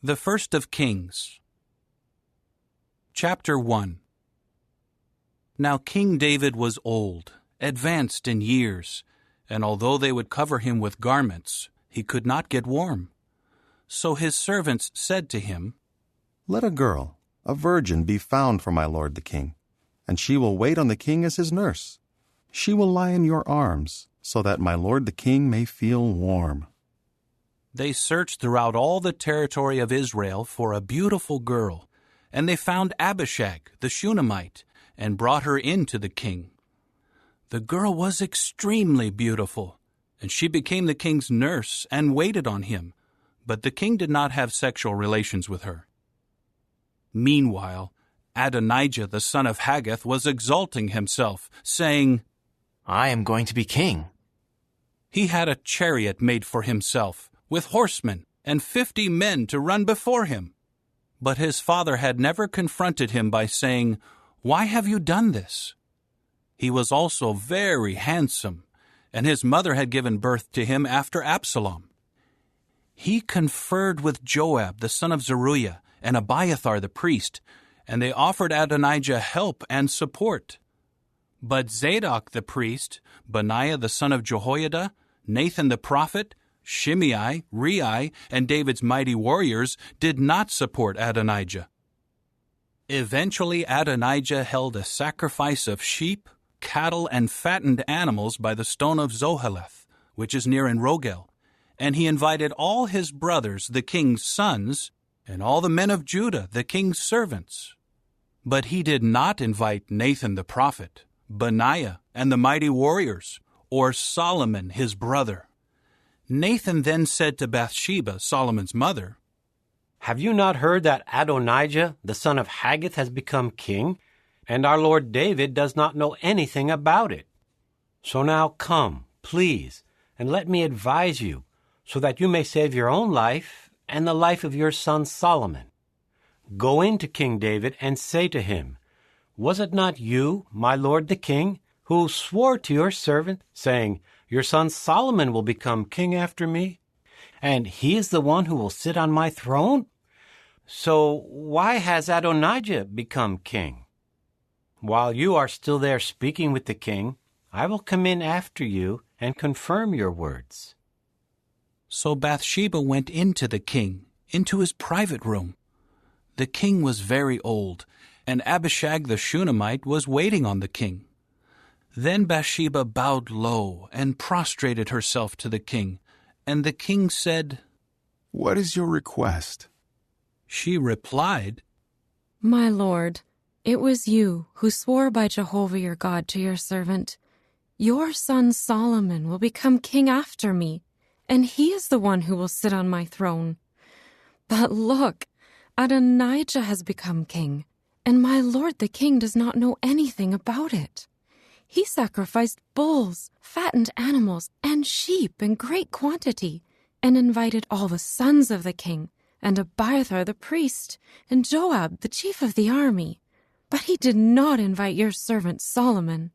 The First of Kings. Chapter 1. Now King David was old, advanced in years, and although they would cover him with garments, he could not get warm. So his servants said to him, "Let a girl, a virgin, be found for my lord the king, and she will wait on the king as his nurse. She will lie in your arms, so that my lord the king may feel warm." They searched throughout all the territory of Israel for a beautiful girl, and they found Abishag, the Shunammite, and brought her in to the king. The girl was extremely beautiful, and she became the king's nurse and waited on him, but the king did not have sexual relations with her. Meanwhile, Adonijah the son of Haggith was exalting himself, saying, "I am going to be king." He had a chariot made for himself, with horsemen and 50 men to run before him. But his father had never confronted him by saying, "Why have you done this?" He was also very handsome, and his mother had given birth to him after Absalom. He conferred with Joab the son of Zeruiah and Abiathar the priest, and they offered Adonijah help and support. But Zadok the priest, Benaiah the son of Jehoiada, Nathan the prophet, Shimei, Rei, and David's mighty warriors did not support Adonijah. Eventually Adonijah held a sacrifice of sheep, cattle, and fattened animals by the stone of Zoheleth, which is near En Rogel, and he invited all his brothers, the king's sons, and all the men of Judah, the king's servants. But he did not invite Nathan the prophet, Benaiah, and the mighty warriors, or Solomon his brother. Nathan then said to Bathsheba, Solomon's mother, "Have you not heard that Adonijah, the son of Haggith, has become king, and our Lord David does not know anything about it? So now come, please, and let me advise you, so that you may save your own life and the life of your son Solomon. Go in to King David and say to him, 'Was it not you, my lord the king, who swore to your servant, saying, Your son Solomon will become king after me, and he is the one who will sit on my throne? So why has Adonijah become king? While you are still there speaking with the king, I will come in after you and confirm your words.'" So Bathsheba went into the king, into his private room. The king was very old, and Abishag the Shunammite was waiting on the king. Then Bathsheba bowed low and prostrated herself to the king, and the king said, "What is your request?" She replied, "My lord, it was you who swore by Jehovah your God to your servant, 'Your son Solomon will become king after me, and he is the one who will sit on my throne.' But look, Adonijah has become king, and my lord the king does not know anything about it. He sacrificed bulls, fattened animals, and sheep in great quantity, and invited all the sons of the king, and Abiathar the priest, and Joab the chief of the army. But he did not invite your servant Solomon.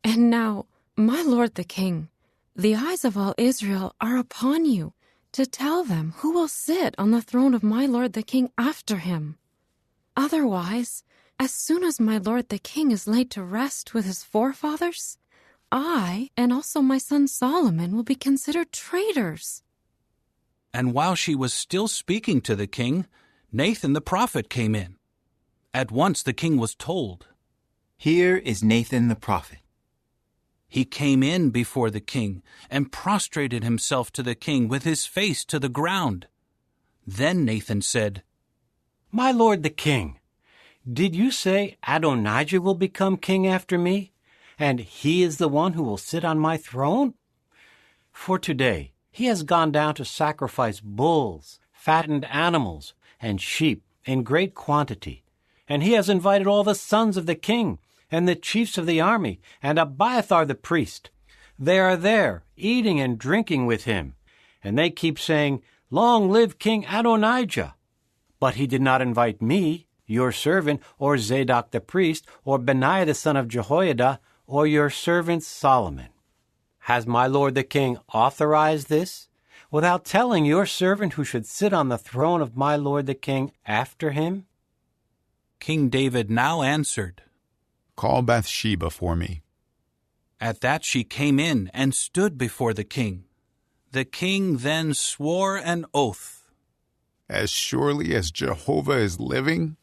And now, my lord the king, the eyes of all Israel are upon you, to tell them who will sit on the throne of my lord the king after him. Otherwise, as soon as my lord the king is laid to rest with his forefathers, I and also my son Solomon will be considered traitors." And while she was still speaking to the king, Nathan the prophet came in. At once the king was told, "Here is Nathan the prophet." He came in before the king and prostrated himself to the king with his face to the ground. Then Nathan said, "My lord the king, did you say Adonijah will become king after me, and he is the one who will sit on my throne? For today he has gone down to sacrifice bulls, fattened animals, and sheep in great quantity, and he has invited all the sons of the king, and the chiefs of the army, and Abiathar the priest. They are there, eating and drinking with him, and they keep saying, 'Long live King Adonijah!' But he did not invite me, your servant, or Zadok the priest, or Benaiah the son of Jehoiada, or your servant Solomon. Has my lord the king authorized this? without telling your servant who should sit on the throne of my lord the king after him? King David now answered, Call Bathsheba for me. At that she came in and stood before the king. The king then swore an oath. As surely as Jehovah is living,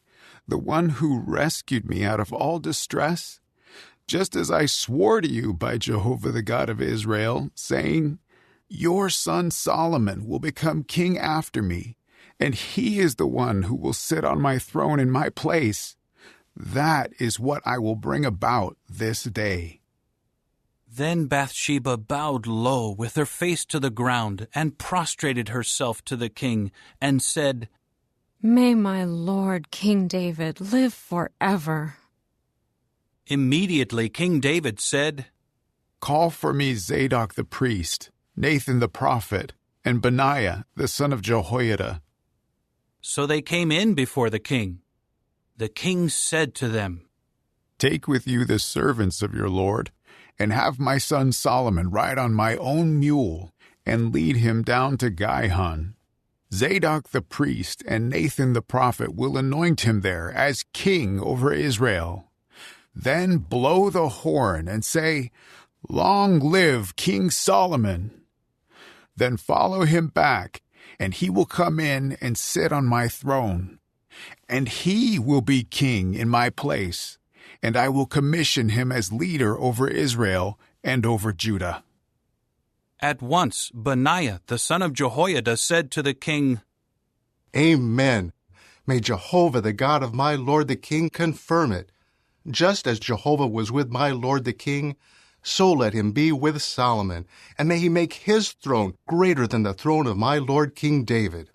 the one who rescued me out of all distress, just as I swore to you by Jehovah the God of Israel, saying, Your son Solomon will become king after me, and he is the one who will sit on my throne in my place. That is what I will bring about this day. Then Bathsheba bowed low with her face to the ground and prostrated herself to the king and said, May my lord King David live forever. Immediately King David said, Call for me Zadok the priest, Nathan the prophet, and Benaiah the son of Jehoiada. So they came in before the king. The king said to them, Take with you the servants of your lord, and have my son Solomon ride on my own mule, and lead him down to Gihon. Zadok the priest and Nathan the prophet will anoint him there as king over Israel. Then blow the horn and say, Long live King Solomon! Then follow him back, and he will come in and sit on my throne. And he will be king in my place, and I will commission him as leader over Israel and over Judah. At once Benaiah the son of Jehoiada said to the king, Amen. May Jehovah the God of my lord the king confirm it. Just as Jehovah was with my lord the king, so let him be with Solomon, and may he make his throne greater than the throne of my lord King David.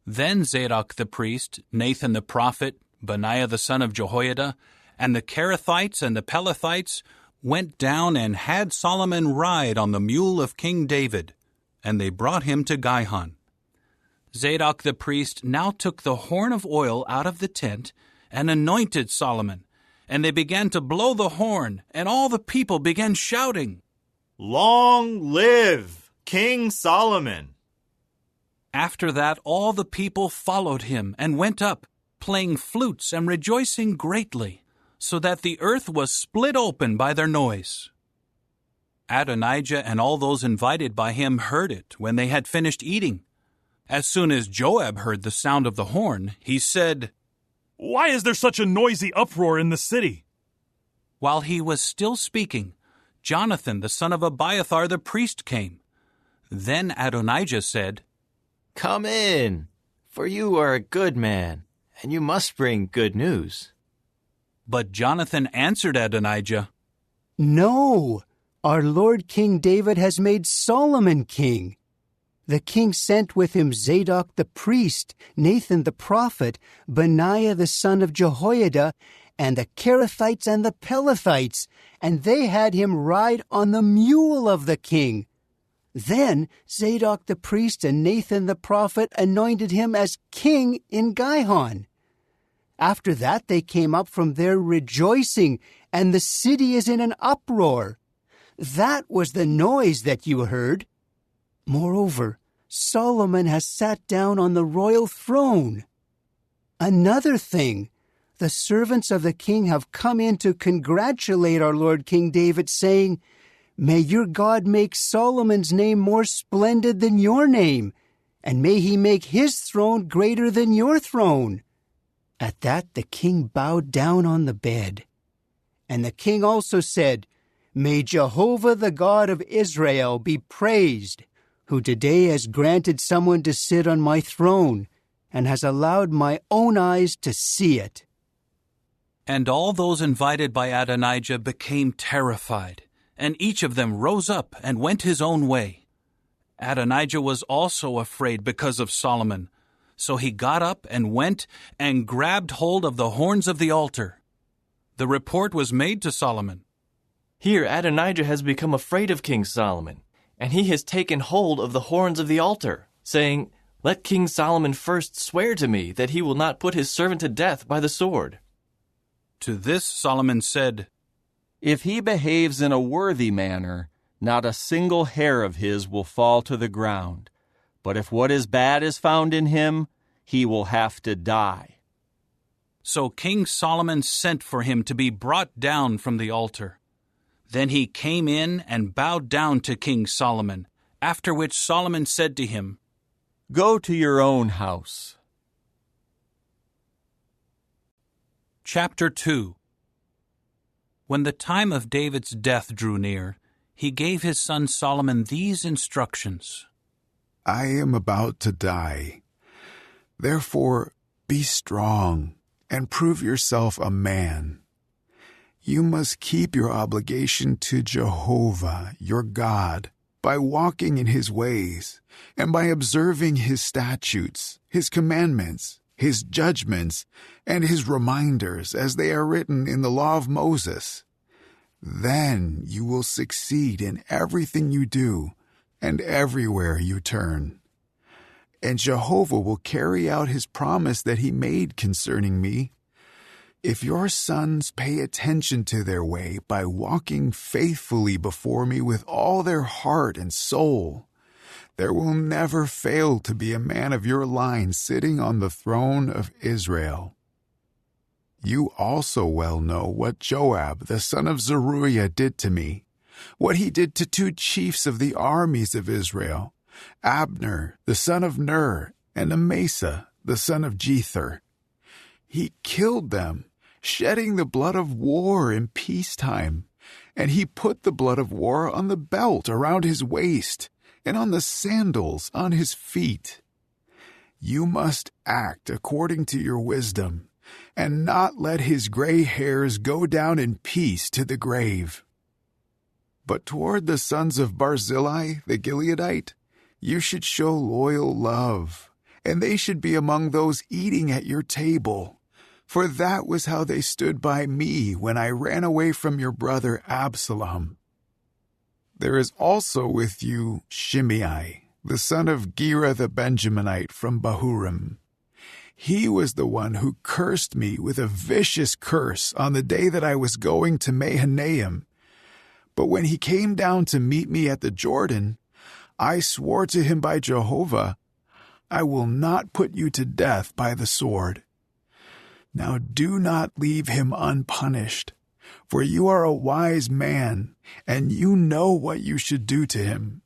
Then Zadok the priest, Nathan the prophet, Benaiah the son of Jehoiada, and the Kerethites and the Pelethites went down and had Solomon ride on the mule of King David, and they brought him to Gihon. Zadok the priest now took the horn of oil out of the tent and anointed Solomon, and they began to blow the horn, and all the people began shouting, Long live King Solomon! After that all the people followed him and went up, playing flutes and rejoicing greatly, so that the earth was split open by their noise. Adonijah and all those invited by him heard it when they had finished eating. As soon as Joab heard the sound of the horn, he said, Why is there such a noisy uproar in the city? While he was still speaking, Jonathan the son of Abiathar the priest came. Then Adonijah said, Come in, for you are a good man, and you must bring good news. But Jonathan answered Adonijah, No, our Lord King David has made Solomon king. The king sent with him Zadok the priest, Nathan the prophet, Benaiah the son of Jehoiada, and the Kerethites and the Pelethites, and they had him ride on the mule of the king. Then Zadok the priest and Nathan the prophet anointed him as king in Gihon. After that they came up from there rejoicing, and the city is in an uproar. That was the noise that you heard. Moreover, Solomon has sat down on the royal throne. Another thing, the servants of the king have come in to congratulate our Lord King David, saying, May your God make Solomon's name more splendid than your name, and may he make his throne greater than your throne. At that the king bowed down on the bed. And the king also said, May Jehovah the God of Israel be praised, who today has granted someone to sit on my throne, and has allowed my own eyes to see it. And all those invited by Adonijah became terrified, and each of them rose up and went his own way. Adonijah was also afraid because of Solomon, so he got up and went and grabbed hold of the horns of the altar. The report was made to Solomon. Here Adonijah has become afraid of King Solomon, and he has taken hold of the horns of the altar, saying, Let King Solomon first swear to me that he will not put his servant to death by the sword. To this Solomon said, If he behaves in a worthy manner, Not a single hair of his will fall to the ground. But if what is bad is found in him, he will have to die." So King Solomon sent for him to be brought down from the altar. Then he came in and bowed down to King Solomon, after which Solomon said to him, "Go to your own house." Chapter 2. When the time of David's death drew near, he gave his son Solomon these instructions. I am about to die. Therefore, be strong and prove yourself a man. You must keep your obligation to Jehovah, your God, by walking in his ways and by observing his statutes, his commandments, his judgments, and his reminders as they are written in the law of Moses. Then you will succeed in everything you do and everywhere you turn. And Jehovah will carry out his promise that he made concerning me. If your sons pay attention to their way by walking faithfully before me with all their heart and soul, there will never fail to be a man of your line sitting on the throne of Israel. You also well know what Joab, the son of Zeruiah, did to me, what he did to 2 chiefs of the armies of Israel, Abner, the son of Ner, and Amasa, the son of Jether. He killed them, shedding the blood of war in peacetime, and he put the blood of war on the belt around his waist and on the sandals on his feet. You must act according to your wisdom, and not let his gray hairs go down in peace to the grave. But toward the sons of Barzillai the Gileadite, you should show loyal love, and they should be among those eating at your table. For that was how they stood by me when I ran away from your brother Absalom. There is also with you Shimei, the son of Gera the Benjaminite from Bahurim. He was the one who cursed me with a vicious curse on the day that I was going to Mahanaim. But when he came down to meet me at the Jordan, I swore to him by Jehovah, I will not put you to death by the sword. Now do not leave him unpunished, for you are a wise man, and you know what you should do to him.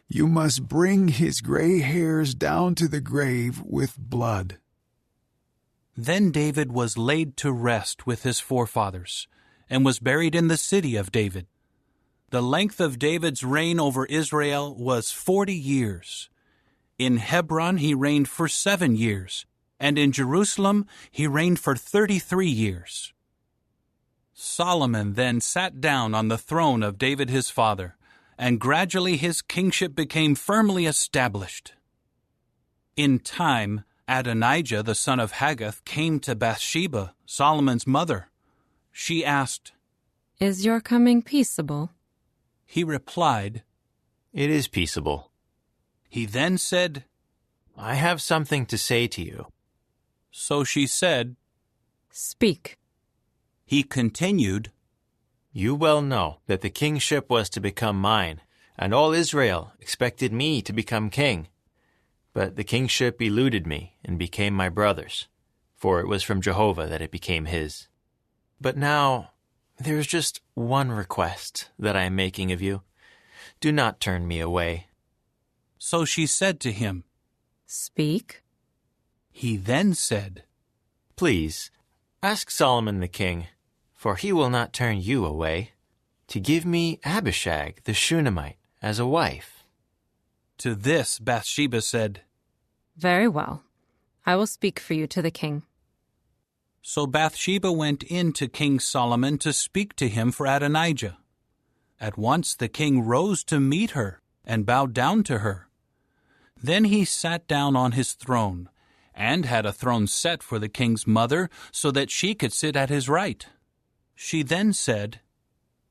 You must bring his gray hairs down to the grave with blood." Then David was laid to rest with his forefathers, and was buried in the city of David. The length of David's reign over Israel was 40 years. In Hebron he reigned for 7 years, and in Jerusalem he reigned for 33 years. Solomon then sat down on the throne of David his father, and gradually his kingship became firmly established. In time, Adonijah the son of Haggith came to Bathsheba, Solomon's mother. She asked, "Is your coming peaceable?" He replied, "It is peaceable." He then said, "I have something to say to you." So she said, "Speak." He continued, "You well know that the kingship was to become mine, and all Israel expected me to become king. But the kingship eluded me and became my brother's, for it was from Jehovah that it became his. But now there is just one request that I am making of you. Do not turn me away." So she said to him, "Speak." He then said, "Please, ask Solomon the king, for he will not turn you away, to give me Abishag the Shunammite as a wife." To this Bathsheba said, "Very well. I will speak for you to the king." So Bathsheba went in to King Solomon to speak to him for Adonijah. At once the king rose to meet her and bowed down to her. Then he sat down on his throne, and had a throne set for the king's mother, so that she could sit at his right. She then said,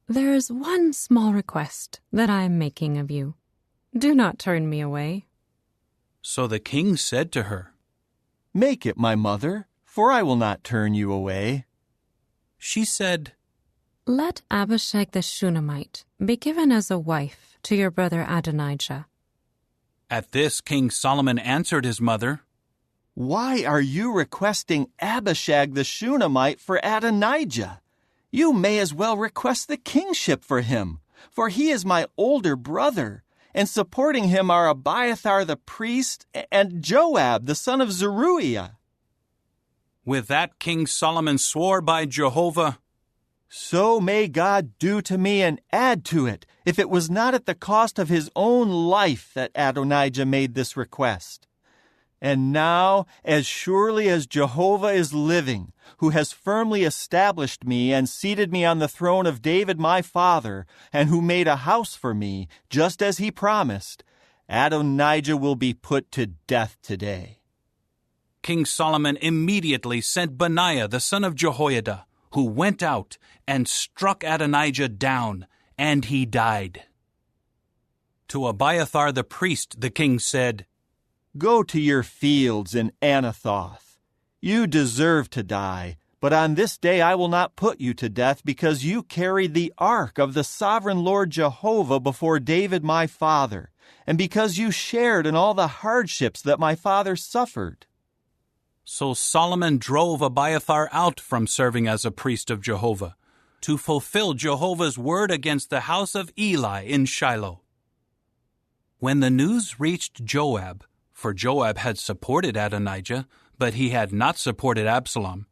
"There is one small request that I am making of you. Do not turn me away." So the king said to her, "Make it, my mother, for I will not turn you away." She said, Let Abishag the Shunammite be given as a wife to your brother Adonijah. At this, King Solomon answered his mother, Why are you requesting Abishag the Shunammite for Adonijah? You may as well request the kingship for him, for he is my older brother, and supporting him are Abiathar the priest and Joab the son of Zeruiah. With that, King Solomon swore by Jehovah, So may God do to me and add to it, if it was not at the cost of his own life that Adonijah made this request. And now, as surely as Jehovah is living, who has firmly established me and seated me on the throne of David my father, and who made a house for me, just as he promised, Adonijah will be put to death today. King Solomon immediately sent Benaiah the son of Jehoiada, who went out and struck Adonijah down, and he died. To Abiathar the priest the king said, Go to your fields in Anathoth. You deserve to die, but on this day I will not put you to death, because you carried the ark of the sovereign Lord Jehovah before David my father, and because you shared in all the hardships that my father suffered. So Solomon drove Abiathar out from serving as a priest of Jehovah, to fulfill Jehovah's word against the house of Eli in Shiloh. When the news reached Joab, for Joab had supported Adonijah, but he had not supported Absalom,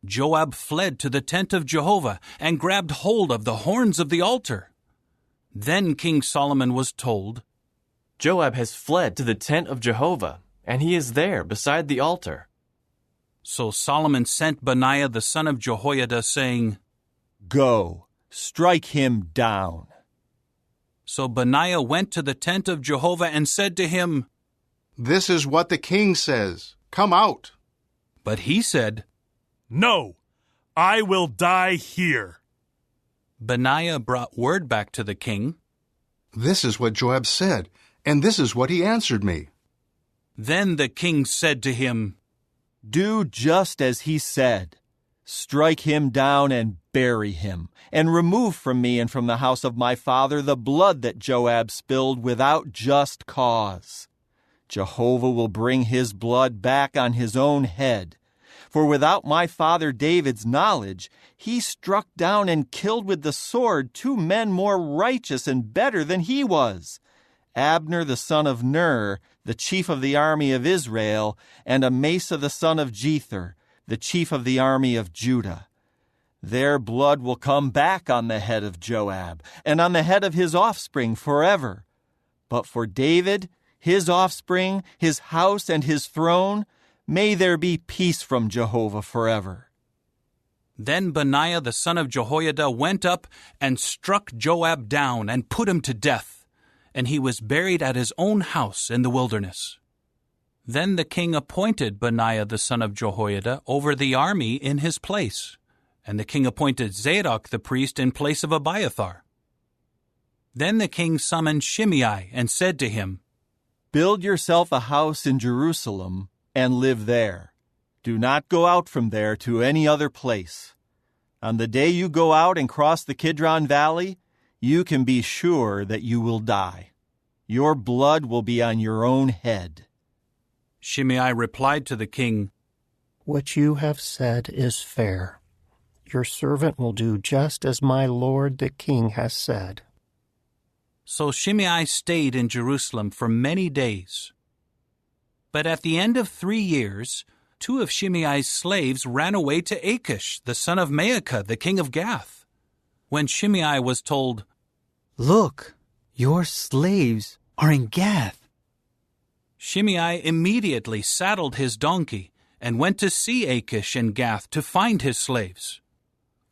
Joab fled to the tent of Jehovah and grabbed hold of the horns of the altar. Then King Solomon was told, Joab has fled to the tent of Jehovah, and he is there beside the altar. So Solomon sent Benaiah the son of Jehoiada, saying, Go, strike him down. So Benaiah went to the tent of Jehovah and said to him, This is what the king says. Come out. But he said, No, I will die here. Benaiah brought word back to the king. This is what Joab said, and this is what he answered me. Then the king said to him, Do just as he said. Strike him down and bury him, and remove from me and from the house of my father the blood that Joab spilled without just cause. Jehovah will bring his blood back on his own head. For without my father David's knowledge, he struck down and killed with the sword 2 men more righteous and better than he was, Abner the son of Ner, the chief of the army of Israel, and Amasa the son of Jether, the chief of the army of Judah. Their blood will come back on the head of Joab, and on the head of his offspring forever. But for David, his offspring, his house, and his throne, may there be peace from Jehovah forever. Then Benaiah the son of Jehoiada went up and struck Joab down and put him to death, and he was buried at his own house in the wilderness. Then the king appointed Benaiah the son of Jehoiada over the army in his place, and the king appointed Zadok the priest in place of Abiathar. Then the king summoned Shimei and said to him, Build yourself a house in Jerusalem and live there. Do not go out from there to any other place. On the day you go out and cross the Kidron Valley, you can be sure that you will die. Your blood will be on your own head. Shimei replied to the king, What you have said is fair. Your servant will do just as my lord the king has said. So Shimei stayed in Jerusalem for many days. But at the end of 3 years, 2 of Shimei's slaves ran away to Achish, the son of Maacah, the king of Gath. When Shimei was told, Look, your slaves are in Gath. Shimei immediately saddled his donkey and went to see Achish in Gath to find his slaves.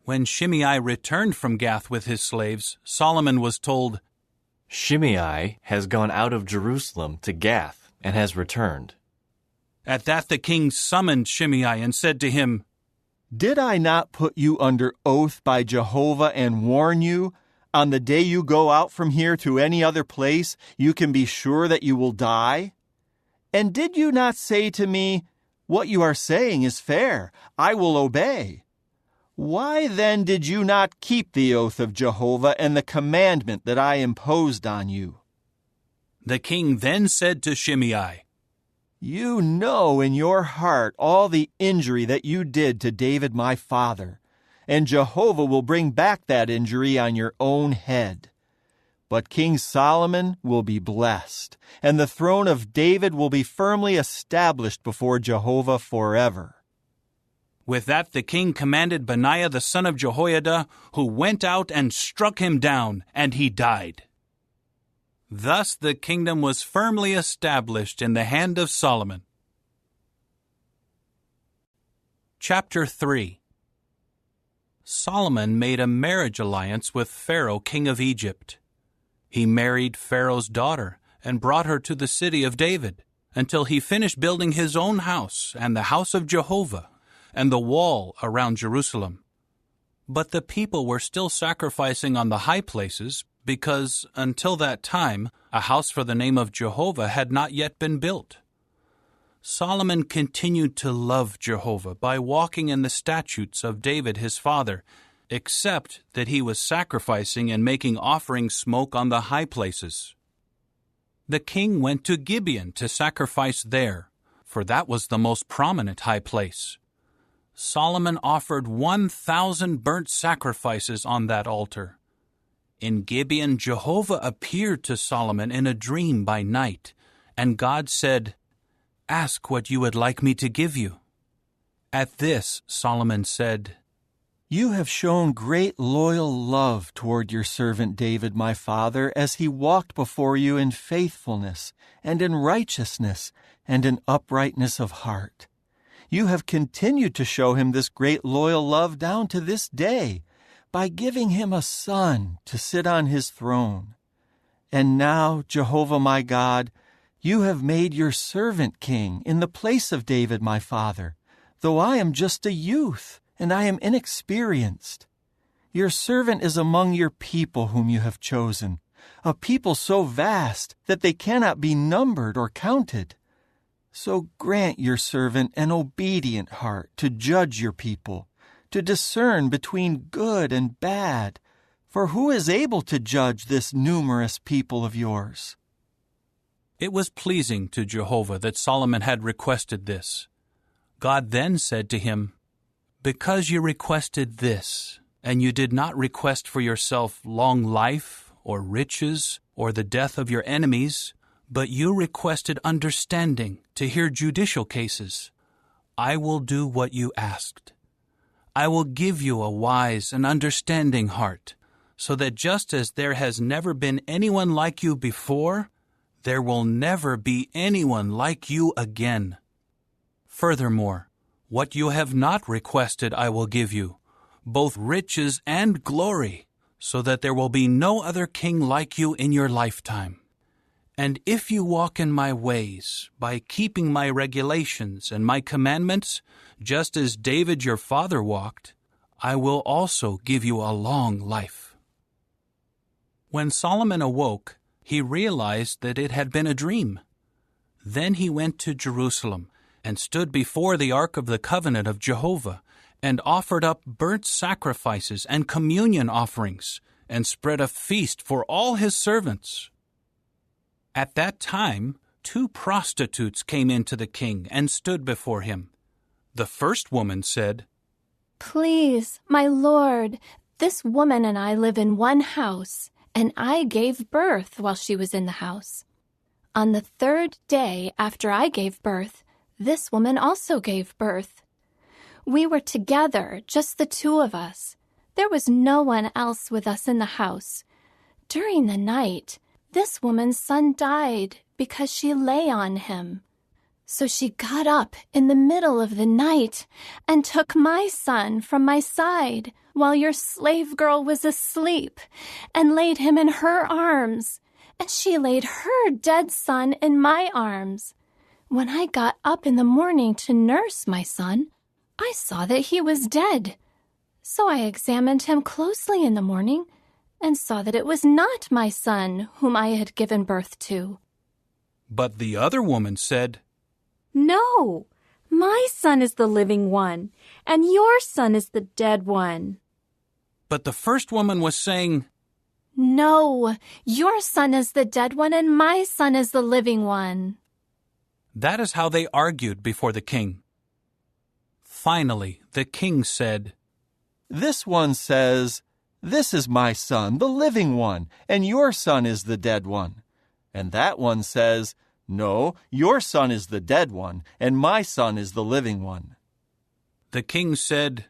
When Shimei returned from Gath with his slaves, Solomon was told, Shimei has gone out of Jerusalem to Gath and has returned. At that the king summoned Shimei and said to him, Did I not put you under oath by Jehovah and warn you, on the day you go out from here to any other place, you can be sure that you will die? And did you not say to me, What you are saying is fair, I will obey? Why then did you not keep the oath of Jehovah and the commandment that I imposed on you? The king then said to Shimei, You know in your heart all the injury that you did to David my father, and Jehovah will bring back that injury on your own head. But King Solomon will be blessed, and the throne of David will be firmly established before Jehovah forever. With that the king commanded Benaiah the son of Jehoiada, who went out and struck him down, and he died. Thus the kingdom was firmly established in the hand of Solomon. Chapter 3. Solomon made a marriage alliance with Pharaoh, king of Egypt. He married Pharaoh's daughter and brought her to the city of David, until he finished building his own house and the house of Jehovah, and the wall around Jerusalem. But the people were still sacrificing on the high places, because until that time a house for the name of Jehovah had not yet been built. Solomon continued to love Jehovah by walking in the statutes of David his father, except that he was sacrificing and making offering smoke on the high places. The king went to Gibeon to sacrifice there, for that was the most prominent high place. Solomon offered 1,000 burnt sacrifices on that altar. In Gibeon, Jehovah appeared to Solomon in a dream by night, and God said, Ask what you would like me to give you. At this, Solomon said, You have shown great loyal love toward your servant David my father, as he walked before you in faithfulness, and in righteousness, and in uprightness of heart. You have continued to show him this great loyal love down to this day, by giving him a son to sit on his throne. And now, Jehovah my God, you have made your servant king in the place of David my father, though I am just a youth, and I am inexperienced. Your servant is among your people whom you have chosen, a people so vast that they cannot be numbered or counted. So grant your servant an obedient heart to judge your people, to discern between good and bad, for who is able to judge this numerous people of yours? It was pleasing to Jehovah that Solomon had requested this. God then said to him, Because you requested this, and you did not request for yourself long life, or riches, or the death of your enemies, but you requested understanding to hear judicial cases, I will do what you asked. I will give you a wise and understanding heart, so that just as there has never been anyone like you before, there will never be anyone like you again. Furthermore, what you have not requested I will give you, both riches and glory, so that there will be no other king like you in your lifetime. And if you walk in my ways, by keeping my regulations and my commandments, just as David your father walked, I will also give you a long life. When Solomon awoke, he realized that it had been a dream. Then he went to Jerusalem and stood before the ark of the covenant of Jehovah, and offered up burnt sacrifices and communion offerings, and spread a feast for all his servants. At that time, 2 prostitutes came in to the king and stood before him. The first woman said, Please, my lord, this woman and I live in one house, and I gave birth while she was in the house. On the 3rd day after I gave birth, this woman also gave birth. We were together, just the 2 of us. There was no one else with us in the house. During the night, this woman's son died because she lay on him. So she got up in the middle of the night and took my son from my side while your slave girl was asleep, and laid him in her arms, and she laid her dead son in my arms. When I got up in the morning to nurse my son, I saw that he was dead. So I examined him closely in the morning and saw that it was not my son whom I had given birth to. But the other woman said, No, My son is the living one, and your son is the dead one. But the first woman was saying, No, your son is the dead one, and my son is the living one. That is how they argued before the king. Finally, the king said, This one says, This is my son, the living one, and your son is the dead one. And that one says, No, your son is the dead one, and my son is the living one. The king said,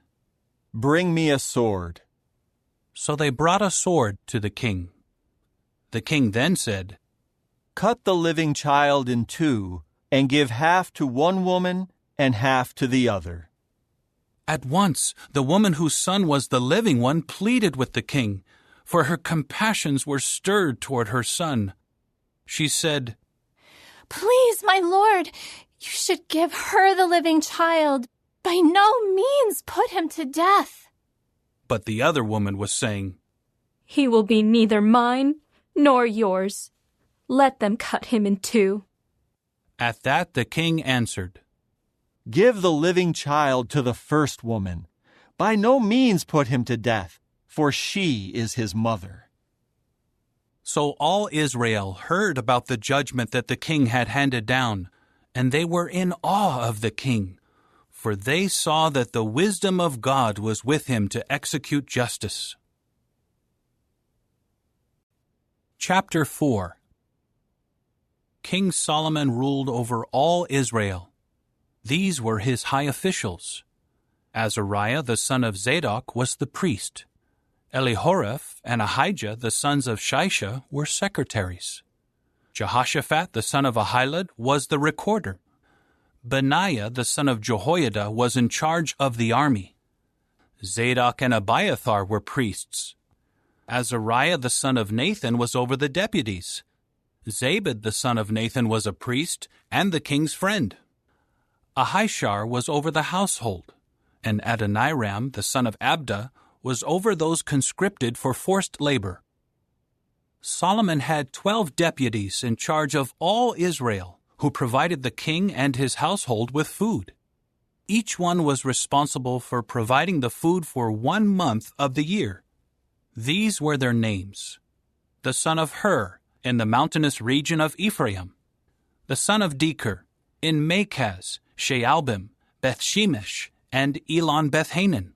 Bring me a sword. So they brought a sword to the king. The king then said, Cut the living child in two, and give half to one woman and half to the other. At once, the woman whose son was the living one pleaded with the king, for her compassions were stirred toward her son. She said, Please, my lord, you should give her the living child. By no means put him to death. But the other woman was saying, He will be neither mine nor yours. Let them cut him in two. At that the king answered, Give the living child to the first woman. By no means put him to death, for she is his mother. So all Israel heard about the judgment that the king had handed down, and they were in awe of the king, for they saw that the wisdom of God was with him to execute justice. Chapter 4. King Solomon ruled over all Israel. These were his high officials. Azariah the son of Zadok was the priest. Elihoreph and Ahijah the sons of Shisha were secretaries. Jehoshaphat the son of Ahilud was the recorder. Benaiah the son of Jehoiada was in charge of the army. Zadok and Abiathar were priests. Azariah the son of Nathan was over the deputies. Zabad the son of Nathan was a priest and the king's friend. Ahishar was over the household, and Adoniram the son of Abda was over those conscripted for forced labor. Solomon had 12 deputies in charge of all Israel, who provided the king and his household with food. Each one was responsible for providing the food for 1 month of the year. These were their names: the son of Hur, in the mountainous region of Ephraim; the son of Deker, in Makaz, Shealbim, Bethshemesh, and Elon Bethhanan;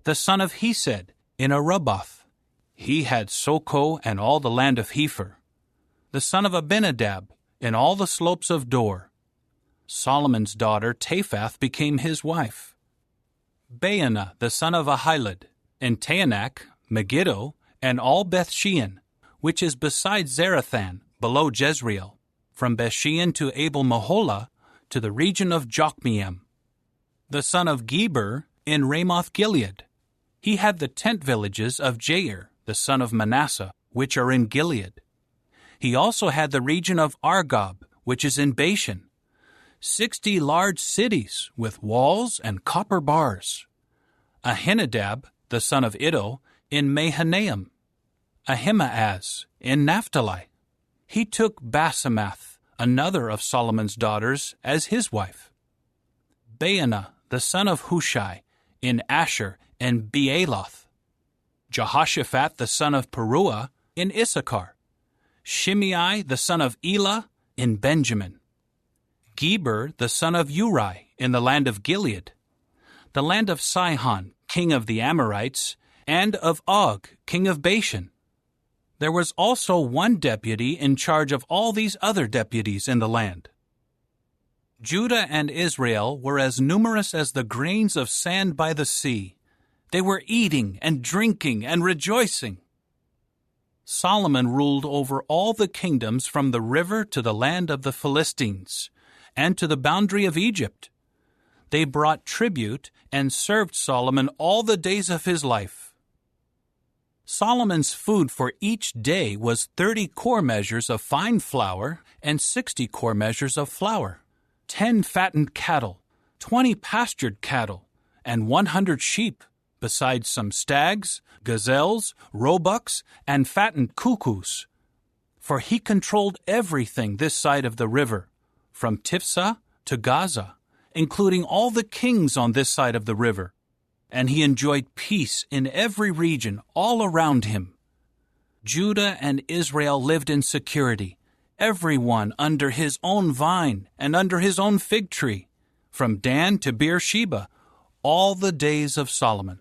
the son of Hesed, in Aruboth. He had Soko and all the land of Hepher; the son of Abinadab, in all the slopes of Dor. Solomon's daughter Taphath became his wife. Baana the son of Ahilud, in Taanach, Megiddo, and all Bethshean, which is beside Zarathan, below Jezreel, from Bethshean to Abel-Meholah, to the region of Jokmeam. The son of Geber, in Ramoth-Gilead. He had the tent villages of Jair, the son of Manasseh, which are in Gilead. He also had the region of Argob, which is in Bashan, 60 large cities with walls and copper bars. Ahinadab, the son of Iddo, in Mahanaim. Ahimaaz, in Naphtali. He took Basemath, another of Solomon's daughters, as his wife. Baana, the son of Hushai, in Asher and Bealoth. Jehoshaphat, the son of Peruah, in Issachar. Shimei, the son of Elah, in Benjamin. Geber, the son of Uri, in the land of Gilead. The land of Sihon, king of the Amorites, and of Og, king of Bashan. There was also one deputy in charge of all these other deputies in the land. Judah and Israel were as numerous as the grains of sand by the sea. They were eating and drinking and rejoicing. Solomon ruled over all the kingdoms from the river to the land of the Philistines, and to the boundary of Egypt. They brought tribute and served Solomon all the days of his life. Solomon's food for each day was 30 quart measures of fine flour and 60 quart measures of flour, 10 fattened cattle, 20 pastured cattle, and 100 sheep, besides some stags, gazelles, roebucks, and fattened cuckoos. For he controlled everything this side of the river, from Tiphsah to Gaza, including all the kings on this side of the river, and he enjoyed peace in every region all around him. Judah and Israel lived in security, everyone under his own vine and under his own fig tree, from Dan to Beersheba, all the days of Solomon.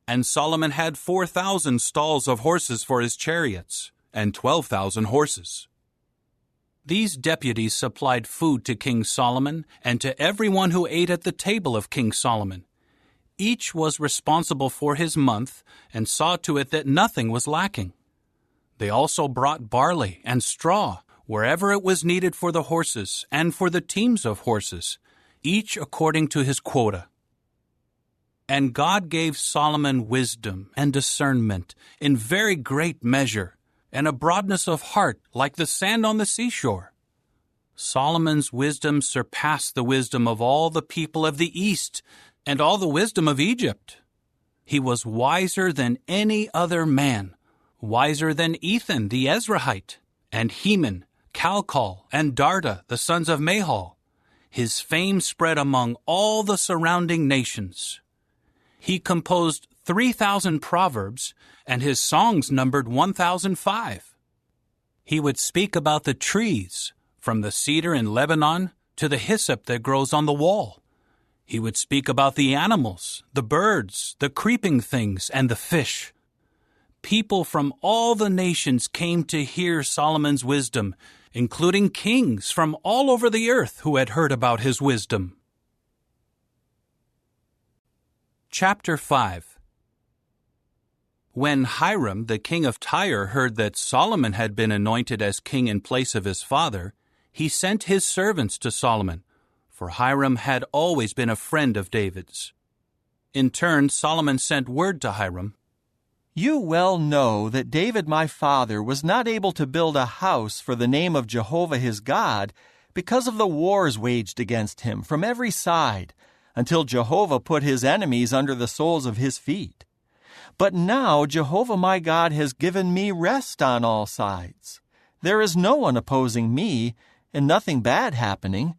And Solomon had 4,000 stalls of horses for his chariots, and 12,000 horses. These deputies supplied food to King Solomon and to everyone who ate at the table of King Solomon. Each was responsible for his month and saw to it that nothing was lacking. They also brought barley and straw wherever it was needed for the horses and for the teams of horses, each according to his quota. And God gave Solomon wisdom and discernment in very great measure, and a broadness of heart like the sand on the seashore. Solomon's wisdom surpassed the wisdom of all the people of the East and all the wisdom of Egypt. He was wiser than any other man, wiser than Ethan the Ezrahite, and Heman, Calcol, and Darda, the sons of Mahol. His fame spread among all the surrounding nations. He composed 3,000 proverbs, and his songs numbered 1,005. He would speak about the trees, from the cedar in Lebanon to the hyssop that grows on the wall. He would speak about the animals, the birds, the creeping things, and the fish. People from all the nations came to hear Solomon's wisdom, including kings from all over the earth who had heard about his wisdom. Chapter 5. When Hiram, the king of Tyre, heard that Solomon had been anointed as king in place of his father, he sent his servants to Solomon, for Hiram had always been a friend of David's. In turn, Solomon sent word to Hiram, "You well know that David my father was not able to build a house for the name of Jehovah his God because of the wars waged against him from every side, until Jehovah put his enemies under the soles of his feet. But now Jehovah my God has given me rest on all sides. There is no one opposing me, and nothing bad happening.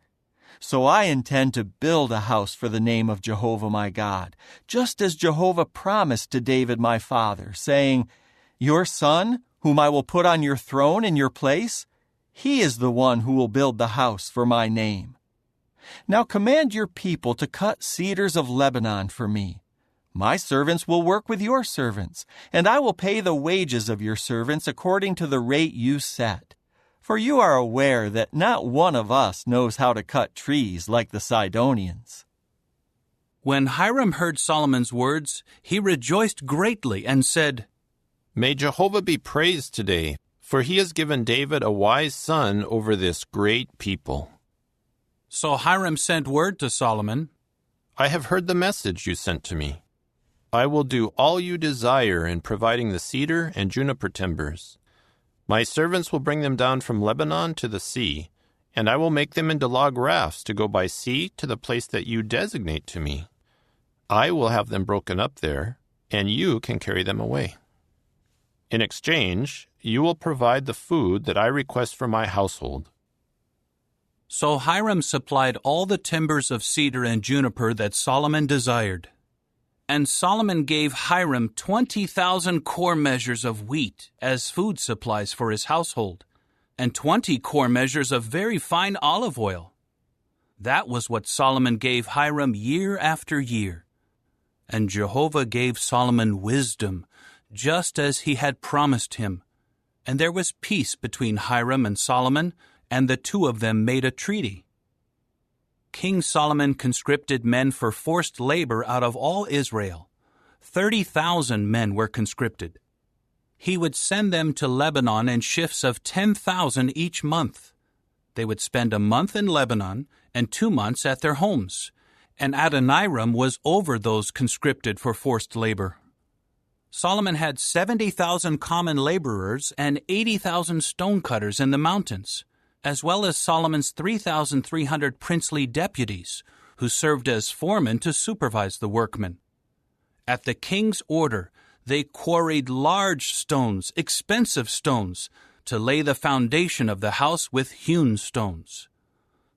So I intend to build a house for the name of Jehovah my God, just as Jehovah promised to David my father, saying, 'Your son, whom I will put on your throne in your place, he is the one who will build the house for my name.' Now command your people to cut cedars of Lebanon for me. My servants will work with your servants, and I will pay the wages of your servants according to the rate you set. For you are aware that not one of us knows how to cut trees like the Sidonians." When Hiram heard Solomon's words, he rejoiced greatly and said, "May Jehovah be praised today, for he has given David a wise son over this great people." So Hiram sent word to Solomon, "I have heard the message you sent to me. I will do all you desire in providing the cedar and juniper timbers. My servants will bring them down from Lebanon to the sea, and I will make them into log rafts to go by sea to the place that you designate to me. I will have them broken up there, and you can carry them away. In exchange, you will provide the food that I request for my household." So Hiram supplied all the timbers of cedar and juniper that Solomon desired. And Solomon gave Hiram 20,000 core measures of wheat as food supplies for his household, and 20 core measures of very fine olive oil. That was what Solomon gave Hiram year after year. And Jehovah gave Solomon wisdom, just as he had promised him. And there was peace between Hiram and Solomon, and the two of them made a treaty. King Solomon conscripted men for forced labor out of all Israel. 30,000 men were conscripted. He would send them to Lebanon in shifts of 10,000 each month. They would spend a month in Lebanon and 2 months at their homes, and Adoniram was over those conscripted for forced labor. Solomon had 70,000 common laborers and 80,000 stonecutters in the mountains, as well as Solomon's 3,300 princely deputies, who served as foremen to supervise the workmen. At the king's order, they quarried large stones, expensive stones, to lay the foundation of the house with hewn stones.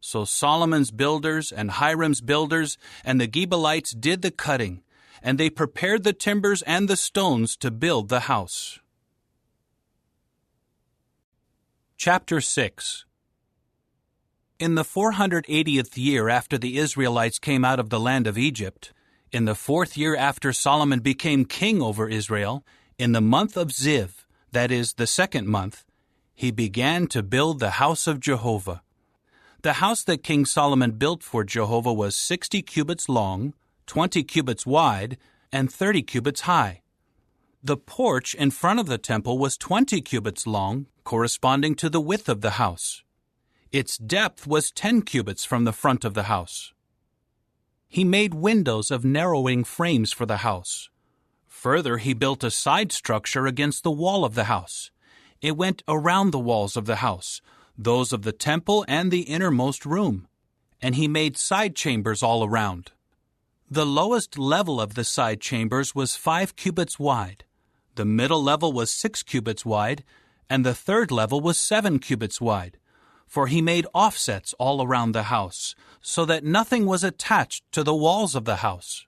So Solomon's builders and Hiram's builders and the Gebalites did the cutting, and they prepared the timbers and the stones to build the house. Chapter 6. In the 480th year after the Israelites came out of the land of Egypt, in the 4th year after Solomon became king over Israel, in the month of Ziv, that is, the 2nd month, he began to build the house of Jehovah. The house that King Solomon built for Jehovah was 60 cubits long, 20 cubits wide, and 30 cubits high. The porch in front of the temple was 20 cubits long, corresponding to the width of the house. Its depth was 10 cubits from the front of the house. He made windows of narrowing frames for the house. Further, he built a side structure against the wall of the house. It went around the walls of the house, those of the temple and the innermost room, and he made side chambers all around. The lowest level of the side chambers was 5 cubits wide, the middle level was 6 cubits wide, and the third level was 7 cubits wide, for he made offsets all around the house, so that nothing was attached to the walls of the house.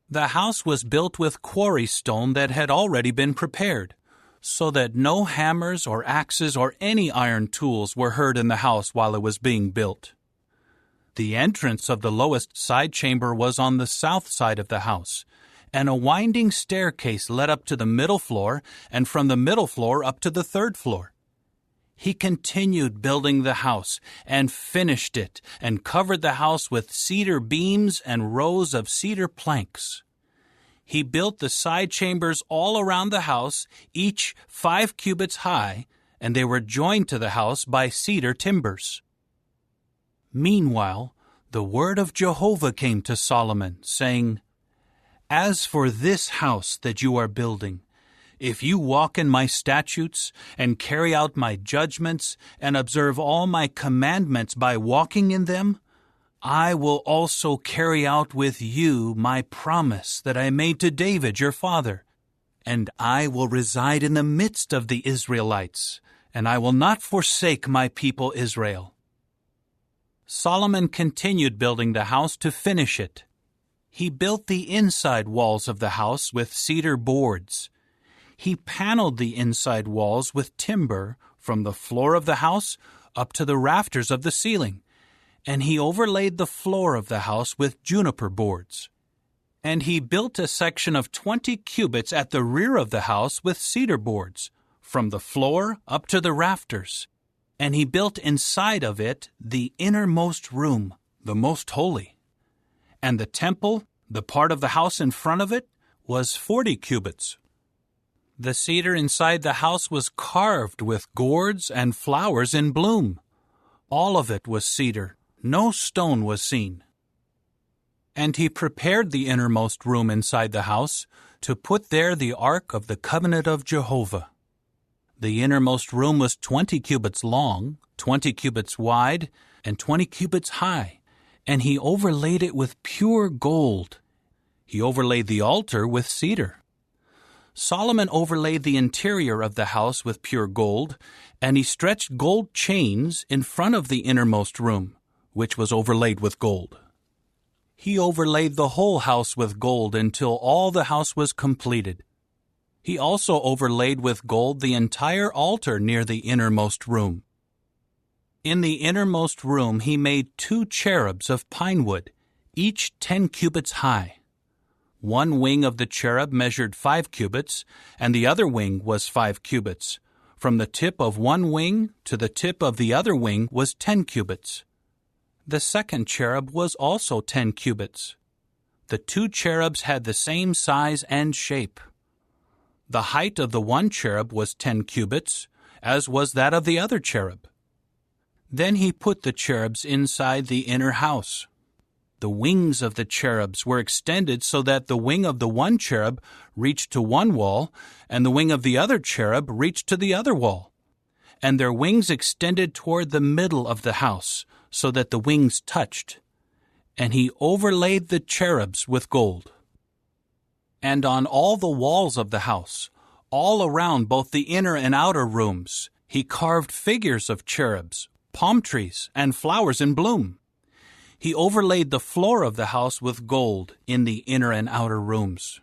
The house was built with quarry stone that had already been prepared, so that no hammers or axes or any iron tools were heard in the house while it was being built. The entrance of the lowest side chamber was on the south side of the house, and a winding staircase led up to the middle floor, and from the middle floor up to the 3rd floor. He continued building the house, and finished it, and covered the house with cedar beams and rows of cedar planks. He built the side chambers all around the house, each 5 cubits high, and they were joined to the house by cedar timbers. Meanwhile, the word of Jehovah came to Solomon, saying, "As for this house that you are building, if you walk in my statutes, and carry out my judgments, and observe all my commandments by walking in them, I will also carry out with you my promise that I made to David your father, and I will reside in the midst of the Israelites, and I will not forsake my people Israel." Solomon continued building the house to finish it. He built the inside walls of the house with cedar boards. He paneled the inside walls with timber from the floor of the house up to the rafters of the ceiling, and he overlaid the floor of the house with juniper boards. And he built a section of 20 cubits at the rear of the house with cedar boards, from the floor up to the rafters. And he built inside of it the innermost room, the most holy. And the temple, the part of the house in front of it, was 40 cubits. The cedar inside the house was carved with gourds and flowers in bloom. All of it was cedar. No stone was seen. And he prepared the innermost room inside the house to put there the ark of the covenant of Jehovah. The innermost room was 20 cubits long, 20 cubits wide, and 20 cubits high, and he overlaid it with pure gold. He overlaid the altar with cedar. Solomon overlaid the interior of the house with pure gold, and he stretched gold chains in front of the innermost room, which was overlaid with gold. He overlaid the whole house with gold until all the house was completed. He also overlaid with gold the entire altar near the innermost room. In the innermost room he made 2 cherubs of pine wood, each 10 cubits high. One wing of the cherub measured 5 cubits, and the other wing was 5 cubits. From the tip of one wing to the tip of the other wing was 10 cubits. The second cherub was also 10 cubits. The 2 cherubs had the same size and shape. The height of the one cherub was 10 cubits, as was that of the other cherub. Then he put the cherubs inside the inner house. The wings of the cherubs were extended so that the wing of the one cherub reached to one wall, and the wing of the other cherub reached to the other wall. And their wings extended toward the middle of the house, so that the wings touched. And he overlaid the cherubs with gold. And on all the walls of the house, all around both the inner and outer rooms, he carved figures of cherubs, palm trees, and flowers in bloom. He overlaid the floor of the house with gold in the inner and outer rooms.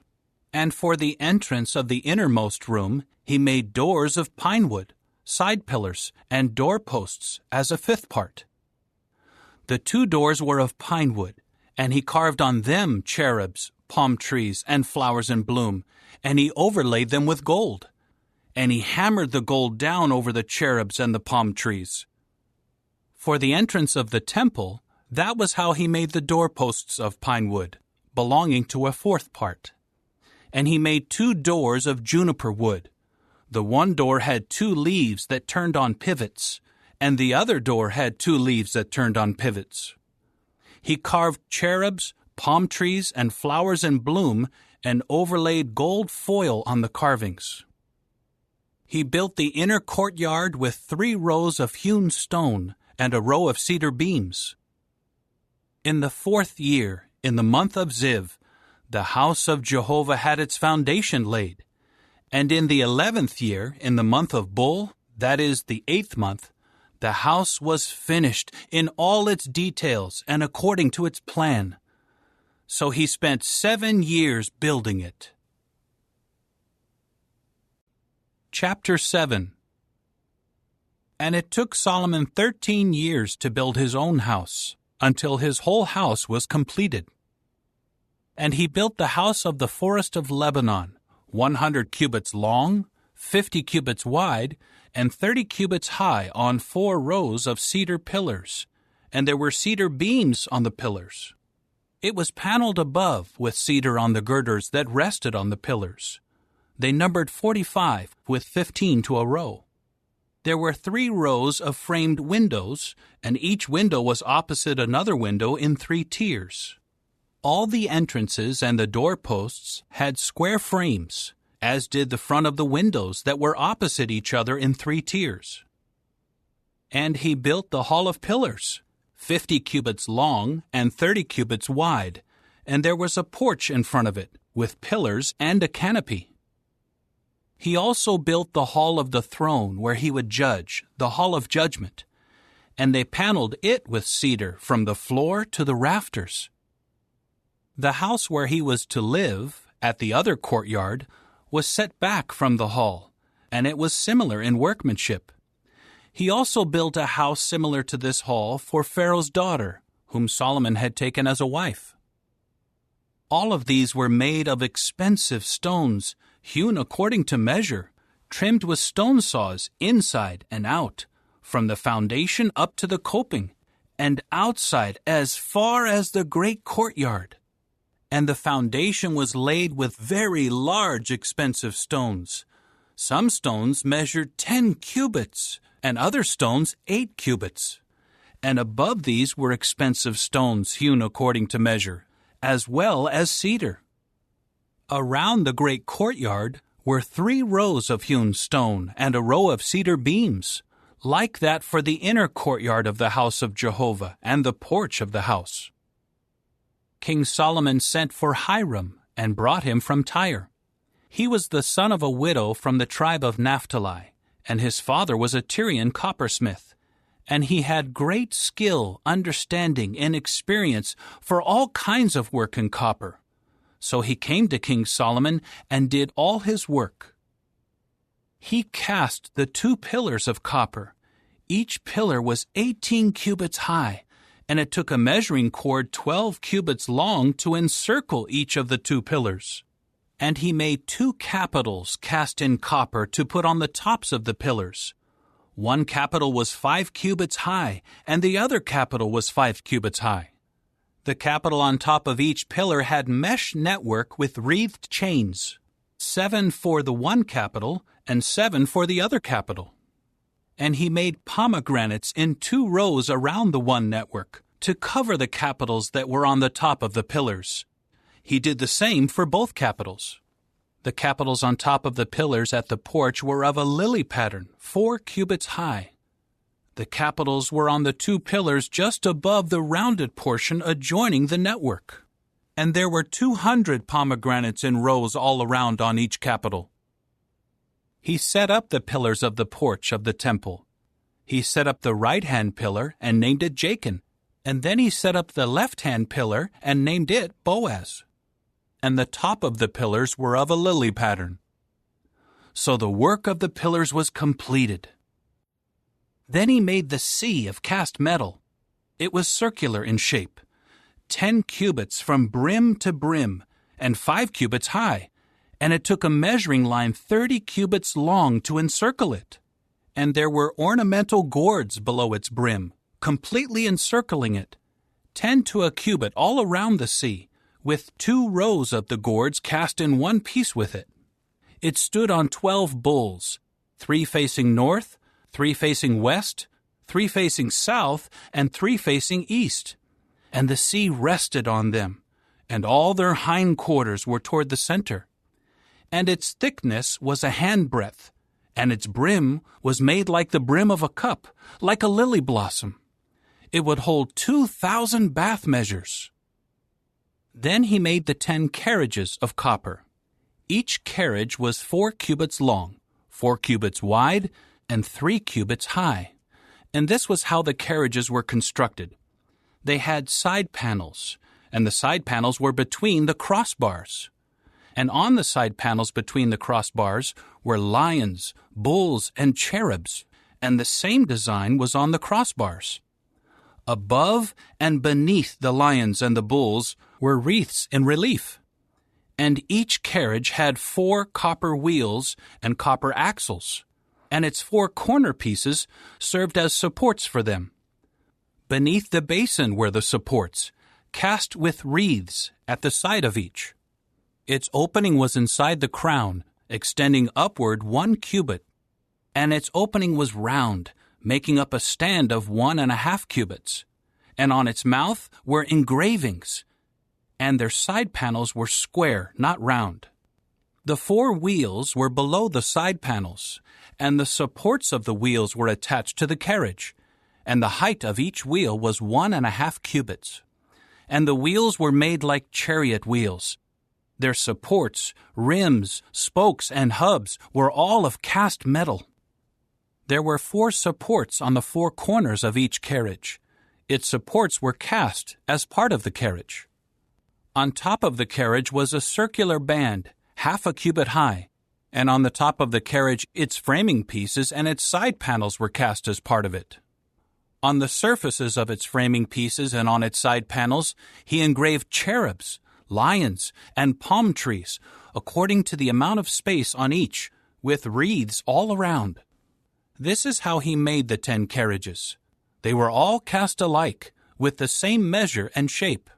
And for the entrance of the innermost room, he made doors of pine wood, side pillars, and doorposts as a fifth part. The 2 doors were of pine wood, and he carved on them cherubs, palm trees, and flowers in bloom, and he overlaid them with gold. And he hammered the gold down over the cherubs and the palm trees. For the entrance of the temple, that was how he made the doorposts of pine wood, belonging to a 4th part. And he made 2 doors of juniper wood. The one door had 2 leaves that turned on pivots, and the other door had 2 leaves that turned on pivots. He carved cherubs, palm trees, and flowers in bloom, and overlaid gold foil on the carvings. He built the inner courtyard with 3 rows of hewn stone and a row of cedar beams. In the 4th year, in the month of Ziv, the house of Jehovah had its foundation laid. And in the 11th year, in the month of Bul, that is the 8th month, the house was finished in all its details and according to its plan. So he spent 7 years building it. Chapter 7. And it took Solomon 13 years to build his own house, until his whole house was completed. And he built the house of the forest of Lebanon, 100 cubits long, 50 cubits wide, and 30 cubits high on 4 rows of cedar pillars, and there were cedar beams on the pillars. It was paneled above with cedar on the girders that rested on the pillars. They numbered 45, with 15 to a row. There were 3 rows of framed windows, and each window was opposite another window in 3 tiers. All the entrances and the doorposts had square frames, as did the front of the windows that were opposite each other in 3 tiers. And he built the hall of pillars, 50 cubits long and 30 cubits wide, and there was a porch in front of it, with pillars and a canopy. He also built the hall of the throne where he would judge, the hall of judgment, and they paneled it with cedar from the floor to the rafters. The house where he was to live, at the other courtyard, was set back from the hall, and it was similar in workmanship. He also built a house similar to this hall for Pharaoh's daughter, whom Solomon had taken as a wife. All of these were made of expensive stones, hewn according to measure, trimmed with stone saws inside and out, from the foundation up to the coping, and outside as far as the great courtyard. And the foundation was laid with very large expensive stones. Some stones measured 10 cubits, and other stones 8 cubits. And above these were expensive stones hewn according to measure, as well as cedar. Around the great courtyard were 3 rows of hewn stone and a row of cedar beams, like that for the inner courtyard of the house of Jehovah and the porch of the house. King Solomon sent for Hiram and brought him from Tyre. He was the son of a widow from the tribe of Naphtali, and his father was a Tyrian coppersmith, and he had great skill, understanding, and experience for all kinds of work in copper. So he came to King Solomon and did all his work. He cast the 2 pillars of copper. Each pillar was 18 cubits high, and it took a measuring cord 12 cubits long to encircle each of the 2 pillars. And he made 2 capitals cast in copper to put on the tops of the pillars. One capital was 5 cubits high, and the other capital was 5 cubits high. The capital on top of each pillar had mesh network with wreathed chains, 7 for the one capital and 7 for the other capital. And he made pomegranates in 2 rows around the one network to cover the capitals that were on the top of the pillars. He did the same for both capitals. The capitals on top of the pillars at the porch were of a lily pattern, 4 cubits high. The capitals were on the 2 pillars just above the rounded portion adjoining the network. And there were 200 pomegranates in rows all around on each capital. He set up the pillars of the porch of the temple. He set up the right-hand pillar and named it Jachin, and then he set up the left-hand pillar and named it Boaz. And the top of the pillars were of a lily pattern. So the work of the pillars was completed. Then he made the sea of cast metal. It was circular in shape, 10 cubits from brim to brim, and 5 cubits high, and it took a measuring line 30 cubits long to encircle it. And there were ornamental gourds below its brim, completely encircling it, 10 to a cubit all around the sea, with 2 rows of the gourds cast in one piece with it. It stood on 12 bulls, 3 facing north, 3 facing west, 3 facing south, and 3 facing east. And the sea rested on them, and all their hindquarters were toward the center. And its thickness was a handbreadth, and its brim was made like the brim of a cup, like a lily blossom. It would hold 2,000 bath measures. Then he made the 10 carriages of copper. Each carriage was 4 cubits long, 4 cubits wide, and 3 cubits high. And this was how the carriages were constructed. They had side panels, and the side panels were between the crossbars. And on the side panels between the crossbars were lions, bulls, and cherubs, and the same design was on the crossbars. Above and beneath the lions and the bulls were wreaths in relief. And each carriage had 4 copper wheels and copper axles, and its 4 corner pieces served as supports for them. Beneath the basin were the supports, cast with wreaths at the side of each. Its opening was inside the crown, extending upward 1 cubit, and its opening was round, making up a stand of 1.5 cubits, and on its mouth were engravings, and their side panels were square, not round. The 4 wheels were below the side panels, and the supports of the wheels were attached to the carriage, and the height of each wheel was 1.5 cubits. And the wheels were made like chariot wheels. Their supports, rims, spokes, and hubs were all of cast metal. There were 4 supports on the 4 corners of each carriage. Its supports were cast as part of the carriage. On top of the carriage was a circular band, 1/2 cubit high, and on the top of the carriage its framing pieces and its side panels were cast as part of it. On the surfaces of its framing pieces and on its side panels he engraved cherubs, lions, and palm trees, according to the amount of space on each, with wreaths all around. This is how he made the 10 carriages. They were all cast alike, with the same measure and shape.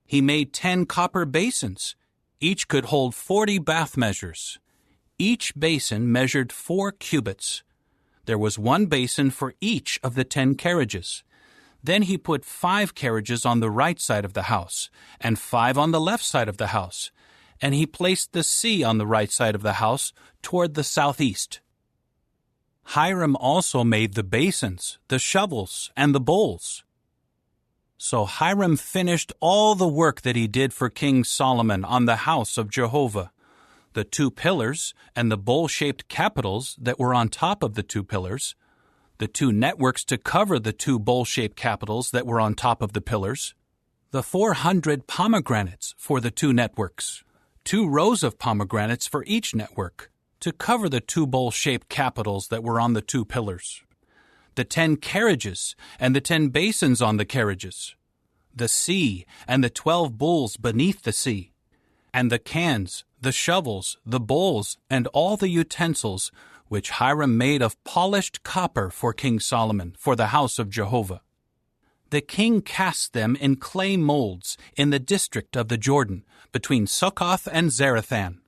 He made 10 copper basins. Each could hold 40 bath measures. Each basin measured 4 cubits. There was 1 basin for each of the 10 carriages. Then he put 5 carriages on the right side of the house, and 5 on the left side of the house, and he placed the sea on the right side of the house toward the southeast. Hiram also made the basins, the shovels, and the bowls. So Hiram finished all the work that he did for King Solomon on the house of Jehovah. The 2 pillars and the bowl-shaped capitals that were on top of the 2 pillars, the 2 networks to cover the 2 bowl-shaped capitals that were on top of the pillars, the 400 pomegranates for the 2 networks, 2 rows of pomegranates for each network, to cover the 2 bowl-shaped capitals that were on the 2 pillars, the 10 carriages and the 10 basins on the carriages, the sea and the 12 bowls beneath the sea, and the cans, the shovels, the bowls, and all the utensils which Hiram made of polished copper for King Solomon for the house of Jehovah. The king cast them in clay molds in the district of the Jordan, between Succoth and Zarethan.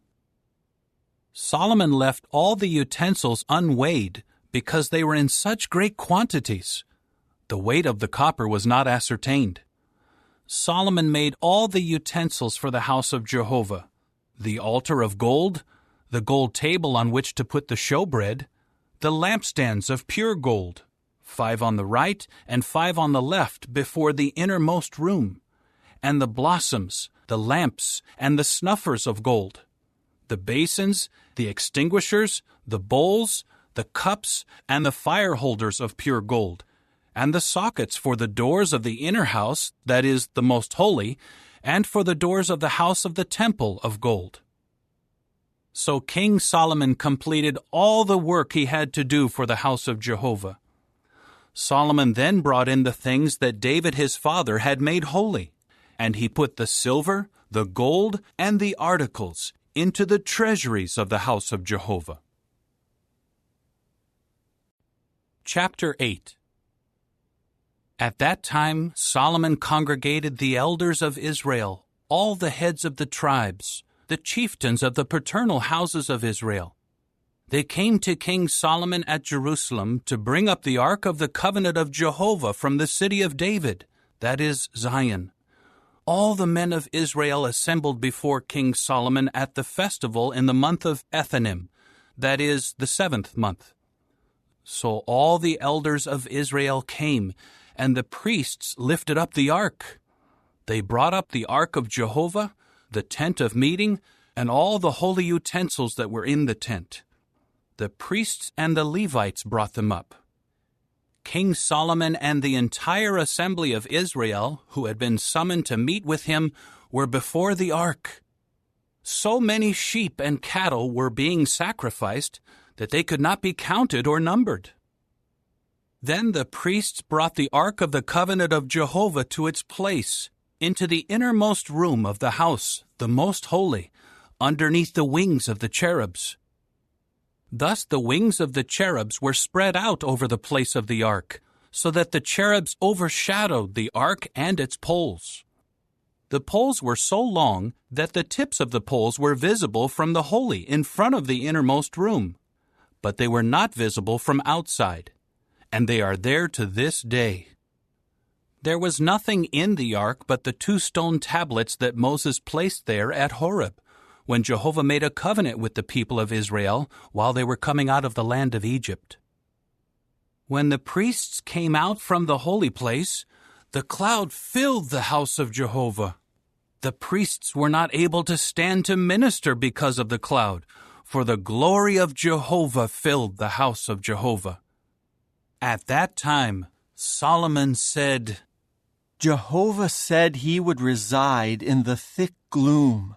Solomon left all the utensils unweighed because they were in such great quantities. The weight of the copper was not ascertained. Solomon made all the utensils for the house of Jehovah, the altar of gold, the gold table on which to put the showbread, the lampstands of pure gold, 5 on the right and 5 on the left before the innermost room, and the blossoms, the lamps, and the snuffers of gold, the basins, the extinguishers, the bowls, the cups and the fire holders of pure gold, and the sockets for the doors of the inner house, that is, the most holy, and for the doors of the house of the temple of gold. So King Solomon completed all the work he had to do for the house of Jehovah. Solomon then brought in the things that David his father had made holy, and he put the silver, the gold, and the articles into the treasuries of the house of Jehovah. Chapter 8. At that time Solomon congregated the elders of Israel, all the heads of the tribes, the chieftains of the paternal houses of Israel. They came to King Solomon at Jerusalem to bring up the ark of the covenant of Jehovah from the city of David, that is, Zion. All the men of Israel assembled before King Solomon at the festival in the month of Ethanim, that is, the 7th month. So all the elders of Israel came, and the priests lifted up the ark. They brought up the ark of Jehovah, the tent of meeting, and all the holy utensils that were in the tent. The priests and the Levites brought them up. King Solomon and the entire assembly of Israel, who had been summoned to meet with him, were before the ark. So many sheep and cattle were being sacrificed that they could not be counted or numbered. Then the priests brought the ark of the covenant of Jehovah to its place, into the innermost room of the house, the most holy, underneath the wings of the cherubs. Thus the wings of the cherubs were spread out over the place of the ark, so that the cherubs overshadowed the ark and its poles. The poles were so long that the tips of the poles were visible from the holy in front of the innermost room, but they were not visible from outside, and they are there to this day. There was nothing in the ark but the 2 stone tablets that Moses placed there at Horeb, when Jehovah made a covenant with the people of Israel while they were coming out of the land of Egypt. When the priests came out from the holy place, the cloud filled the house of Jehovah. The priests were not able to stand to minister because of the cloud, for the glory of Jehovah filled the house of Jehovah. At that time, Solomon said, Jehovah said he would reside in the thick gloom.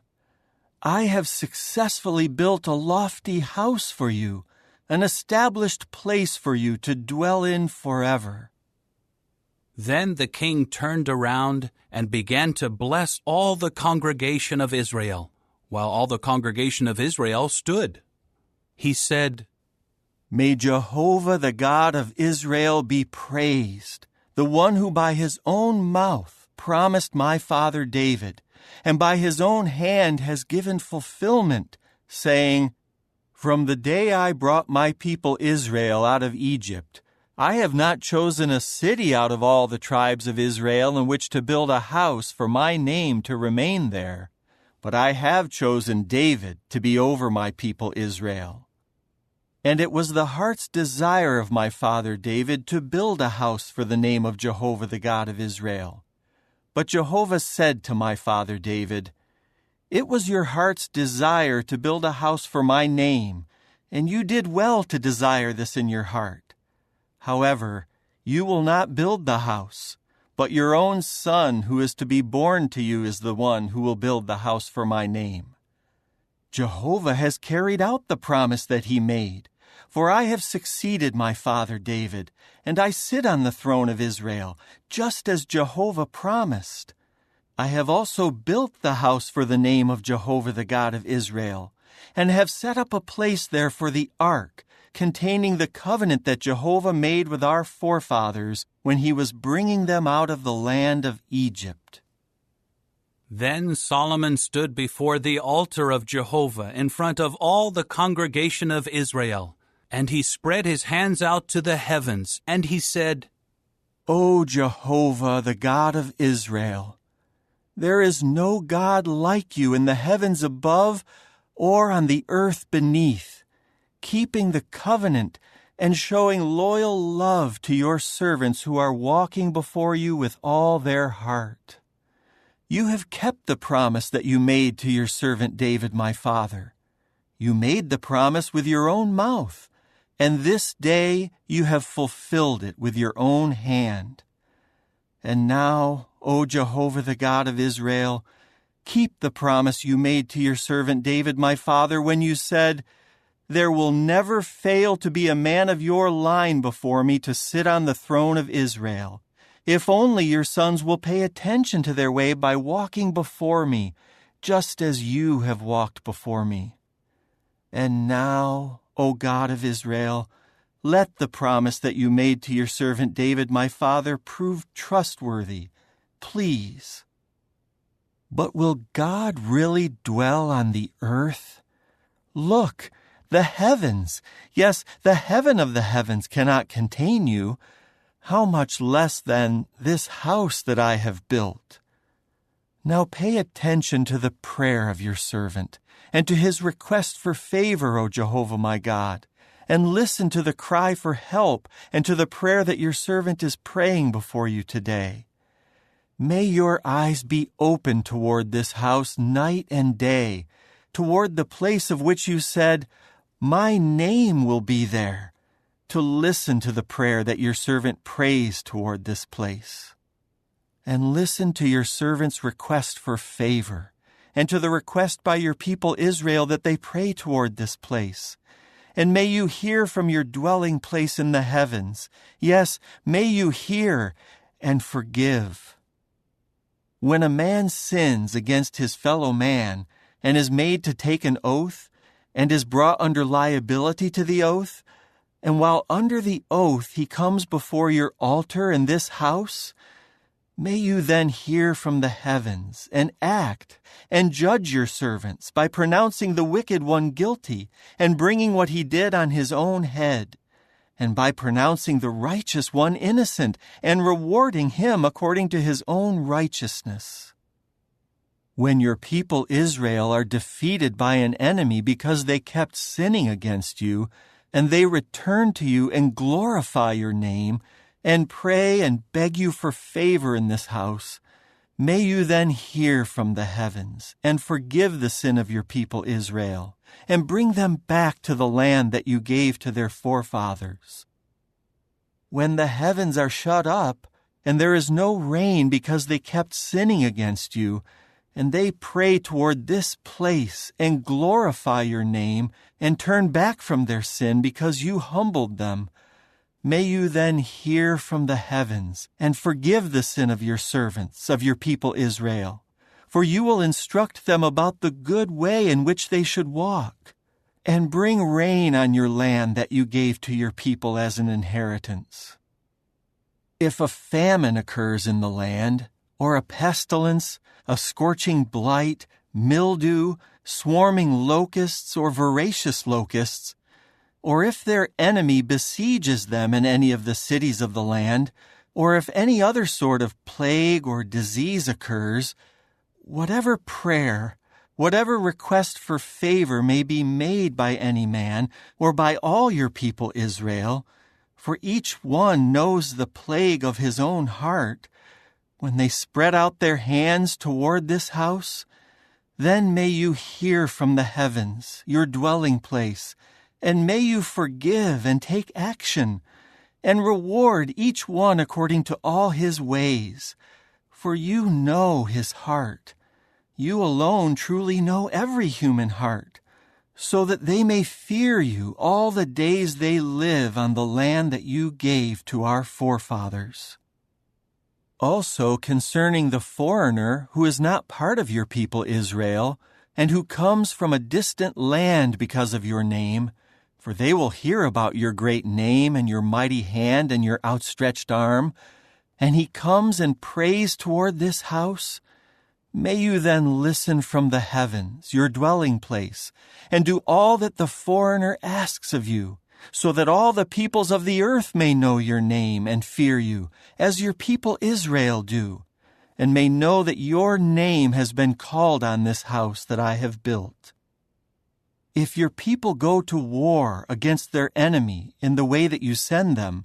I have successfully built a lofty house for you, an established place for you to dwell in forever. Then the king turned around and began to bless all the congregation of Israel, while all the congregation of Israel stood. He said, May Jehovah the God of Israel be praised, the one who by his own mouth promised my father David, and by his own hand has given fulfillment, saying, From the day I brought my people Israel out of Egypt, I have not chosen a city out of all the tribes of Israel in which to build a house for my name to remain there, but I have chosen David to be over my people Israel. And it was the heart's desire of my father David to build a house for the name of Jehovah the God of Israel. But Jehovah said to my father David, It was your heart's desire to build a house for my name, and you did well to desire this in your heart. However, you will not build the house, but your own son who is to be born to you is the one who will build the house for my name. Jehovah has carried out the promise that he made, for I have succeeded my father David, and I sit on the throne of Israel, just as Jehovah promised. I have also built the house for the name of Jehovah the God of Israel, and have set up a place there for the ark, containing the covenant that Jehovah made with our forefathers when he was bringing them out of the land of Egypt. Then Solomon stood before the altar of Jehovah in front of all the congregation of Israel, and he spread his hands out to the heavens, and he said, O Jehovah, the God of Israel, there is no God like you in the heavens above or on the earth beneath, keeping the covenant and showing loyal love to your servants who are walking before you with all their heart. You have kept the promise that you made to your servant David my father. You made the promise with your own mouth, and this day you have fulfilled it with your own hand. And now, O Jehovah, the God of Israel, keep the promise you made to your servant David, my father, when you said, 'There will never fail to be a man of your line before me to sit on the throne of Israel, if only your sons will pay attention to their way by walking before me, just as you have walked before me.' And now, O God of Israel, let the promise that you made to your servant David, my father, prove trustworthy, please." But will God really dwell on the earth? Look, the heavens, yes, the heaven of the heavens cannot contain you. How much less, then, this house that I have built? Now pay attention to the prayer of your servant, and to his request for favor, O Jehovah my God, and listen to the cry for help and to the prayer that your servant is praying before you today. May your eyes be open toward this house night and day, toward the place of which you said, "My name will be there," to listen to the prayer that your servant prays toward this place. And listen to your servant's request for favor, and to the request by your people Israel that they pray toward this place. And may you hear from your dwelling place in the heavens. Yes, may you hear and forgive. When a man sins against his fellow man and is made to take an oath and is brought under liability to the oath, and while under the oath he comes before your altar in this house, may you then hear from the heavens and act and judge your servants by pronouncing the wicked one guilty and bringing what he did on his own head, and by pronouncing the righteous one innocent and rewarding him according to his own righteousness. When your people Israel are defeated by an enemy because they kept sinning against you, and they return to you and glorify your name, and pray and beg you for favor in this house, may you then hear from the heavens and forgive the sin of your people Israel, and bring them back to the land that you gave to their forefathers. When the heavens are shut up, and there is no rain because they kept sinning against you, and they pray toward this place and glorify your name and turn back from their sin because you humbled them, may you then hear from the heavens and forgive the sin of your servants, of your people Israel, for you will instruct them about the good way in which they should walk, and bring rain on your land that you gave to your people as an inheritance. If a famine occurs in the land, or a pestilence, a scorching blight, mildew, swarming locusts, or voracious locusts, or if their enemy besieges them in any of the cities of the land, or if any other sort of plague or disease occurs, whatever prayer, whatever request for favor may be made by any man, or by all your people Israel, for each one knows the plague of his own heart, when they spread out their hands toward this house, then may you hear from the heavens, your dwelling place, and may you forgive and take action, and reward each one according to all his ways. For you know his heart. You alone truly know every human heart, so that they may fear you all the days they live on the land that you gave to our forefathers. Also concerning the foreigner who is not part of your people Israel, and who comes from a distant land because of your name, for they will hear about your great name and your mighty hand and your outstretched arm, and he comes and prays toward this house, may you then listen from the heavens, your dwelling place, and do all that the foreigner asks of you, so that all the peoples of the earth may know your name and fear you, as your people Israel do, and may know that your name has been called on this house that I have built. If your people go to war against their enemy in the way that you send them,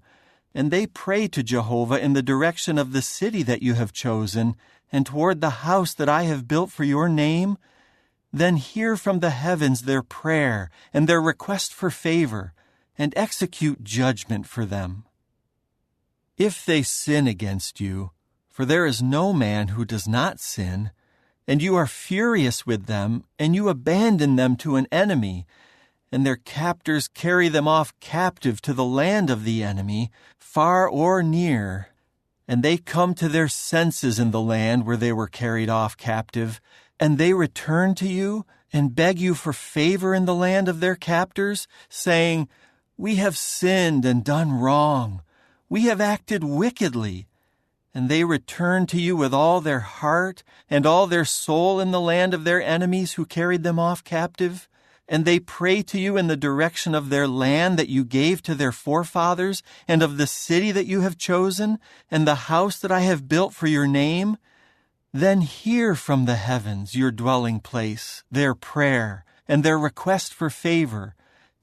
and they pray to Jehovah in the direction of the city that you have chosen, and toward the house that I have built for your name, then hear from the heavens their prayer and their request for favor, and execute judgment for them. If they sin against you, for there is no man who does not sin, and you are furious with them, and you abandon them to an enemy, and their captors carry them off captive to the land of the enemy, far or near, and they come to their senses in the land where they were carried off captive, and they return to you and beg you for favor in the land of their captors, saying, "We have sinned and done wrong. We have acted wickedly." And they return to you with all their heart and all their soul in the land of their enemies who carried them off captive, and they pray to you in the direction of their land that you gave to their forefathers, and of the city that you have chosen, and the house that I have built for your name, then hear from the heavens, your dwelling place, their prayer and their request for favor,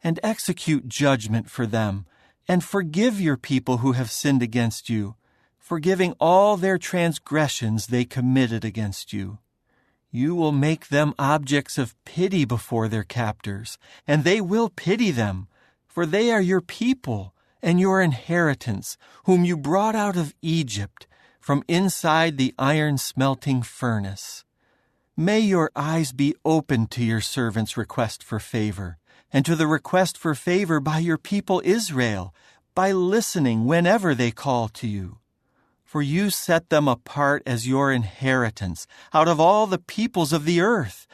and execute judgment for them, and forgive your people who have sinned against you, forgiving all their transgressions they committed against you. You will make them objects of pity before their captors, and they will pity them, for they are your people and your inheritance, whom you brought out of Egypt, from inside the iron-smelting furnace. May your eyes be open to your servant's request for favor, and to the request for favor by your people Israel, by listening whenever they call to you. For you set them apart as your inheritance out of all the peoples of the earth,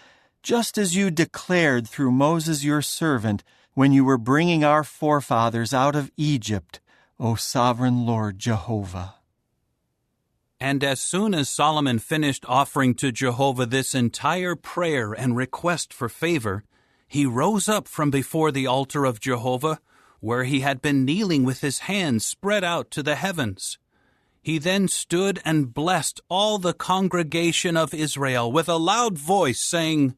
just as you declared through Moses your servant when you were bringing our forefathers out of Egypt, O sovereign Lord Jehovah. And as soon as Solomon finished offering to Jehovah this entire prayer and request for favor, he rose up from before the altar of Jehovah, where he had been kneeling with his hands spread out to the heavens. He then stood and blessed all the congregation of Israel with a loud voice, saying,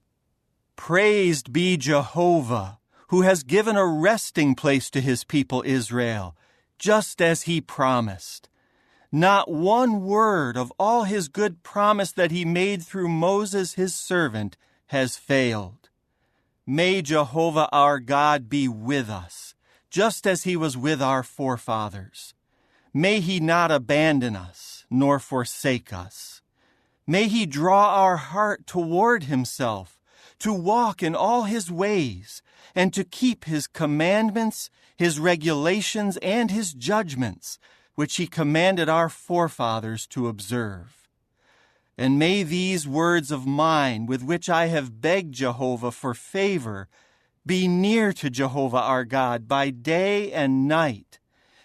"Praised be Jehovah, who has given a resting place to his people Israel, just as he promised. Not one word of all his good promise that he made through Moses his servant has failed. May Jehovah our God be with us, just as he was with our forefathers. May he not abandon us, nor forsake us. May he draw our heart toward himself, to walk in all his ways, and to keep his commandments, his regulations, and his judgments, which he commanded our forefathers to observe. And may these words of mine, with which I have begged Jehovah for favor, be near to Jehovah our God by day and night,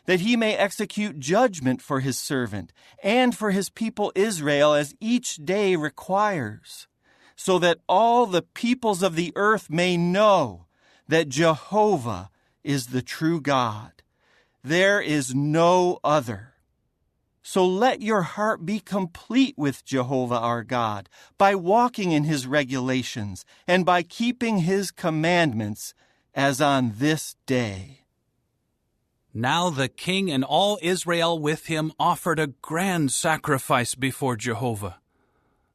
that he may execute judgment for his servant and for his people Israel as each day requires, so that all the peoples of the earth may know that Jehovah is the true God. There is no other. So let your heart be complete with Jehovah our God by walking in his regulations and by keeping his commandments as on this day." Now the king and all Israel with him offered a grand sacrifice before Jehovah.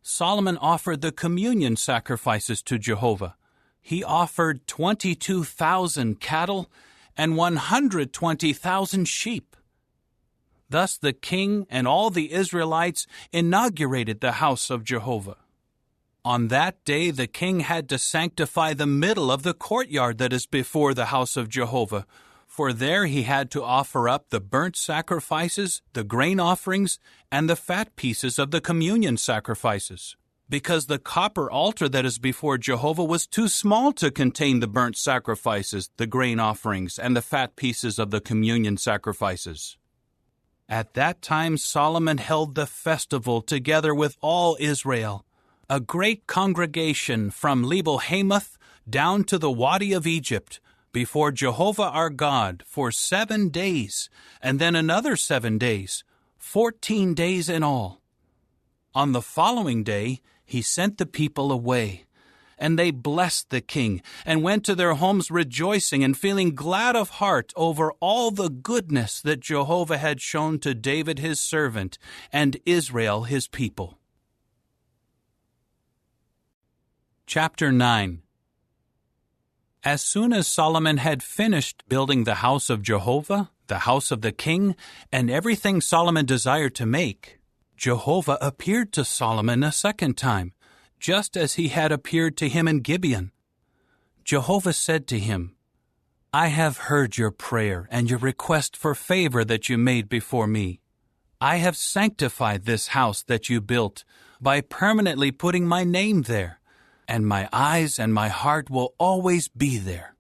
Solomon offered the communion sacrifices to Jehovah. He offered 22,000 cattle and 120,000 sheep. Thus the king and all the Israelites inaugurated the house of Jehovah. On that day the king had to sanctify the middle of the courtyard that is before the house of Jehovah, for there he had to offer up the burnt sacrifices, the grain offerings, and the fat pieces of the communion sacrifices, because the copper altar that is before Jehovah was too small to contain the burnt sacrifices, the grain offerings, and the fat pieces of the communion sacrifices. At that time Solomon held the festival together with all Israel, a great congregation from Lebo-Hamath down to the Wadi of Egypt, before Jehovah our God for 7 days, and then another 7 days, 14 days in all. On the following day he sent the people away, and they blessed the king, and went to their homes rejoicing and feeling glad of heart over all the goodness that Jehovah had shown to David his servant, and Israel his people. Chapter 9. As soon as Solomon had finished building the house of Jehovah, the house of the king, and everything Solomon desired to make, Jehovah appeared to Solomon a second time, just as he had appeared to him in Gibeon. Jehovah said to him, I have heard your prayer and your request for favor that you made before me. I have sanctified this house that you built by permanently putting my name there, and my eyes and my heart will always be there.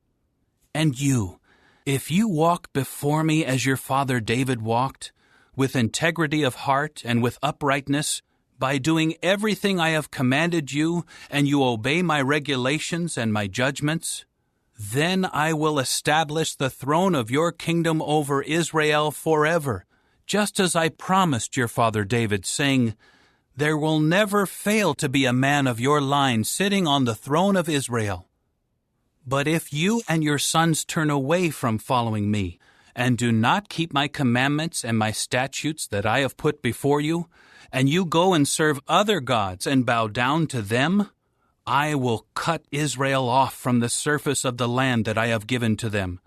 And you, if you walk before me as your father David walked, with integrity of heart and with uprightness, by doing everything I have commanded you, and you obey my regulations and my judgments, then I will establish the throne of your kingdom over Israel forever, just as I promised your father David, saying, There will never fail to be a man of your line sitting on the throne of Israel. But if you and your sons turn away from following me, and do not keep my commandments and my statutes that I have put before you, and you go and serve other gods and bow down to them, I will cut Israel off from the surface of the land that I have given to them,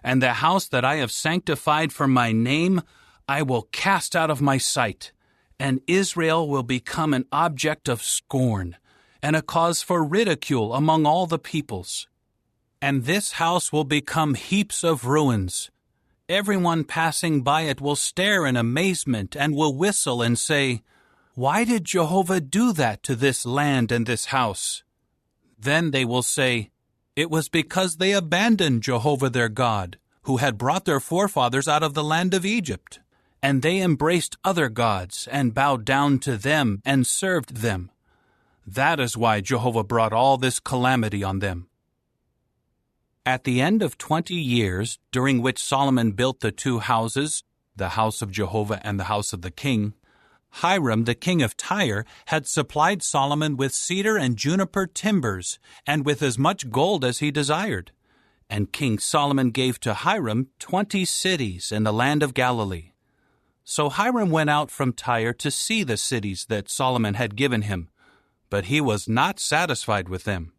and the house that I have sanctified for my name I will cast out of my sight, and Israel will become an object of scorn, and a cause for ridicule among all the peoples. And this house will become heaps of ruins. Everyone passing by it will stare in amazement and will whistle and say, Why did Jehovah do that to this land and this house? Then they will say, It was because they abandoned Jehovah their God, who had brought their forefathers out of the land of Egypt. And they embraced other gods and bowed down to them and served them. That is why Jehovah brought all this calamity on them. At the end of 20 years, during which Solomon built the two houses, the house of Jehovah and the house of the king, Hiram, the king of Tyre, had supplied Solomon with cedar and juniper timbers, and with as much gold as he desired. And King Solomon gave to Hiram 20 cities in the land of Galilee. So Hiram went out from Tyre to see the cities that Solomon had given him, but he was not satisfied with them.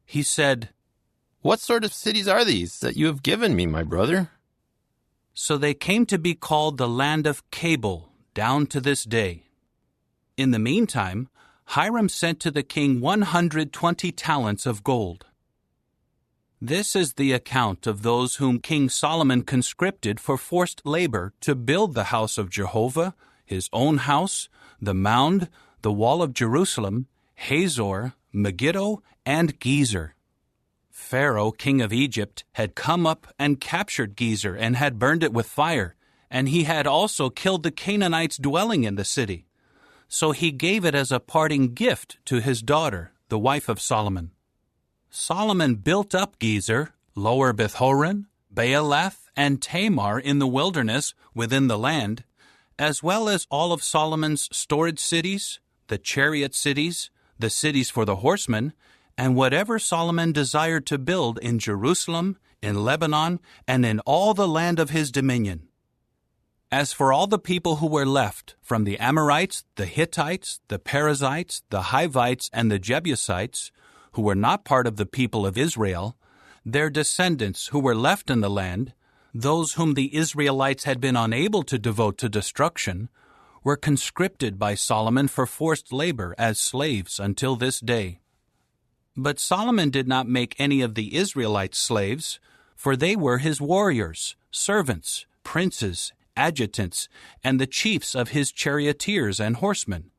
He said, What sort of cities are these that you have given me, my brother? So they came to be called the land of Cabul, down to this day. In the meantime, Hiram sent to the king 120 talents of gold. This is the account of those whom King Solomon conscripted for forced labor to build the house of Jehovah, his own house, the mound, the wall of Jerusalem, Hazor, Megiddo, and Gezer. Pharaoh, king of Egypt, had come up and captured Gezer and had burned it with fire, and he had also killed the Canaanites dwelling in the city. So he gave it as a parting gift to his daughter, the wife of Solomon. Solomon built up Gezer, Lower Beth-horon, Baalath, and Tamar in the wilderness within the land, as well as all of Solomon's storage cities, the chariot cities, the cities for the horsemen, and whatever Solomon desired to build in Jerusalem, in Lebanon, and in all the land of his dominion. As for all the people who were left, from the Amorites, the Hittites, the Perizzites, the Hivites, and the Jebusites, who were not part of the people of Israel, their descendants who were left in the land, those whom the Israelites had been unable to devote to destruction, were conscripted by Solomon for forced labor as slaves until this day. But Solomon did not make any of the Israelites slaves, for they were his warriors, servants, princes, adjutants, and the chiefs of his charioteers and horsemen.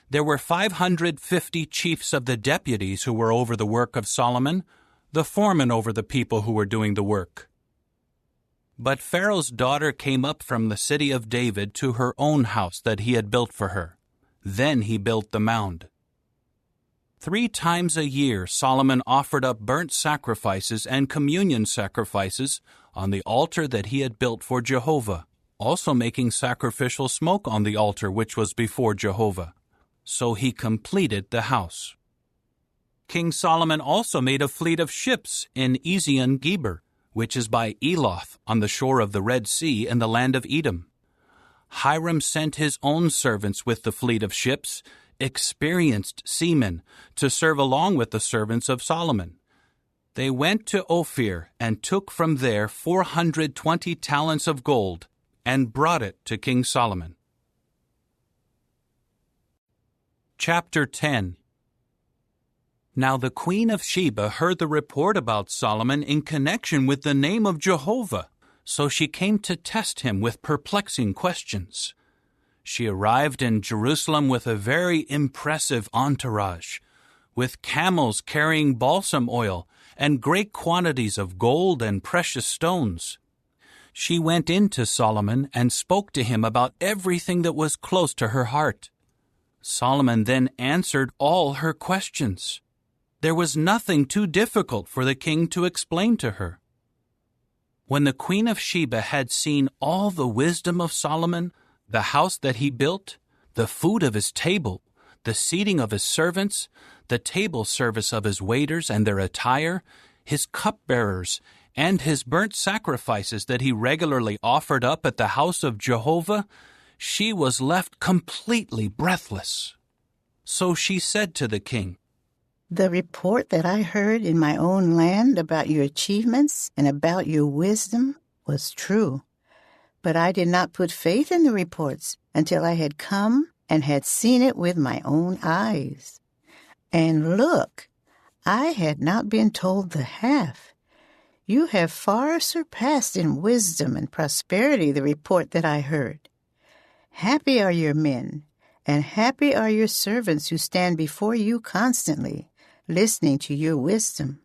There were 550 chiefs of the deputies who were over the work of Solomon, the foremen over the people who were doing the work. But Pharaoh's daughter came up from the city of David to her own house that he had built for her. Then he built the mound. 3 times a year Solomon offered up burnt sacrifices and communion sacrifices on the altar that he had built for Jehovah, also making sacrificial smoke on the altar which was before Jehovah. So he completed the house. King Solomon also made a fleet of ships in Ezion-Geber, which is by Eloth on the shore of the Red Sea in the land of Edom. Hiram sent his own servants with the fleet of ships, experienced seamen, to serve along with the servants of Solomon. They went to Ophir and took from there 420 talents of gold and brought it to King Solomon. Chapter 10. Now the queen of Sheba heard the report about Solomon in connection with the name of Jehovah, so she came to test him with perplexing questions. She arrived in Jerusalem with a very impressive entourage, with camels carrying balsam oil and great quantities of gold and precious stones. She went in to Solomon and spoke to him about everything that was close to her heart. Solomon then answered all her questions. There was nothing too difficult for the king to explain to her. When the queen of Sheba had seen all the wisdom of Solomon, the house that he built, the food of his table, the seating of his servants, the table service of his waiters and their attire, his cupbearers, and his burnt sacrifices that he regularly offered up at the house of Jehovah, she was left completely breathless. So she said to the king, "The report that I heard in my own land about your achievements and about your wisdom was true. But I did not put faith in the reports until I had come and had seen it with my own eyes. And look, I had not been told the half. You have far surpassed in wisdom and prosperity the report that I heard. Happy are your men, and happy are your servants who stand before you constantly, listening to your wisdom.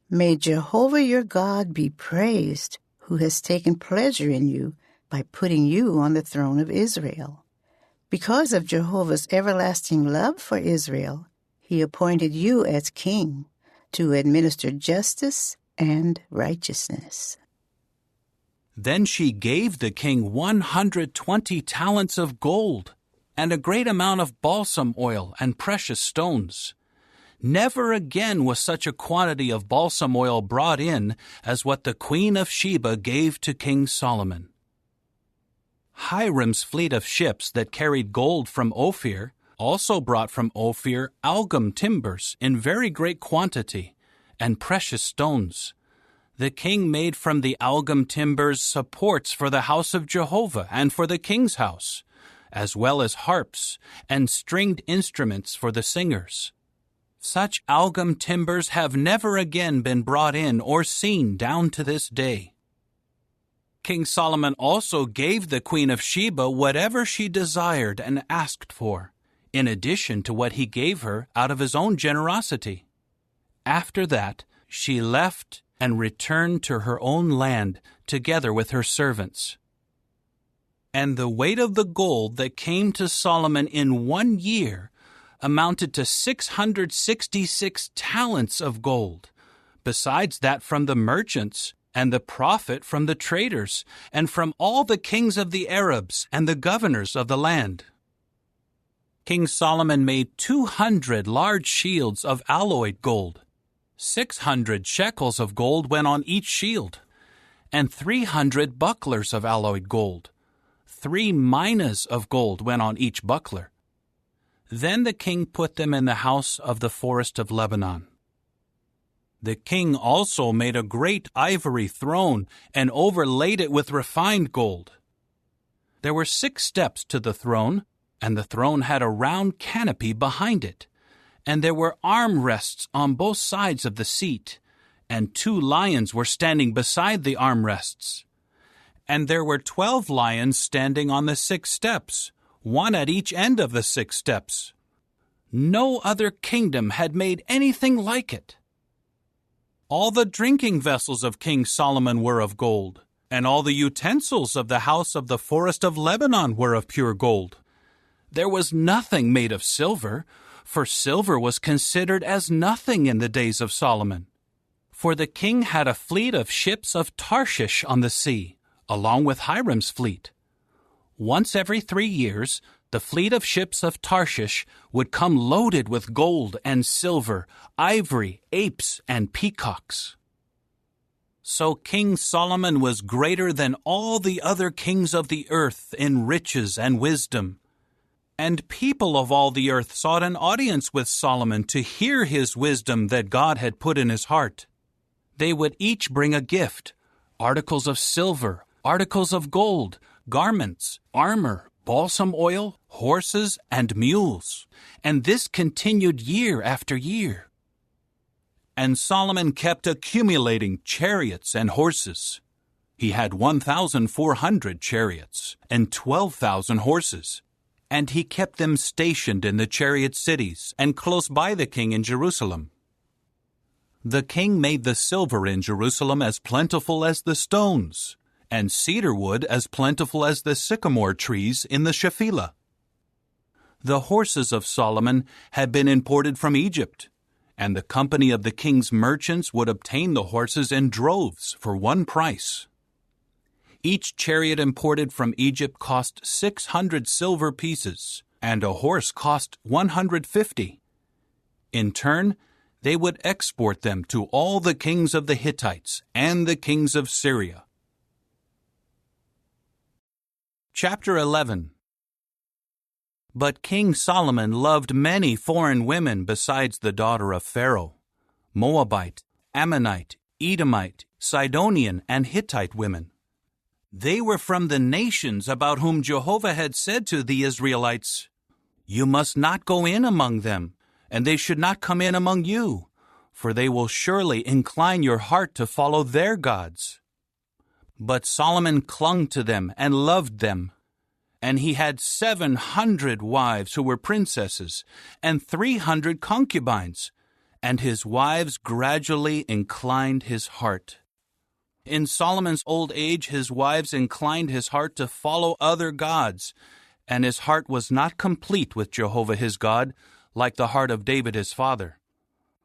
May Jehovah your God be praised, who has taken pleasure in you by putting you on the throne of Israel. Because of Jehovah's everlasting love for Israel, he appointed you as king to administer justice and righteousness." Then she gave the king 120 talents of gold and a great amount of balsam oil and precious stones. Never again was such a quantity of balsam oil brought in as what the queen of Sheba gave to King Solomon. Hiram's fleet of ships that carried gold from Ophir also brought from Ophir algum timbers in very great quantity and precious stones. The king made from the algum timbers supports for the house of Jehovah and for the king's house, as well as harps and stringed instruments for the singers. Such algum timbers have never again been brought in or seen down to this day. King Solomon also gave the queen of Sheba whatever she desired and asked for, in addition to what he gave her out of his own generosity. After that, she left and returned to her own land together with her servants. And the weight of the gold that came to Solomon in 1 year amounted to 666 talents of gold, besides that from the merchants and the profit from the traders and from all the kings of the Arabs and the governors of the land. King Solomon made 200 large shields of alloyed gold. 600 shekels of gold went on each shield, and 300 bucklers of alloyed gold. 3 minas of gold went on each buckler. Then the king put them in the house of the forest of Lebanon. The king also made a great ivory throne and overlaid it with refined gold. There were 6 steps to the throne, and the throne had a round canopy behind it. And there were armrests on both sides of the seat, and 2 lions were standing beside the armrests. And there were 12 lions standing on the 6 steps, 1 at each end of the 6 steps. No other kingdom had made anything like it. All the drinking vessels of King Solomon were of gold, and all the utensils of the house of the forest of Lebanon were of pure gold. There was nothing made of silver, for silver was considered as nothing in the days of Solomon. For the king had a fleet of ships of Tarshish on the sea, along with Hiram's fleet. Once every 3 years, the fleet of ships of Tarshish would come loaded with gold and silver, ivory, apes, and peacocks. So King Solomon was greater than all the other kings of the earth in riches and wisdom. And people of all the earth sought an audience with Solomon to hear his wisdom that God had put in his heart. They would each bring a gift: articles of silver, articles of gold, garments, armor, balsam oil, horses, and mules. And this continued year after year. And Solomon kept accumulating chariots and horses. He had 1,400 chariots and 12,000 horses. And he kept them stationed in the chariot cities and close by the king in Jerusalem. The king made the silver in Jerusalem as plentiful as the stones, and cedar wood as plentiful as the sycamore trees in the Shephelah. The horses of Solomon had been imported from Egypt, and the company of the king's merchants would obtain the horses in droves for one price. Each chariot imported from Egypt cost 600 silver pieces, and a horse cost 150. In turn, they would export them to all the kings of the Hittites and the kings of Syria. Chapter 11. But King Solomon loved many foreign women besides the daughter of Pharaoh: Moabite, Ammonite, Edomite, Sidonian, and Hittite women. They were from the nations about whom Jehovah had said to the Israelites, "You must not go in among them, and they should not come in among you, for they will surely incline your heart to follow their gods." But Solomon clung to them and loved them, and he had 700 wives who were princesses, and 300 concubines, and his wives gradually inclined his heart. In Solomon's old age, his wives inclined his heart to follow other gods, and his heart was not complete with Jehovah his God, like the heart of David his father.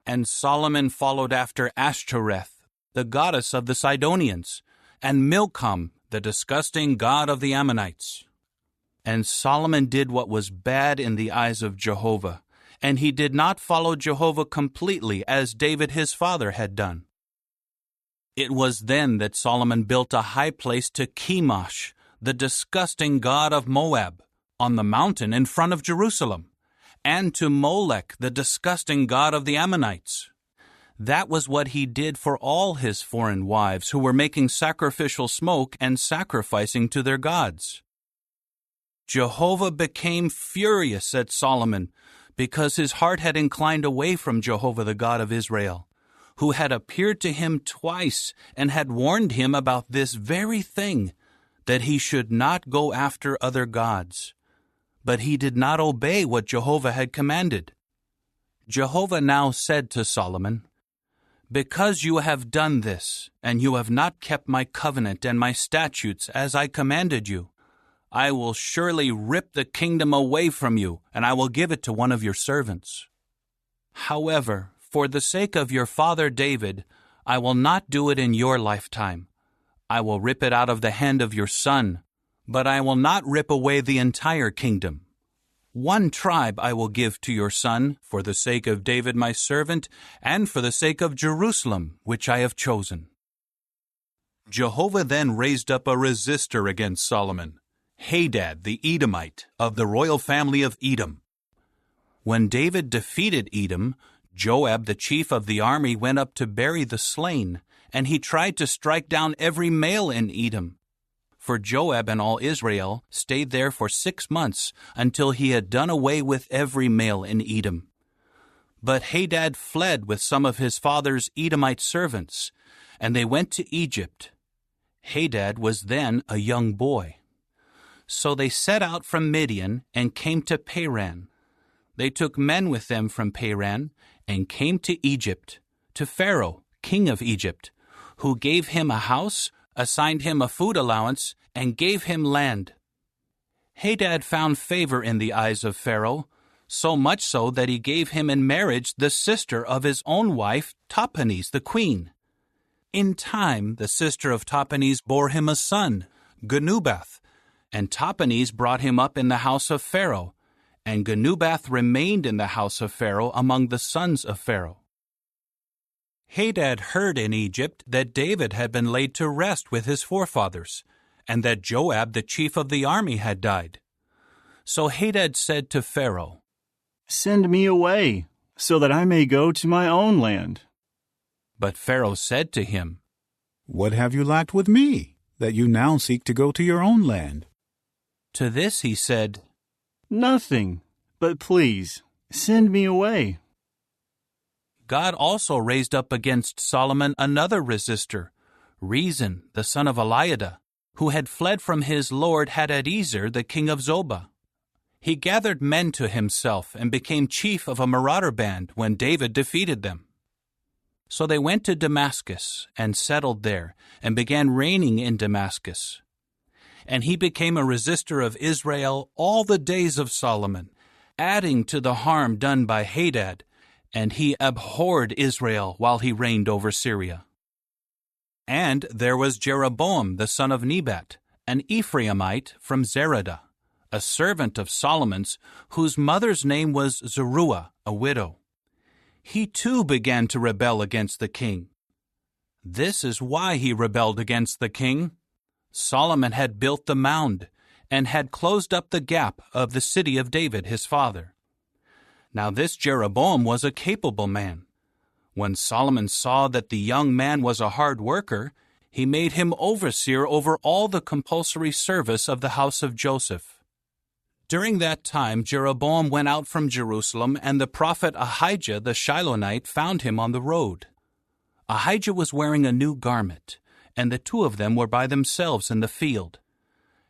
And Solomon followed after Ashtoreth, the goddess of the Sidonians, and Milcom, the disgusting god of the Ammonites. And Solomon did what was bad in the eyes of Jehovah, and he did not follow Jehovah completely as David his father had done. It was then that Solomon built a high place to Chemosh, the disgusting god of Moab, on the mountain in front of Jerusalem, and to Molech, the disgusting god of the Ammonites. That was what he did for all his foreign wives who were making sacrificial smoke and sacrificing to their gods. Jehovah became furious at Solomon because his heart had inclined away from Jehovah the God of Israel, who had appeared to him twice and had warned him about this very thing, that he should not go after other gods. But he did not obey what Jehovah had commanded. Jehovah now said to Solomon, "Because you have done this, and you have not kept my covenant and my statutes as I commanded you, I will surely rip the kingdom away from you, and I will give it to one of your servants. However, for the sake of your father David, I will not do it in your lifetime. I will rip it out of the hand of your son, but I will not rip away the entire kingdom. One tribe I will give to your son, for the sake of David my servant, and for the sake of Jerusalem, which I have chosen." Jehovah then raised up a resistor against Solomon, Hadad the Edomite, of the royal family of Edom. When David defeated Edom, Joab the chief of the army went up to bury the slain, and he tried to strike down every male in Edom. For Joab and all Israel stayed there for 6 months until he had done away with every male in Edom. But Hadad fled with some of his father's Edomite servants, and they went to Egypt. Hadad was then a young boy. So they set out from Midian and came to Paran. They took men with them from Paran and came to Egypt, to Pharaoh, king of Egypt, who gave him a house, assigned him a food allowance, and gave him land. Hadad found favor in the eyes of Pharaoh, so much so that he gave him in marriage the sister of his own wife, Tahpenes the queen. In time, the sister of Tahpenes bore him a son, Genubath, and Tahpenes brought him up in the house of Pharaoh, and Genubath remained in the house of Pharaoh among the sons of Pharaoh. Hadad heard in Egypt that David had been laid to rest with his forefathers, and that Joab the chief of the army had died. So Hadad said to Pharaoh, "Send me away, so that I may go to my own land." But Pharaoh said to him, "What have you lacked with me, that you now seek to go to your own land?" To this he said, "Nothing, but please, send me away." God also raised up against Solomon another resistor, Rezin, the son of Eliada, who had fled from his lord Hadadezer, the king of Zobah. He gathered men to himself and became chief of a marauder band when David defeated them. So they went to Damascus and settled there and began reigning in Damascus. And he became a resistor of Israel all the days of Solomon, adding to the harm done by Hadad, and he abhorred Israel while he reigned over Syria. And there was Jeroboam the son of Nebat, an Ephraimite from Zeradah, a servant of Solomon's, whose mother's name was Zeruiah, a widow. He too began to rebel against the king. This is why he rebelled against the king. Solomon had built the mound and had closed up the gap of the city of David his father. Now this Jeroboam was a capable man. When Solomon saw that the young man was a hard worker, he made him overseer over all the compulsory service of the house of Joseph. During that time Jeroboam went out from Jerusalem, and the prophet Ahijah the Shilonite found him on the road. Ahijah was wearing a new garment, and the two of them were by themselves in the field.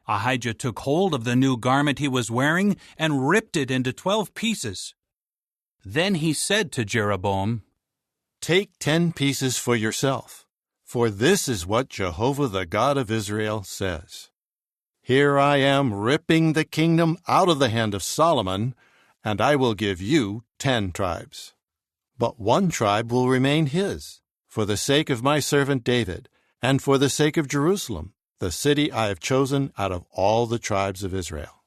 Ahijah took hold of the new garment he was wearing and ripped it into 12 pieces. Then he said to Jeroboam, "Take 10 pieces for yourself, for this is what Jehovah the God of Israel says. Here I am ripping the kingdom out of the hand of Solomon, and I will give you 10 tribes. But 1 tribe will remain his, for the sake of my servant David, and for the sake of Jerusalem, the city I have chosen out of all the tribes of Israel.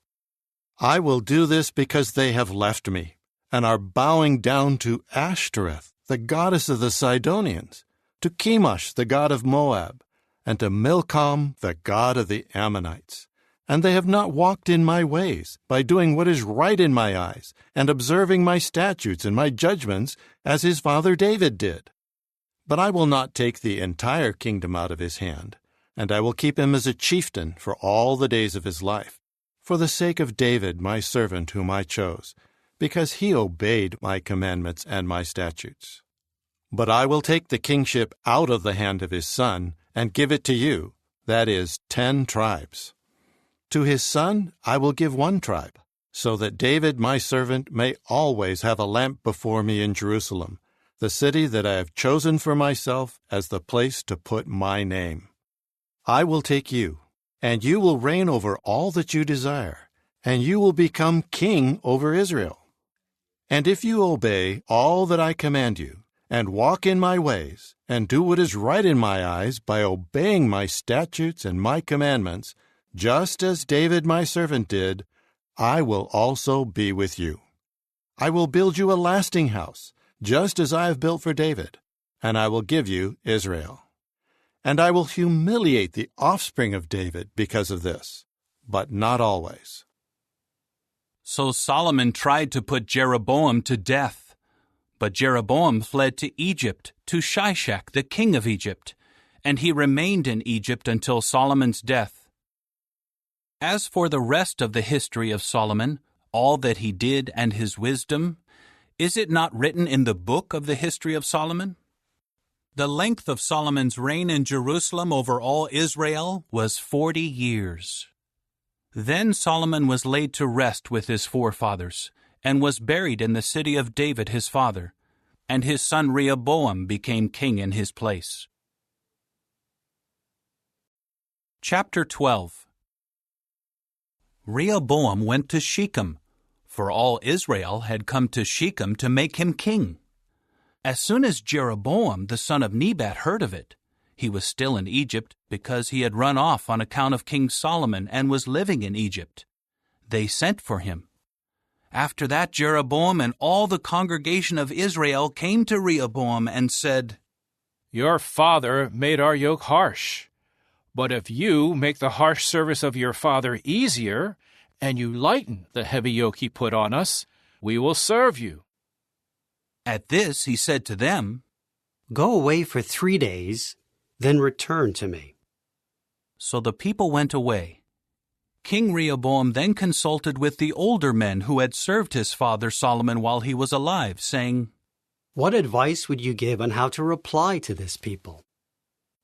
I will do this because they have left me, and are bowing down to Ashtoreth, the goddess of the Sidonians, to Chemosh, the god of Moab, and to Milcom, the god of the Ammonites. And they have not walked in my ways, by doing what is right in my eyes, and observing my statutes and my judgments, as his father David did. But I will not take the entire kingdom out of his hand, and I will keep him as a chieftain for all the days of his life, for the sake of David my servant whom I chose, because he obeyed my commandments and my statutes. But I will take the kingship out of the hand of his son, and give it to you, that is, 10 tribes. To his son I will give 1 tribe, so that David my servant may always have a lamp before me in Jerusalem, the city that I have chosen for myself as the place to put my name. I will take you, and you will reign over all that you desire, and you will become king over Israel. And if you obey all that I command you, and walk in my ways, and do what is right in my eyes by obeying my statutes and my commandments, just as David my servant did, I will also be with you. I will build you a lasting house, just as I have built for David, and I will give you Israel. And I will humiliate the offspring of David because of this, but not always." So Solomon tried to put Jeroboam to death. But Jeroboam fled to Egypt, to Shishak, the king of Egypt, and he remained in Egypt until Solomon's death. As for the rest of the history of Solomon, all that he did and his wisdom, is it not written in the book of the history of Solomon? The length of Solomon's reign in Jerusalem over all Israel was 40 years. Then Solomon was laid to rest with his forefathers, and was buried in the city of David his father, and his son Rehoboam became king in his place. Chapter 12. Rehoboam went to Shechem, for all Israel had come to Shechem to make him king. As soon as Jeroboam the son of Nebat heard of it, he was still in Egypt because he had run off on account of King Solomon and was living in Egypt. They sent for him. After that, Jeroboam and all the congregation of Israel came to Rehoboam and said, "Your father made our yoke harsh. But if you make the harsh service of your father easier, and you lighten the heavy yoke he put on us, we will serve you." At this he said to them, Go away for 3 days, then return to me." So the people went away. King Rehoboam then consulted with the older men who had served his father Solomon while he was alive, saying, "What advice would you give on how to reply to this people?"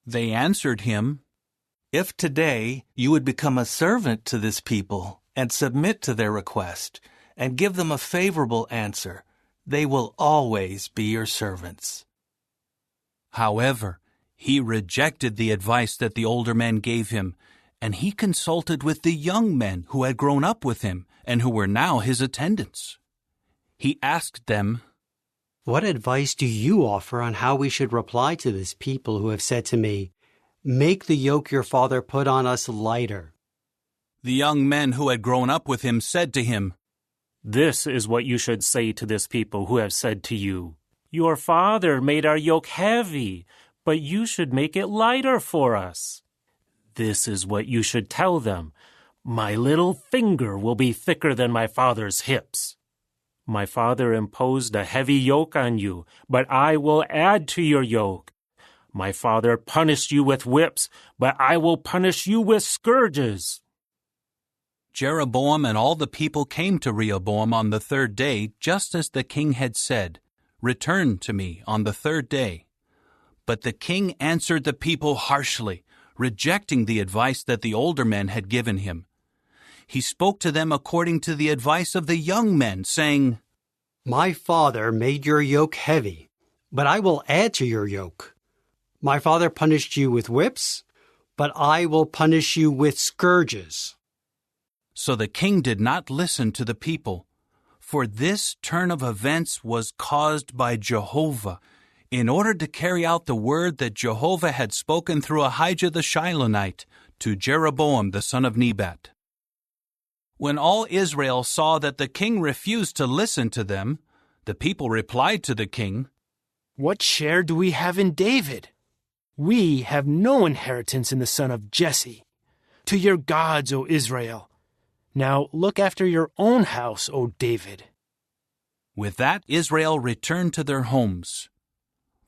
They answered him, "If today you would become a servant to this people and submit to their request and give them a favorable answer, they will always be your servants." However, he rejected the advice that the older men gave him, and he consulted with the young men who had grown up with him and who were now his attendants. He asked them, "What advice do you offer on how we should reply to this people who have said to me, 'Make the yoke your father put on us lighter'?" The young men who had grown up with him said to him, "This is what you should say to this people who have said to you, 'Your father made our yoke heavy, but you should make it lighter for us.' This is what you should tell them, 'My little finger will be thicker than my father's hips. My father imposed a heavy yoke on you, but I will add to your yoke. My father punished you with whips, but I will punish you with scourges.'" Jeroboam and all the people came to Rehoboam on the 3rd day, just as the king had said, "Return to me on the 3rd day." But the king answered the people harshly, rejecting the advice that the older men had given him. He spoke to them according to the advice of the young men, saying, "My father made your yoke heavy, but I will add to your yoke. My father punished you with whips, but I will punish you with scourges." So the king did not listen to the people, for this turn of events was caused by Jehovah, in order to carry out the word that Jehovah had spoken through Ahijah the Shilonite to Jeroboam the son of Nebat. When all Israel saw that the king refused to listen to them, the people replied to the king, "What share do we have in David? We have no inheritance in the son of Jesse. To your gods, O Israel! Now look after your own house, O David." With that, Israel returned to their homes.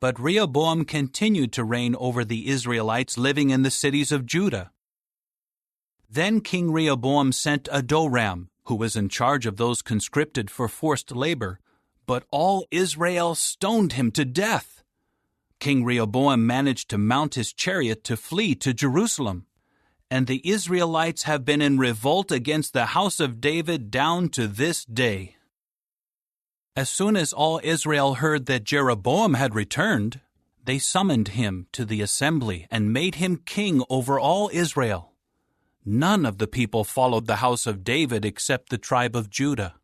But Rehoboam continued to reign over the Israelites living in the cities of Judah. Then King Rehoboam sent Adoram, who was in charge of those conscripted for forced labor, but all Israel stoned him to death. King Rehoboam managed to mount his chariot to flee to Jerusalem, and the Israelites have been in revolt against the house of David down to this day. As soon as all Israel heard that Jeroboam had returned, they summoned him to the assembly and made him king over all Israel. None of the people followed the house of David except the tribe of Judah.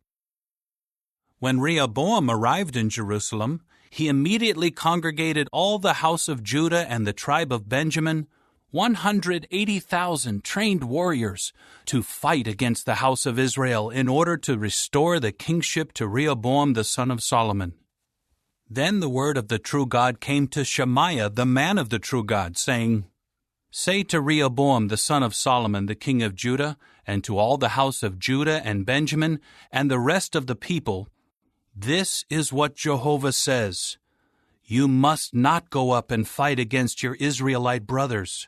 When Rehoboam arrived in Jerusalem, he immediately congregated all the house of Judah and the tribe of Benjamin, 180,000 trained warriors, to fight against the house of Israel in order to restore the kingship to Rehoboam the son of Solomon. Then the word of the true God came to Shemaiah, the man of the true God, saying, "Say to Rehoboam the son of Solomon, the king of Judah, and to all the house of Judah and Benjamin, and the rest of the people, this is what Jehovah says. You must not go up and fight against your Israelite brothers.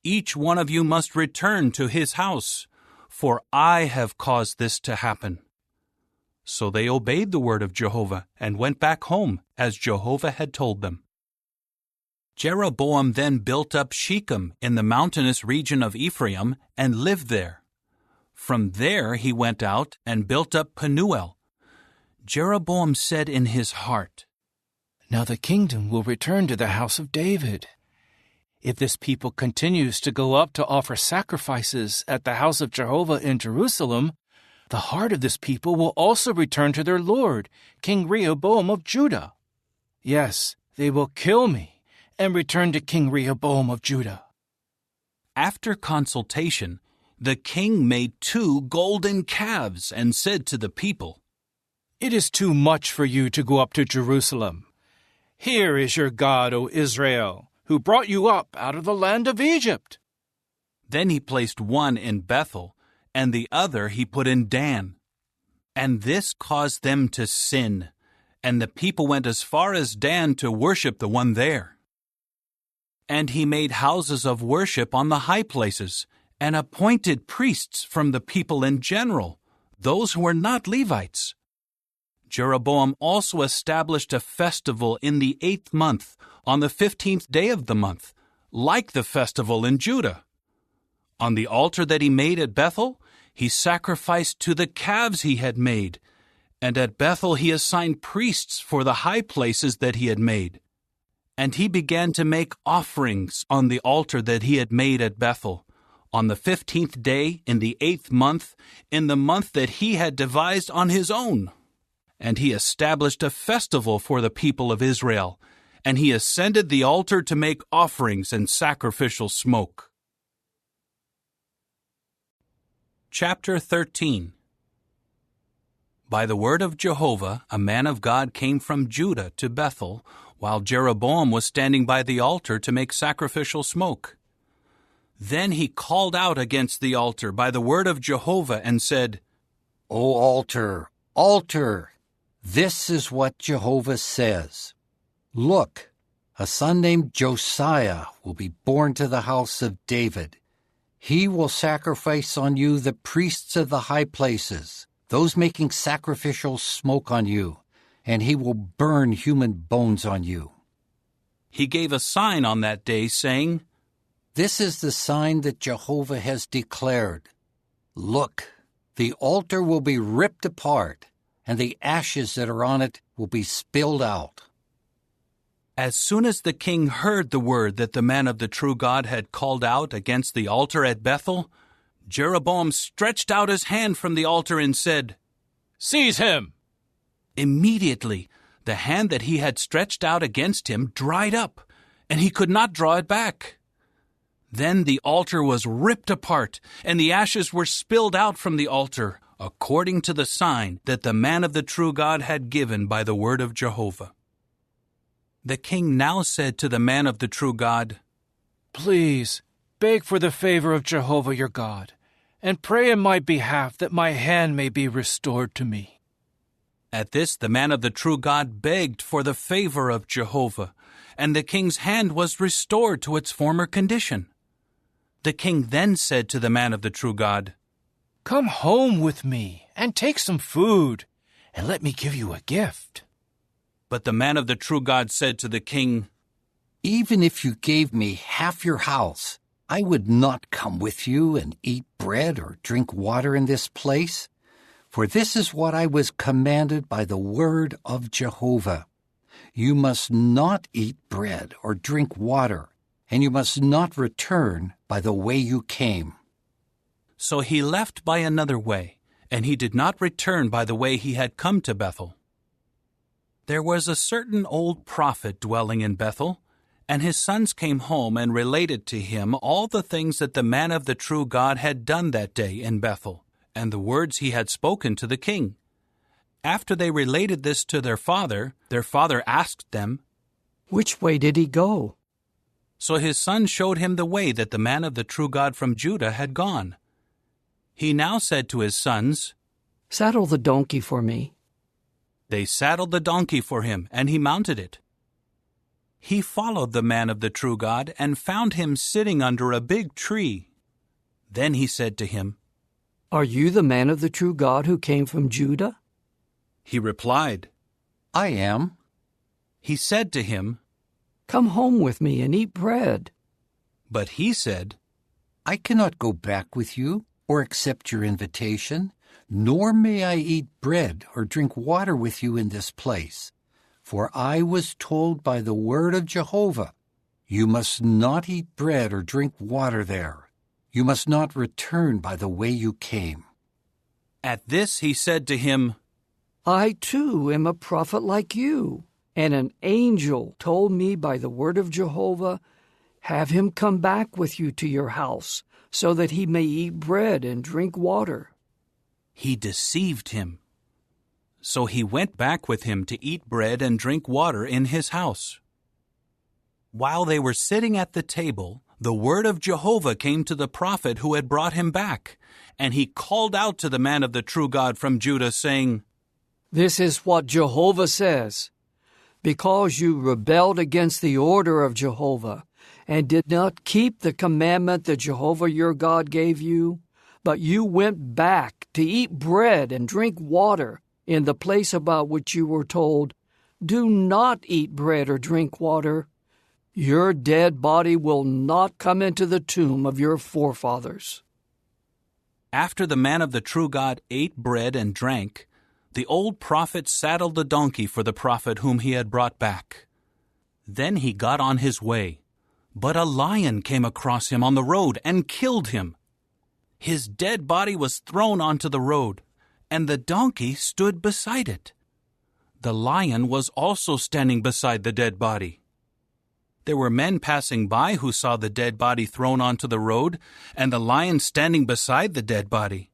Each one of you must return to his house, for I have caused this to happen." So they obeyed the word of Jehovah and went back home, as Jehovah had told them. Jeroboam then built up Shechem in the mountainous region of Ephraim and lived there. From there he went out and built up Penuel. Jeroboam said in his heart, "Now the kingdom will return to the house of David. If this people continues to go up to offer sacrifices at the house of Jehovah in Jerusalem, the heart of this people will also return to their lord, King Rehoboam of Judah. Yes, they will kill me and return to King Rehoboam of Judah." After consultation, the king made 2 golden calves and said to the people, "It is too much for you to go up to Jerusalem. Here is your God, O Israel, who brought you up out of the land of Egypt." Then he placed one in Bethel, and the other he put in Dan. And this caused them to sin, and the people went as far as Dan to worship the one there. And he made houses of worship on the high places, and appointed priests from the people in general, those who were not Levites. Jeroboam also established a festival in the 8th month, on the 15th day of the month, like the festival in Judah. On the altar that he made at Bethel, he sacrificed to the calves he had made, and at Bethel he assigned priests for the high places that he had made. And he began to make offerings on the altar that he had made at Bethel, on the 15th day in the 8th month, in the month that he had devised on his own. And he established a festival for the people of Israel, and he ascended the altar to make offerings and sacrificial smoke. Chapter 13. By the word of Jehovah, a man of God came from Judah to Bethel, while Jeroboam was standing by the altar to make sacrificial smoke. Then he called out against the altar by the word of Jehovah and said, O altar, altar! This is what Jehovah says. Look, a son named Josiah will be born to the house of David. He will sacrifice on you the priests of the high places, those making sacrificial smoke on you, and he will burn human bones on you. He gave a sign on that day, saying, This is the sign that Jehovah has declared. Look, the altar will be ripped apart, and the ashes that are on it will be spilled out. As soon as the king heard the word that the man of the true God had called out against the altar at Bethel, Jeroboam stretched out his hand from the altar and said, Seize him! Immediately, the hand that he had stretched out against him dried up, and he could not draw it back. Then the altar was ripped apart, and the ashes were spilled out from the altar, according to the sign that the man of the true God had given by the word of Jehovah. The king now said to the man of the true God, Please, beg for the favor of Jehovah your God, and pray in my behalf that my hand may be restored to me. At this the man of the true God begged for the favor of Jehovah, and the king's hand was restored to its former condition. The king then said to the man of the true God, Come home with me, and take some food, and let me give you a gift. But the man of the true God said to the king, Even if you gave me half your house, I would not come with you and eat bread or drink water in this place. For this is what I was commanded by the word of Jehovah. You must not eat bread or drink water, and you must not return by the way you came. So he left by another way, and he did not return by the way he had come to Bethel. There was a certain old prophet dwelling in Bethel, and his sons came home and related to him all the things that the man of the true God had done that day in Bethel, and the words he had spoken to the king. After they related this to their father asked them, Which way did he go? So his son showed him the way that the man of the true God from Judah had gone. He now said to his sons, Saddle the donkey for me. They saddled the donkey for him, and he mounted it. He followed the man of the true God and found him sitting under a big tree. Then he said to him, Are you the man of the true God who came from Judah? He replied, I am. He said to him, Come home with me and eat bread. But he said, I cannot go back with you or accept your invitation, nor may I eat bread or drink water with you in this place. For I was told by the word of Jehovah, you must not eat bread or drink water there. You must not return by the way you came. At this he said to him, I too am a prophet like you, and an angel told me by the word of Jehovah, have him come back with you to your house, so that he may eat bread and drink water. He deceived him. So he went back with him to eat bread and drink water in his house. While they were sitting at the table, the word of Jehovah came to the prophet who had brought him back, and he called out to the man of the true God from Judah, saying, This is what Jehovah says. Because you rebelled against the order of Jehovah and did not keep the commandment that Jehovah your God gave you, but you went back to eat bread and drink water in the place about which you were told, do not eat bread or drink water, your dead body will not come into the tomb of your forefathers. After the man of the true God ate bread and drank, the old prophet saddled the donkey for the prophet whom he had brought back. Then he got on his way, but a lion came across him on the road and killed him. His dead body was thrown onto the road, and the donkey stood beside it. The lion was also standing beside the dead body. There were men passing by who saw the dead body thrown onto the road and the lion standing beside the dead body.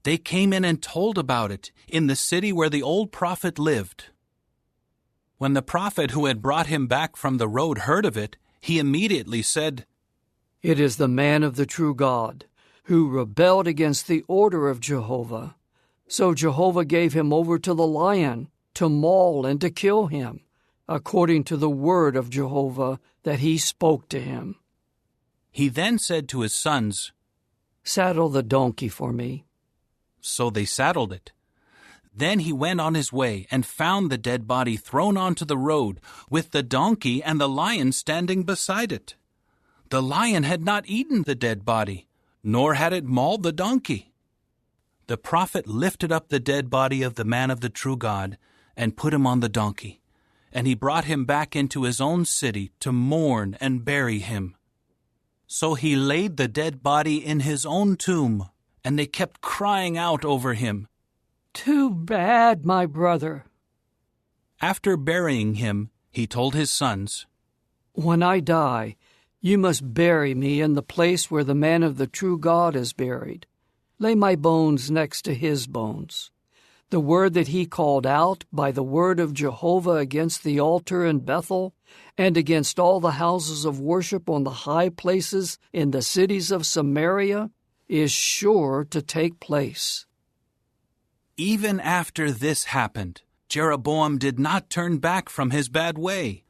They came in and told about it in the city where the old prophet lived. When the prophet who had brought him back from the road heard of it, he immediately said, It is the man of the true God, who rebelled against the order of Jehovah. So Jehovah gave him over to the lion to maul and to kill him, according to the word of Jehovah that he spoke to him. He then said to his sons, Saddle the donkey for me. So they saddled it. Then he went on his way and found the dead body thrown onto the road, with the donkey and the lion standing beside it. The lion had not eaten the dead body, nor had it mauled the donkey. The prophet lifted up the dead body of the man of the true God and put him on the donkey, and he brought him back into his own city to mourn and bury him. So he laid the dead body in his own tomb, and they kept crying out over him, Too bad, my brother. After burying him, he told his sons, When I die, you must bury me in the place where the man of the true God is buried. Lay my bones next to his bones. The word that he called out by the word of Jehovah against the altar in Bethel and against all the houses of worship on the high places in the cities of Samaria is sure to take place. Even after this happened, Jeroboam did not turn back from his bad way,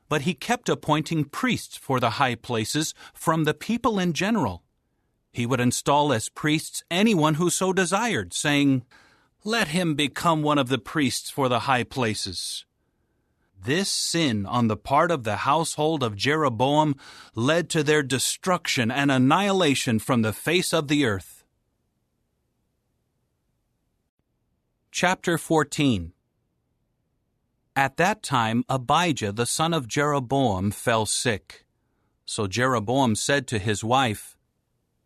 but he kept appointing priests for the high places from the people in general. He would install as priests anyone who so desired, saying, Let him become one of the priests for the high places. This sin on the part of the household of Jeroboam led to their destruction and annihilation from the face of the earth. Chapter 14. At that time Abijah the son of Jeroboam fell sick. So Jeroboam said to his wife,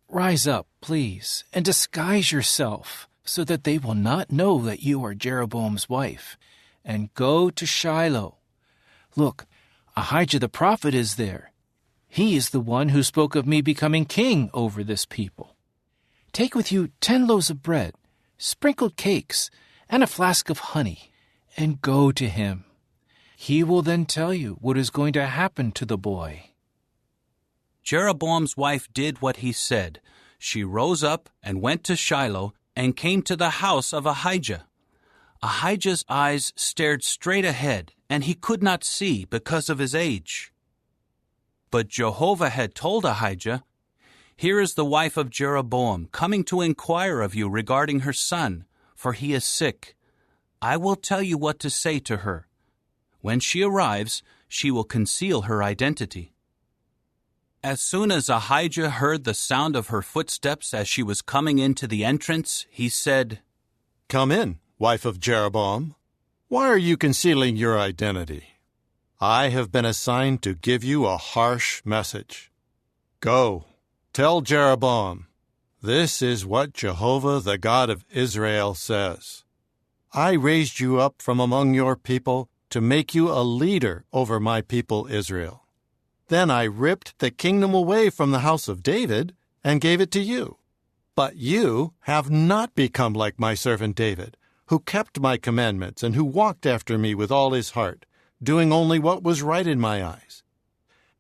Rise up, please, and disguise yourself, so that they will not know that you are Jeroboam's wife, and go to Shiloh. Look, Ahijah the prophet is there. He is the one who spoke of me becoming king over this people. Take with you 10 loaves of bread, sprinkled cakes, and a flask of honey, and go to him. He will then tell you what is going to happen to the boy. Jeroboam's wife did what he said. She rose up and went to Shiloh and came to the house of Ahijah. Ahijah's eyes stared straight ahead, and he could not see because of his age. But Jehovah had told Ahijah, Here is the wife of Jeroboam coming to inquire of you regarding her son, for he is sick. I will tell you what to say to her. When she arrives, she will conceal her identity. As soon as Ahijah heard the sound of her footsteps as she was coming into the entrance, he said, Come in, wife of Jeroboam. Why are you concealing your identity? I have been assigned to give you a harsh message. Go, tell Jeroboam, this is what Jehovah the God of Israel says. I raised you up from among your people to make you a leader over my people Israel. Then I ripped the kingdom away from the house of David and gave it to you. But you have not become like my servant David, who kept my commandments and who walked after me with all his heart, doing only what was right in my eyes.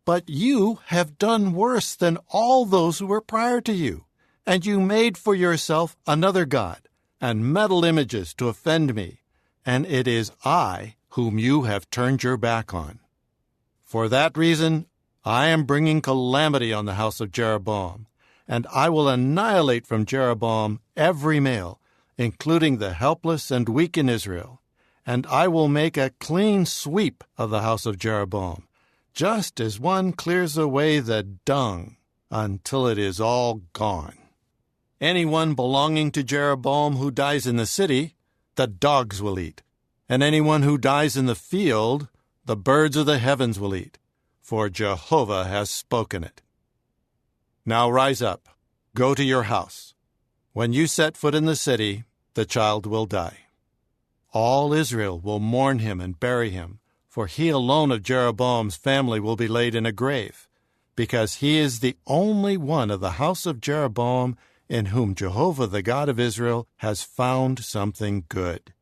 But you have done worse than all those who were prior to you, and you made for yourself another god and metal images to offend me, and it is I whom you have turned your back on. For that reason, I am bringing calamity on the house of Jeroboam, and I will annihilate from Jeroboam every male, including the helpless and weak in Israel, and I will make a clean sweep of the house of Jeroboam, just as one clears away the dung until it is all gone. Anyone belonging to Jeroboam who dies in the city, the dogs will eat, and anyone who dies in the field, the birds of the heavens will eat, for Jehovah has spoken it. Now rise up, go to your house. When you set foot in the city, the child will die. All Israel will mourn him and bury him, for he alone of Jeroboam's family will be laid in a grave, because he is the only one of the house of Jeroboam in whom Jehovah the God of Israel has found something good.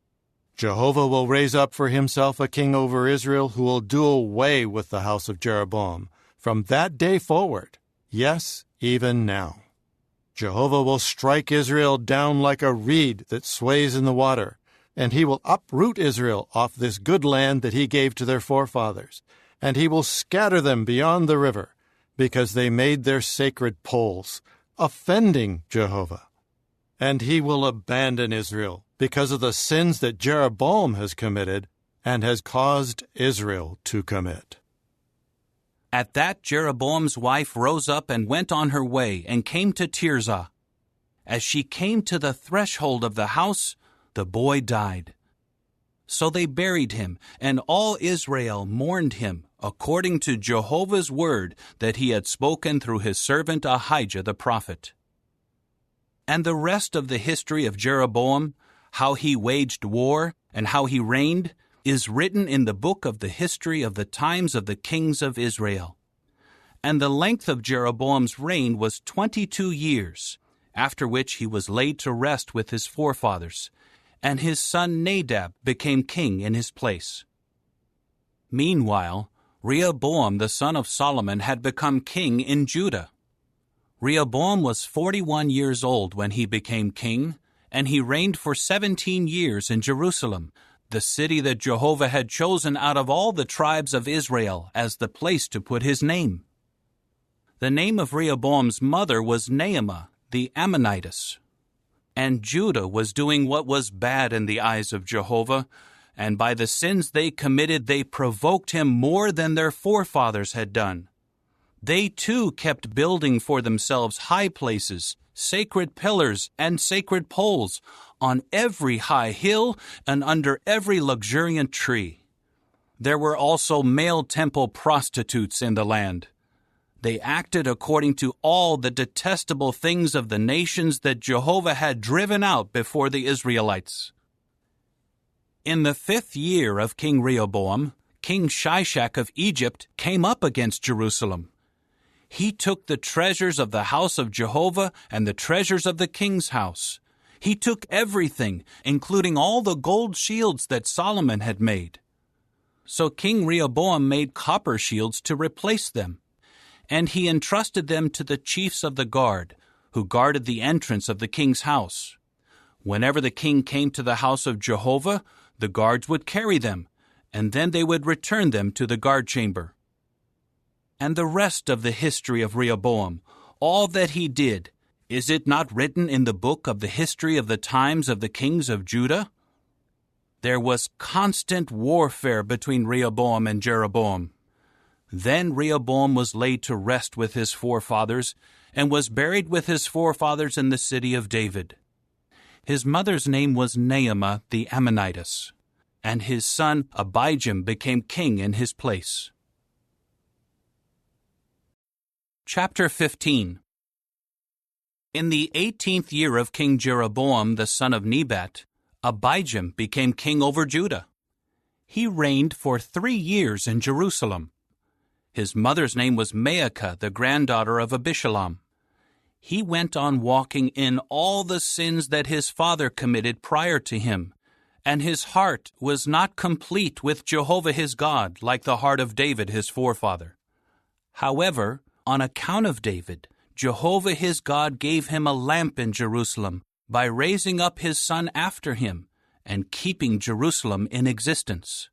Jehovah will raise up for himself a king over Israel who will do away with the house of Jeroboam from that day forward, yes, even now. Jehovah will strike Israel down like a reed that sways in the water, and he will uproot Israel off this good land that he gave to their forefathers, and he will scatter them beyond the river, because they made their sacred poles, offending Jehovah. And he will abandon Israel because of the sins that Jeroboam has committed and has caused Israel to commit. At that Jeroboam's wife rose up and went on her way and came to Tirzah. As she came to the threshold of the house, the boy died. So they buried him, and all Israel mourned him, according to Jehovah's word that he had spoken through his servant Ahijah the prophet. And the rest of the history of Jeroboam, how he waged war and how he reigned, is written in the book of the history of the times of the kings of Israel. And the length of Jeroboam's reign was 22 years, after which he was laid to rest with his forefathers, and his son Nadab became king in his place. Meanwhile, Rehoboam the son of Solomon had become king in Judah. Rehoboam was 41 years old when he became king, and he reigned for 17 years in Jerusalem, the city that Jehovah had chosen out of all the tribes of Israel as the place to put his name. The name of Rehoboam's mother was Naamah the Ammonitess. And Judah was doing what was bad in the eyes of Jehovah, and by the sins they committed they provoked him more than their forefathers had done. They too kept building for themselves high places, sacred pillars, and sacred poles on every high hill and under every luxuriant tree. There were also male temple prostitutes in the land. They acted according to all the detestable things of the nations that Jehovah had driven out before the Israelites. In the 5th year of King Rehoboam, King Shishak of Egypt came up against Jerusalem. He took the treasures of the house of Jehovah and the treasures of the king's house. He took everything, including all the gold shields that Solomon had made. So King Rehoboam made copper shields to replace them, and he entrusted them to the chiefs of the guard, who guarded the entrance of the king's house. Whenever the king came to the house of Jehovah, the guards would carry them, and then they would return them to the guard chamber. And the rest of the history of Rehoboam, all that he did, is it not written in the book of the history of the times of the kings of Judah? There was constant warfare between Rehoboam and Jeroboam. Then Rehoboam was laid to rest with his forefathers, and was buried with his forefathers in the city of David. His mother's name was Naamah the Ammonitess, and his son Abijam became king in his place. Chapter 15. In the 18th year of King Jeroboam the son of Nebat, Abijam became king over Judah. He reigned for 3 years in Jerusalem. His mother's name was Maacah, the granddaughter of Abishalom. He went on walking in all the sins that his father committed prior to him, and his heart was not complete with Jehovah his God like the heart of David his forefather. However, on account of David, Jehovah his God gave him a lamp in Jerusalem by raising up his son after him, and keeping Jerusalem in existence.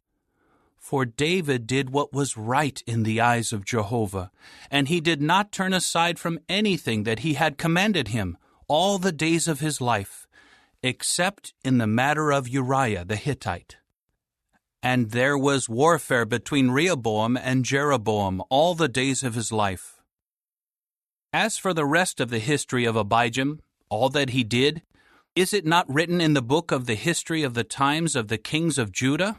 For David did what was right in the eyes of Jehovah, and he did not turn aside from anything that he had commanded him all the days of his life, except in the matter of Uriah the Hittite. And there was warfare between Rehoboam and Jeroboam all the days of his life. As for the rest of the history of Abijam, all that he did, is it not written in the book of the history of the times of the kings of Judah?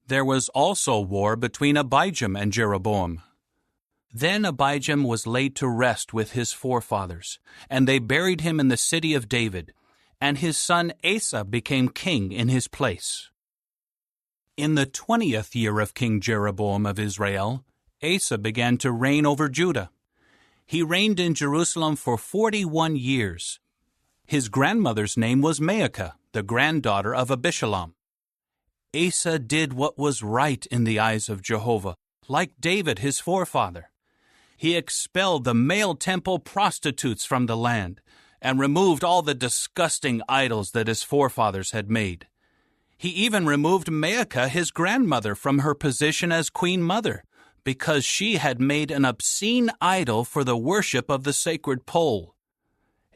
There was also war between Abijam and Jeroboam. Then Abijam was laid to rest with his forefathers, and they buried him in the city of David, and his son Asa became king in his place. In the 20th year of King Jeroboam of Israel, Asa began to reign over Judah. He reigned in Jerusalem for 41 years. His grandmother's name was Maacah, the granddaughter of Abishalom. Asa did what was right in the eyes of Jehovah, like David his forefather. He expelled the male temple prostitutes from the land, and removed all the disgusting idols that his forefathers had made. He even removed Maacah, his grandmother, from her position as queen mother, because she had made an obscene idol for the worship of the sacred pole.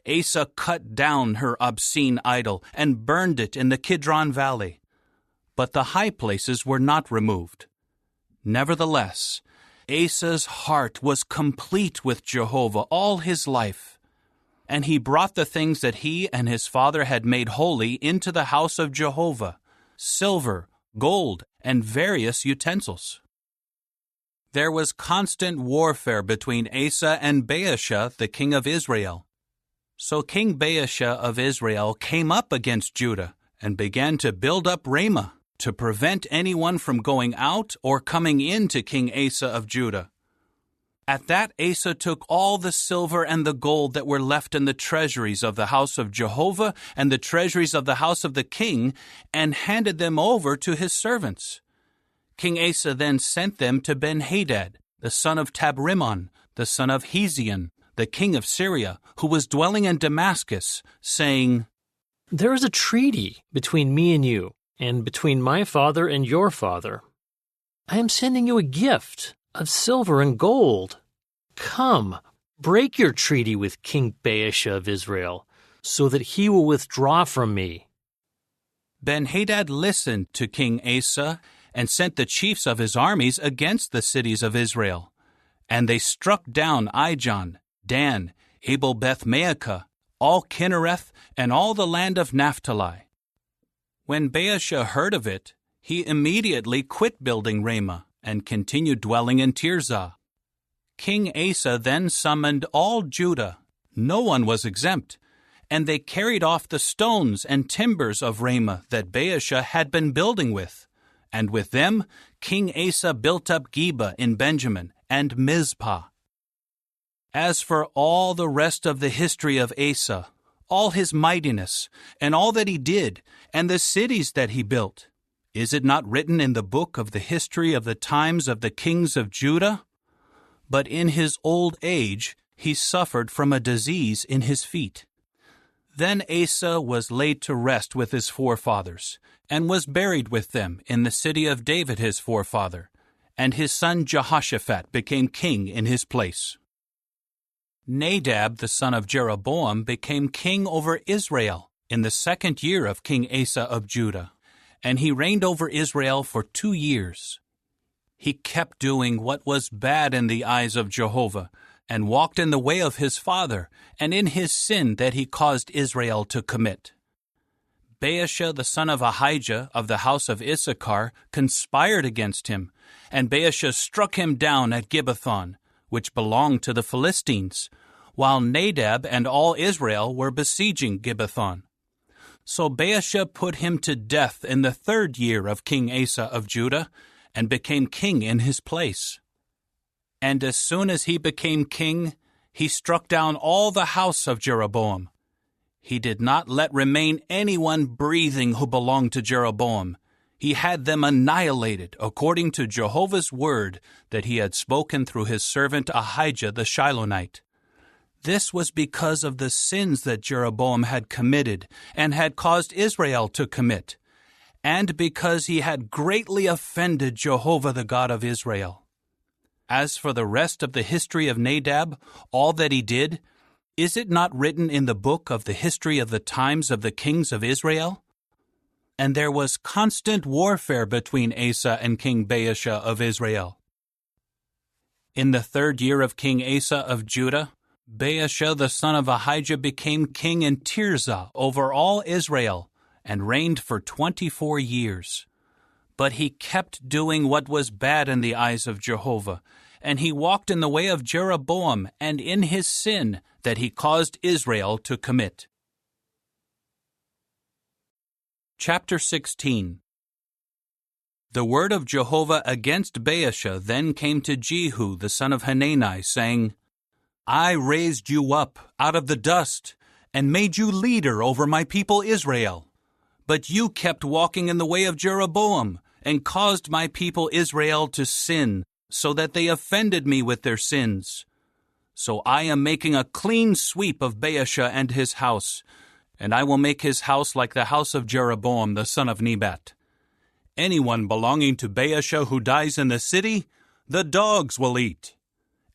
Asa cut down her obscene idol and burned it in the Kidron Valley. But the high places were not removed. Nevertheless, Asa's heart was complete with Jehovah all his life, and he brought the things that he and his father had made holy into the house of Jehovah, silver, gold, and various utensils. There was constant warfare between Asa and Baasha, the king of Israel. So King Baasha of Israel came up against Judah and began to build up Ramah, to prevent anyone from going out or coming in to King Asa of Judah. At that Asa took all the silver and the gold that were left in the treasuries of the house of Jehovah and the treasuries of the house of the king, and handed them over to his servants. King Asa then sent them to Ben-Hadad, the son of Tabrimon, the son of Hezion, the king of Syria, who was dwelling in Damascus, saying, "There is a treaty between me and you, and between my father and your father. I am sending you a gift of silver and gold. Come, break your treaty with King Baasha of Israel, so that he will withdraw from me." Ben-Hadad listened to King Asa and sent the chiefs of his armies against the cities of Israel. And they struck down Ijon, Dan, Abel-Beth-Maacah, all Kinnereth, and all the land of Naphtali. When Baasha heard of it, he immediately quit building Ramah and continued dwelling in Tirzah. King Asa then summoned all Judah. No one was exempt, and they carried off the stones and timbers of Ramah that Baasha had been building with. And with them, King Asa built up Geba in Benjamin and Mizpah. As for all the rest of the history of Asa, all his mightiness, and all that he did, and the cities that he built, is it not written in the book of the history of the times of the kings of Judah? But in his old age he suffered from a disease in his feet. Then Asa was laid to rest with his forefathers, and was buried with them in the city of David his forefather, and his son Jehoshaphat became king in his place. Nadab the son of Jeroboam became king over Israel in the 2nd year of King Asa of Judah, and he reigned over Israel for 2 years. He kept doing what was bad in the eyes of Jehovah, and walked in the way of his father, and in his sin that he caused Israel to commit. Baasha the son of Ahijah of the house of Issachar conspired against him, and Baasha struck him down at Gibbethon, which belonged to the Philistines, while Nadab and all Israel were besieging Gibbethon. So Baasha put him to death in the 3rd year of King Asa of Judah, and became king in his place. And as soon as he became king, he struck down all the house of Jeroboam. He did not let remain anyone breathing who belonged to Jeroboam. He had them annihilated according to Jehovah's word that he had spoken through his servant Ahijah the Shilonite. This was because of the sins that Jeroboam had committed and had caused Israel to commit, and because he had greatly offended Jehovah the God of Israel. As for the rest of the history of Nadab, all that he did, is it not written in the book of the history of the times of the kings of Israel? And there was constant warfare between Asa and King Baasha of Israel. In the 3rd year of King Asa of Judah, Baasha the son of Ahijah became king in Tirzah over all Israel, and reigned for 24 years. But he kept doing what was bad in the eyes of Jehovah, and he walked in the way of Jeroboam and in his sin that he caused Israel to commit. Chapter 16. The word of Jehovah against Baasha then came to Jehu the son of Hanani, saying, I raised you up out of the dust, and made you leader over my people Israel. But you kept walking in the way of Jeroboam, and caused my people Israel to sin, so that they offended me with their sins. So I am making a clean sweep of Baasha and his house, and I will make his house like the house of Jeroboam the son of Nebat. Anyone belonging to Baasha who dies in the city, the dogs will eat.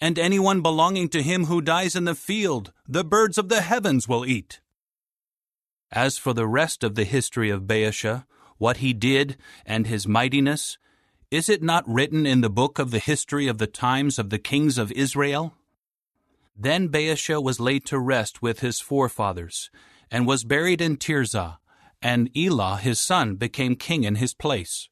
And anyone belonging to him who dies in the field, the birds of the heavens will eat. As for the rest of the history of Baasha, what he did and his mightiness, is it not written in the book of the history of the times of the kings of Israel? Then Baasha was laid to rest with his forefathers, and was buried in Tirzah, and Elah his son became king in his place.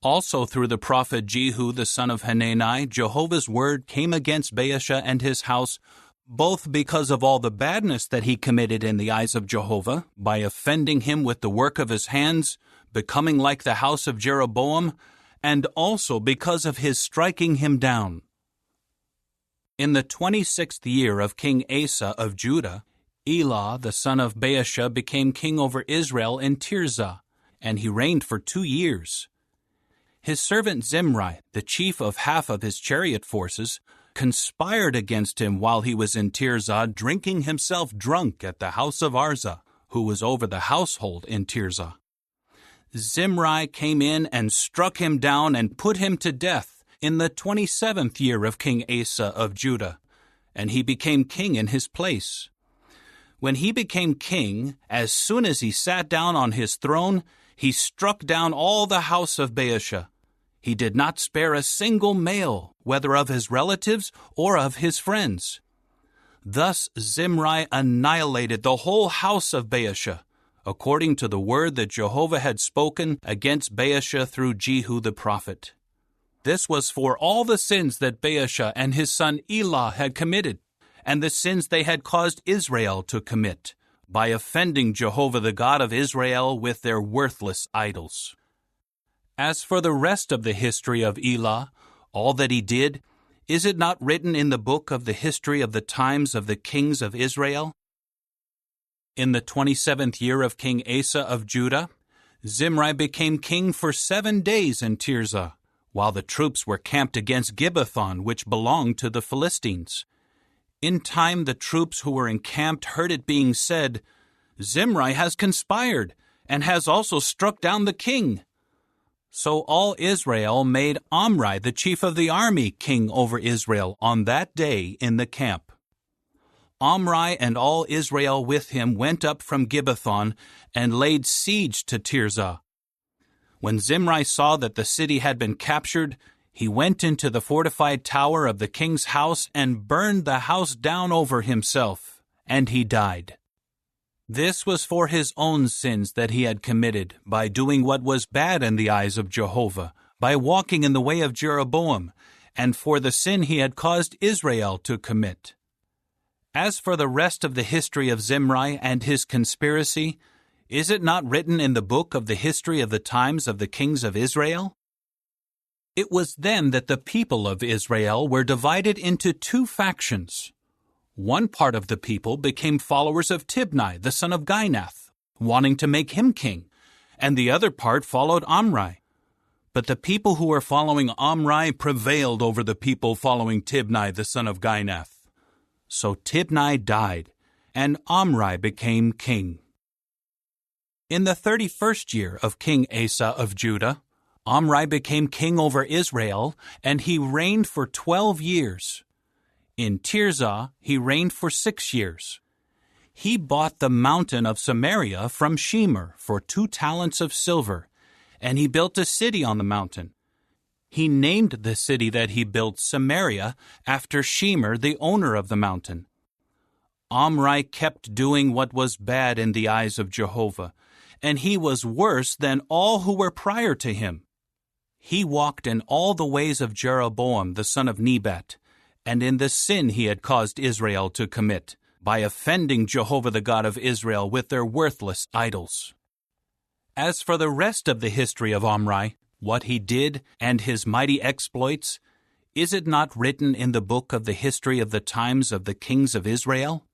Also through the prophet Jehu the son of Hanani, Jehovah's word came against Baasha and his house, both because of all the badness that he committed in the eyes of Jehovah, by offending him with the work of his hands, becoming like the house of Jeroboam, and also because of his striking him down. In the 26th year of King Asa of Judah, Elah the son of Baasha became king over Israel in Tirzah, and he reigned for 2 years. His servant Zimri, the chief of half of his chariot forces, conspired against him while he was in Tirzah, drinking himself drunk at the house of Arza, who was over the household in Tirzah. Zimri came in and struck him down and put him to death in the 27th year of King Asa of Judah, and he became king in his place. When he became king, as soon as he sat down on his throne, he struck down all the house of Baasha. He did not spare a single male, whether of his relatives or of his friends. Thus Zimri annihilated the whole house of Baasha, according to the word that Jehovah had spoken against Baasha through Jehu the prophet. This was for all the sins that Baasha and his son Elah had committed, and the sins they had caused Israel to commit, by offending Jehovah the God of Israel with their worthless idols. As for the rest of the history of Elah, all that he did, is it not written in the book of the history of the times of the kings of Israel? In the 27th year of King Asa of Judah, Zimri became king for 7 days in Tirzah, while the troops were camped against Gibbethon, which belonged to the Philistines. In time the troops who were encamped heard it being said, Zimri has conspired, and has also struck down the king. So all Israel made Omri, the chief of the army, king over Israel on that day in the camp. Omri and all Israel with him went up from Gibbethon and laid siege to Tirzah. When Zimri saw that the city had been captured, he went into the fortified tower of the king's house and burned the house down over himself, and he died. This was for his own sins that he had committed by doing what was bad in the eyes of Jehovah, by walking in the way of Jeroboam, and for the sin he had caused Israel to commit. As for the rest of the history of Zimri and his conspiracy, is it not written in the book of the history of the times of the kings of Israel? It was then that the people of Israel were divided into 2 factions. One part of the people became followers of Tibni, the son of Ginath, wanting to make him king, and the other part followed Omri. But the people who were following Omri prevailed over the people following Tibni, the son of Ginath. So Tibni died, and Omri became king. In the 31st year of King Asa of Judah, Omri became king over Israel, and he reigned for 12 years. In Tirzah he reigned for 6 years. He bought the mountain of Samaria from Shemer for 2 talents of silver, and he built a city on the mountain. He named the city that he built Samaria after Shemer, the owner of the mountain. Omri kept doing what was bad in the eyes of Jehovah, and he was worse than all who were prior to him. He walked in all the ways of Jeroboam the son of Nebat, and in the sin he had caused Israel to commit, by offending Jehovah the God of Israel with their worthless idols. As for the rest of the history of Omri, what he did and his mighty exploits, is it not written in the book of the history of the times of the kings of Israel?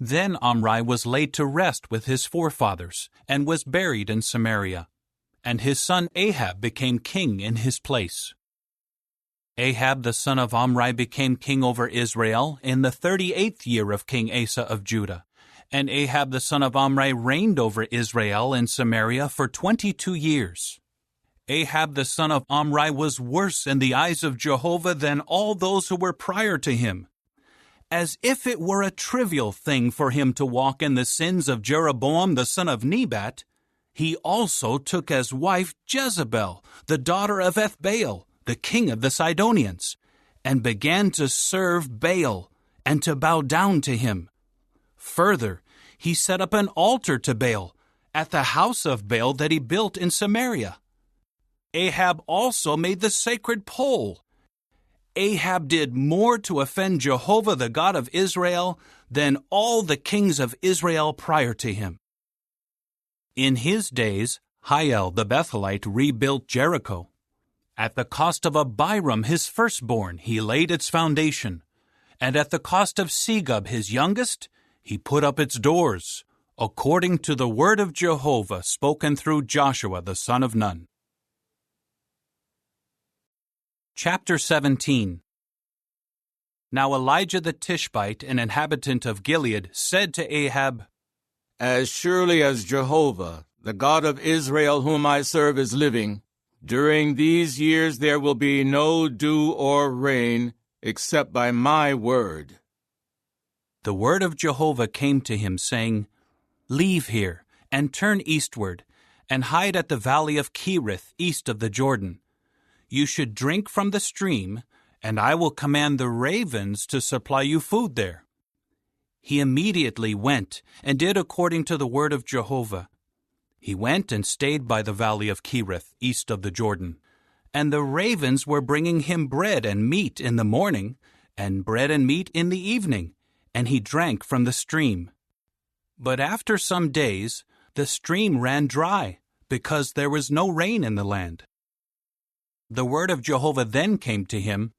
Then Omri was laid to rest with his forefathers, and was buried in Samaria, and his son Ahab became king in his place. Ahab the son of Omri became king over Israel in the 38th year of King Asa of Judah, and Ahab the son of Omri reigned over Israel in Samaria for 22 years. Ahab the son of Omri was worse in the eyes of Jehovah than all those who were prior to him. As if it were a trivial thing for him to walk in the sins of Jeroboam the son of Nebat, he also took as wife Jezebel, the daughter of Ethbaal, the king of the Sidonians, and began to serve Baal and to bow down to him. Further, he set up an altar to Baal at the house of Baal that he built in Samaria. Ahab also made the sacred pole. Ahab did more to offend Jehovah the God of Israel than all the kings of Israel prior to him. In his days, Hiel the Bethelite rebuilt Jericho. At the cost of Abiram his firstborn he laid its foundation, and at the cost of Segub his youngest he put up its doors, according to the word of Jehovah spoken through Joshua the son of Nun. Chapter 17. Now Elijah the Tishbite, an inhabitant of Gilead, said to Ahab, As surely as Jehovah, the God of Israel whom I serve, is living, during these years there will be no dew or rain, except by my word. The word of Jehovah came to him, saying, Leave here, and turn eastward, and hide at the valley of Cherith, east of the Jordan. You should drink from the stream, and I will command the ravens to supply you food there. He immediately went and did according to the word of Jehovah. He went and stayed by the valley of Cherith, east of the Jordan. And the ravens were bringing him bread and meat in the morning, and bread and meat in the evening, and he drank from the stream. But after some days, the stream ran dry, because there was no rain in the land. The word of Jehovah then came to him,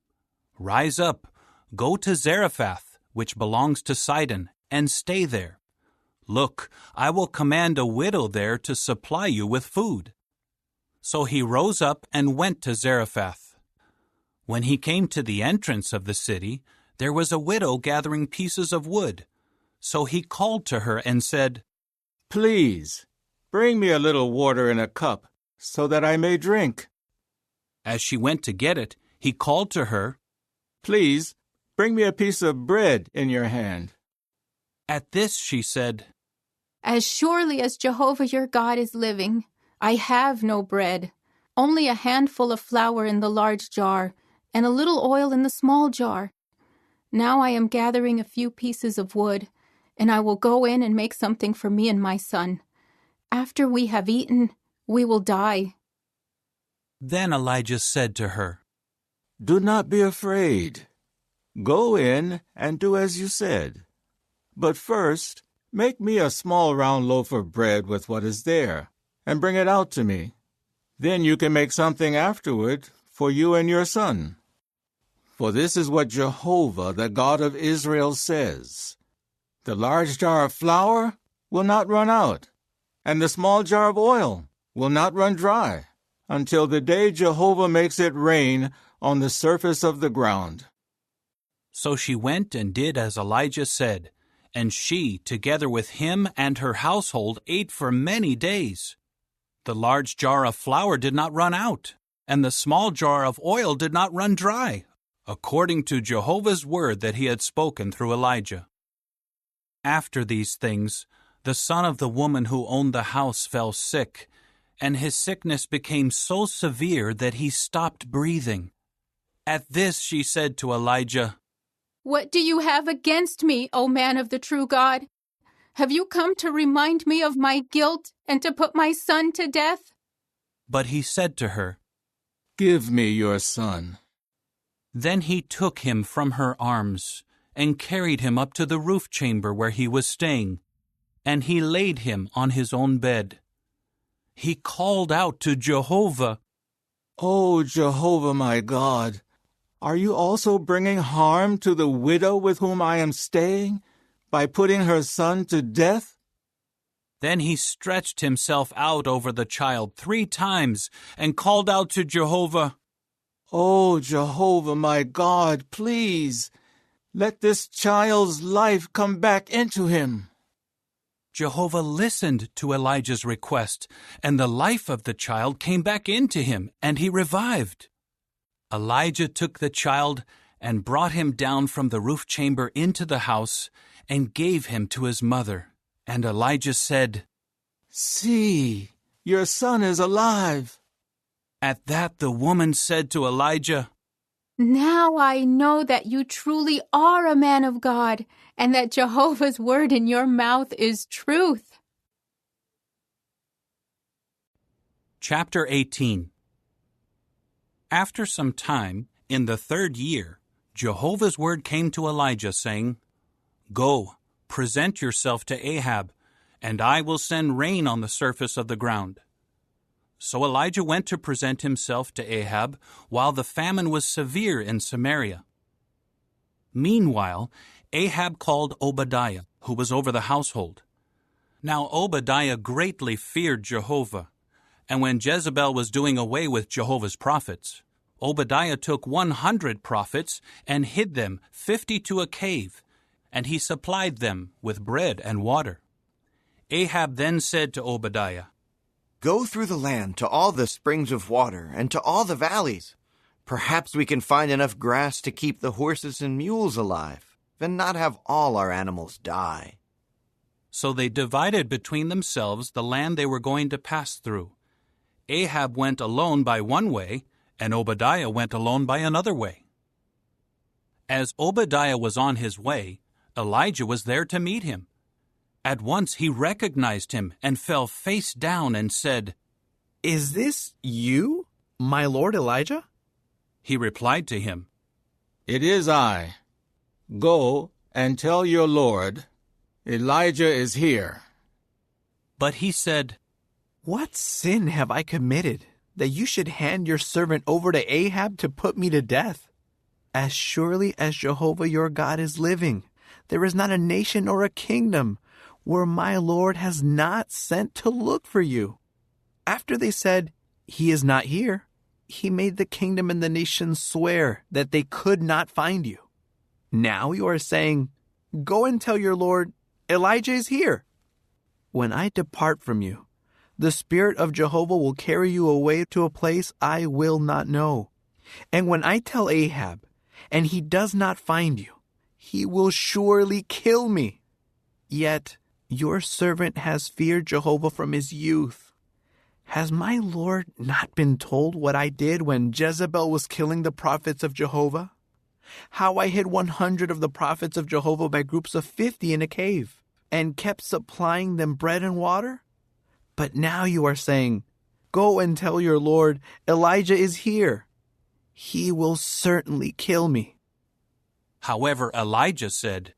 Rise up, go to Zarephath, which belongs to Sidon, and stay there. Look, I will command a widow there to supply you with food. So he rose up and went to Zarephath. When he came to the entrance of the city, there was a widow gathering pieces of wood. So he called to her and said, Please, bring me a little water in a cup, so that I may drink. As she went to get it, he called to her, Please, bring me a piece of bread in your hand. At this she said, As surely as Jehovah your God is living, I have no bread, only a handful of flour in the large jar, and a little oil in the small jar. Now I am gathering a few pieces of wood, and I will go in and make something for me and my son. After we have eaten, we will die. Then Elijah said to her, Do not be afraid. Go in and do as you said. But first, make me a small round loaf of bread with what is there, and bring it out to me. Then you can make something afterward for you and your son. For this is what Jehovah, the God of Israel, says. The large jar of flour will not run out, and the small jar of oil will not run dry, until the day Jehovah makes it rain on the surface of the ground. So she went and did as Elijah said, and she, together with him and her household, ate for many days. The large jar of flour did not run out, and the small jar of oil did not run dry, according to Jehovah's word that he had spoken through Elijah. After these things, the son of the woman who owned the house fell sick, and his sickness became so severe that he stopped breathing. At this she said to Elijah, "What do you have against me, O man of the true God? Have you come to remind me of my guilt and to put my son to death?" But he said to her, "Give me your son." Then he took him from her arms and carried him up to the roof chamber where he was staying, and he laid him on his own bed. He called out to Jehovah, "O Jehovah my God, are you also bringing harm to the widow with whom I am staying by putting her son to death?" Then he stretched himself out over the child 3 times and called out to Jehovah, "O Jehovah my God, please, let this child's life come back into him." Jehovah listened to Elijah's request, and the life of the child came back into him, and he revived. Elijah took the child and brought him down from the roof chamber into the house and gave him to his mother. And Elijah said, "See, your son is alive." At that the woman said to Elijah, "Now I know that you truly are a man of God, and that Jehovah's word in your mouth is truth." Chapter 18. After some time, in the 3rd year, Jehovah's word came to Elijah, saying, "Go, present yourself to Ahab, and I will send rain on the surface of the ground." So Elijah went to present himself to Ahab while the famine was severe in Samaria. Meanwhile, Ahab called Obadiah, who was over the household. Now Obadiah greatly feared Jehovah, and when Jezebel was doing away with Jehovah's prophets, Obadiah took 100 prophets and hid them 50 to a cave, and he supplied them with bread and water. Ahab then said to Obadiah, "Go through the land to all the springs of water and to all the valleys. Perhaps we can find enough grass to keep the horses and mules alive, and not have all our animals die." So they divided between themselves the land they were going to pass through. Ahab went alone by one way, and Obadiah went alone by another way. As Obadiah was on his way, Elijah was there to meet him. At once he recognized him and fell face down and said, "Is this you, my lord Elijah?" He replied to him, "It is I. Go and tell your lord, Elijah is here." But he said, "What sin have I committed, that you should hand your servant over to Ahab to put me to death? As surely as Jehovah your God is living, there is not a nation or a kingdom where my Lord has not sent to look for you." After they said, "He is not here," he made the kingdom and the nations swear that they could not find you. Now you are saying, "Go and tell your Lord, Elijah is here." When I depart from you, the Spirit of Jehovah will carry you away to a place I will not know. And when I tell Ahab, and he does not find you, he will surely kill me. Yet your servant has feared Jehovah from his youth. Has my Lord not been told what I did when Jezebel was killing the prophets of Jehovah? How I hid 100 of the prophets of Jehovah by groups of 50 in a cave, and kept supplying them bread and water? But now you are saying, "Go and tell your Lord, Elijah is here." He will certainly kill me. However, Elijah said,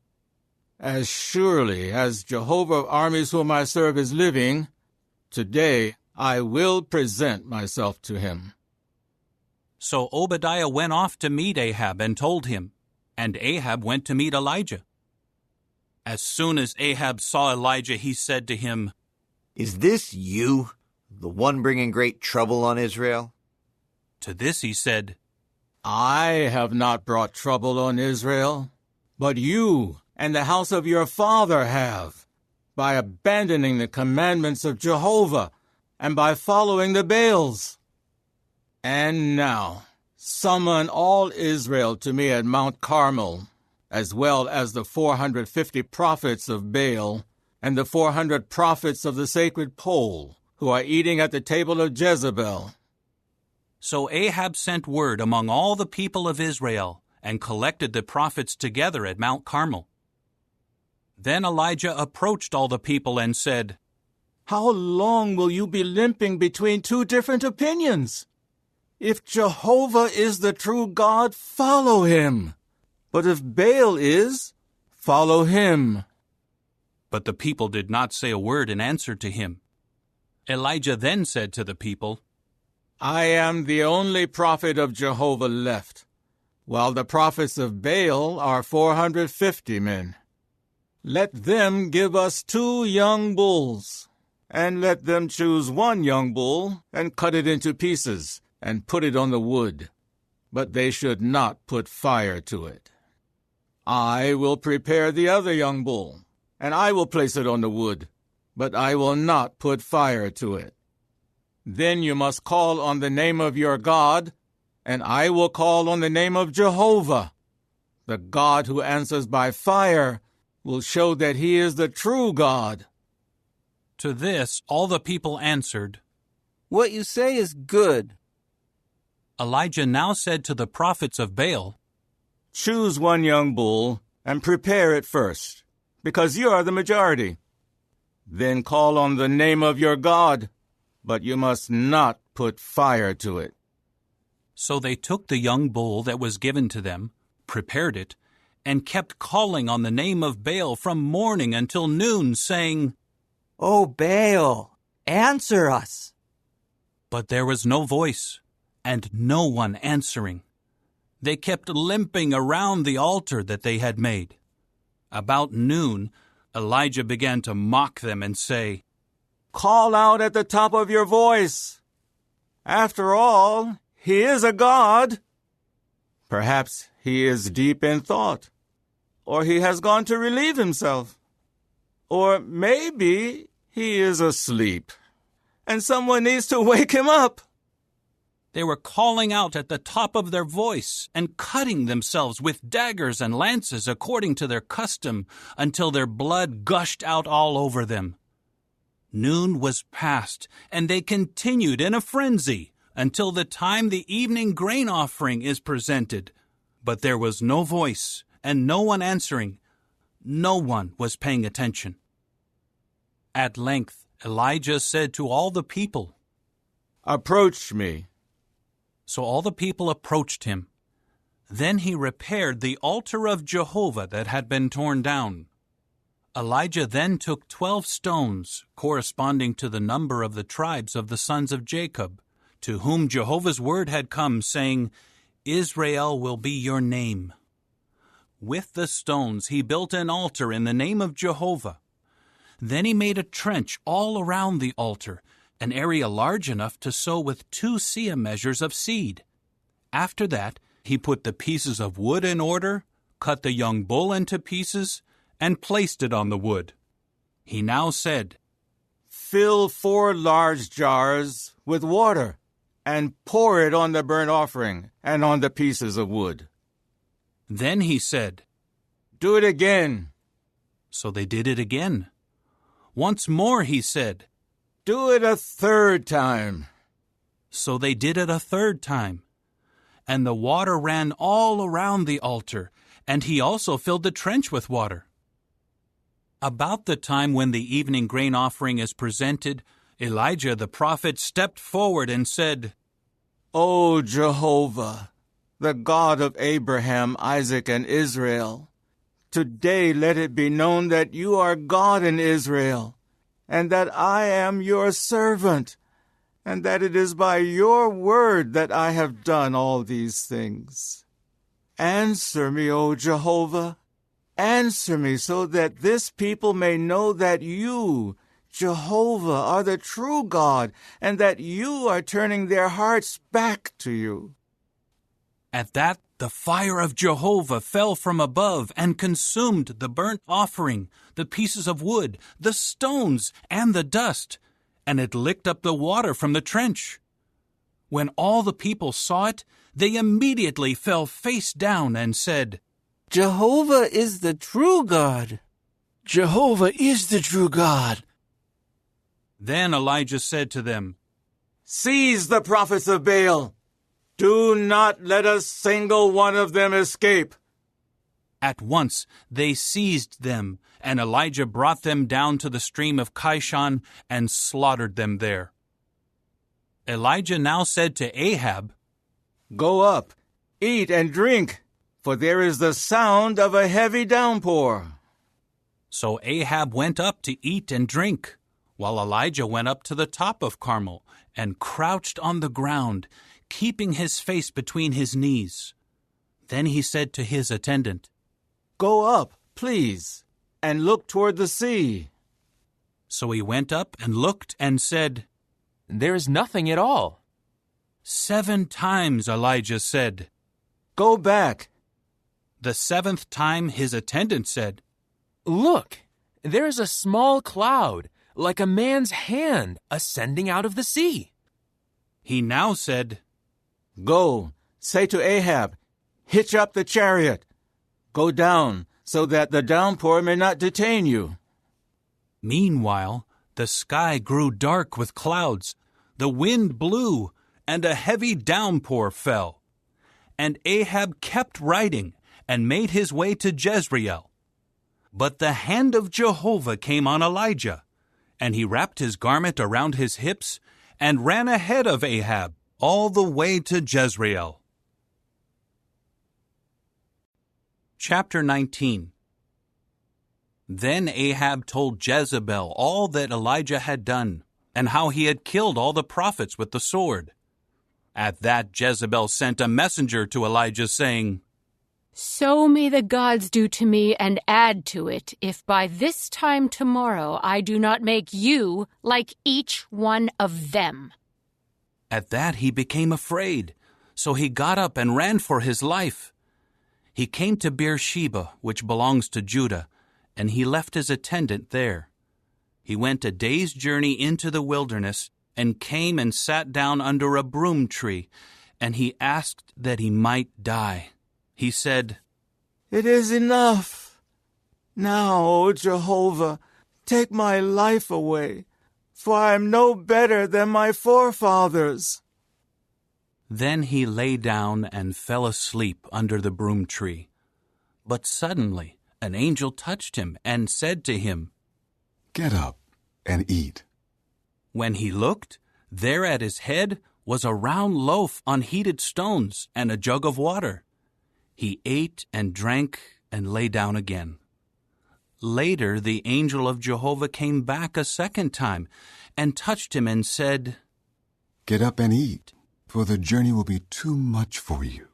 "As surely as Jehovah of armies whom I serve is living, today I will present myself to him." So Obadiah went off to meet Ahab and told him, and Ahab went to meet Elijah. As soon as Ahab saw Elijah, he said to him, "Is this you, the one bringing great trouble on Israel?" To this he said, I have not brought trouble on Israel, but you and the house of your father have, by abandoning the commandments of Jehovah and by following the Baals. And now, summon all Israel to me at Mount Carmel, as well as the 450 prophets of Baal and the 400 prophets of the sacred pole, who are eating at the table of Jezebel. So Ahab sent word among all the people of Israel and collected the prophets together at Mount Carmel. Then Elijah approached all the people and said, "How long will you be limping between two different opinions? If Jehovah is the true God, follow him. But if Baal is, follow him." But the people did not say a word in answer to him. Elijah then said to the people, "I am the only prophet of Jehovah left, while the prophets of Baal are 450 men. Let them give us 2 young bulls, and let them choose 1 young bull and cut it into pieces and put it on the wood, but they should not put fire to it. I will prepare the other young bull, and I will place it on the wood, but I will not put fire to it. Then you must call on the name of your God, and I will call on the name of Jehovah. The God who answers by fire will show that he is the true God." To this all the people answered, "What you say is good." Elijah now said to the prophets of Baal, "Choose 1 young bull and prepare it first, because you are the majority. Then call on the name of your God, but you must not put fire to it." So they took the young bull that was given to them, prepared it, and kept calling on the name of Baal from morning until noon, saying, "O Baal, answer us." But there was no voice, and no one answering. They kept limping around the altar that they had made. About noon, Elijah began to mock them and say, "Call out at the top of your voice. After all, he is a god. Perhaps he is deep in thought, or he has gone to relieve himself. Or maybe he is asleep, and someone needs to wake him up." They were calling out at the top of their voice and cutting themselves with daggers and lances according to their custom until their blood gushed out all over them. Noon was past, and they continued in a frenzy until the time the evening grain offering is presented. But there was no voice and no one answering. No one was paying attention. At length, Elijah said to all the people, "Approach me." So all the people approached him. Then he repaired the altar of Jehovah that had been torn down. Elijah then took 12 stones, corresponding to the number of the tribes of the sons of Jacob, to whom Jehovah's word had come, saying, "Israel will be your name." With the stones he built an altar in the name of Jehovah. Then he made a trench all around the altar, an area large enough to sow with 2 seah measures of seed. After that, he put the pieces of wood in order, cut the young bull into pieces, and placed it on the wood. He now said, "Fill 4 large jars with water, and pour it on the burnt offering and on the pieces of wood." Then he said, "Do it again." So they did it again. Once more he said, "Do it a 3rd time." So they did it a 3rd time. And the water ran all around the altar, and he also filled the trench with water. About the time when the evening grain offering is presented, Elijah the prophet stepped forward and said, "O Jehovah, the God of Abraham, Isaac, and Israel, today let it be known that you are God in Israel, and that I am your servant, and that it is by your word that I have done all these things. Answer me, O Jehovah, answer me, so that this people may know that you, Jehovah, are the true God, and that you are turning their hearts back to you." At that, the fire of Jehovah fell from above and consumed the burnt offering, the pieces of wood, the stones, and the dust, and it licked up the water from the trench. When all the people saw it, they immediately fell face down and said, Jehovah is the true God. Jehovah is the true God. Then Elijah said to them, Seize the prophets of Baal. Do not let a single one of them escape. At once they seized them, and Elijah brought them down to the stream of Kishon and slaughtered them there. Elijah now said to Ahab, Go up, eat and drink, for there is the sound of a heavy downpour. So Ahab went up to eat and drink, while Elijah went up to the top of Carmel and crouched on the ground, keeping his face between his knees. Then he said to his attendant, Go up, please, and look toward the sea. So he went up and looked and said, There is nothing at all. 7 times Elijah said, Go back. The 7th time his attendant said, Look, there is a small cloud, like a man's hand, ascending out of the sea. He now said, Go, say to Ahab, hitch up the chariot. Go down, so that the downpour may not detain you. Meanwhile, the sky grew dark with clouds, the wind blew, and a heavy downpour fell. And Ahab kept riding and made his way to Jezreel. But the hand of Jehovah came on Elijah, and he wrapped his garment around his hips and ran ahead of Ahab all the way to Jezreel. Chapter 19. Then Ahab told Jezebel all that Elijah had done, and how he had killed all the prophets with the sword. At that Jezebel sent a messenger to Elijah, saying, So may the gods do to me and add to it, if by this time tomorrow I do not make you like each one of them. At that he became afraid, so he got up and ran for his life. He came to Beersheba, which belongs to Judah, and he left his attendant there. He went a day's journey into the wilderness, and came and sat down under a broom tree, and he asked that he might die. He said, It is enough. Now, O Jehovah, take my life away, for I am no better than my forefathers. Then he lay down and fell asleep under the broom tree. But suddenly an angel touched him and said to him, Get up and eat. When he looked, there at his head was a round loaf on heated stones and a jug of water. He ate and drank and lay down again. Later the angel of Jehovah came back a second time and touched him and said, Get up and eat, for the journey will be too much for you.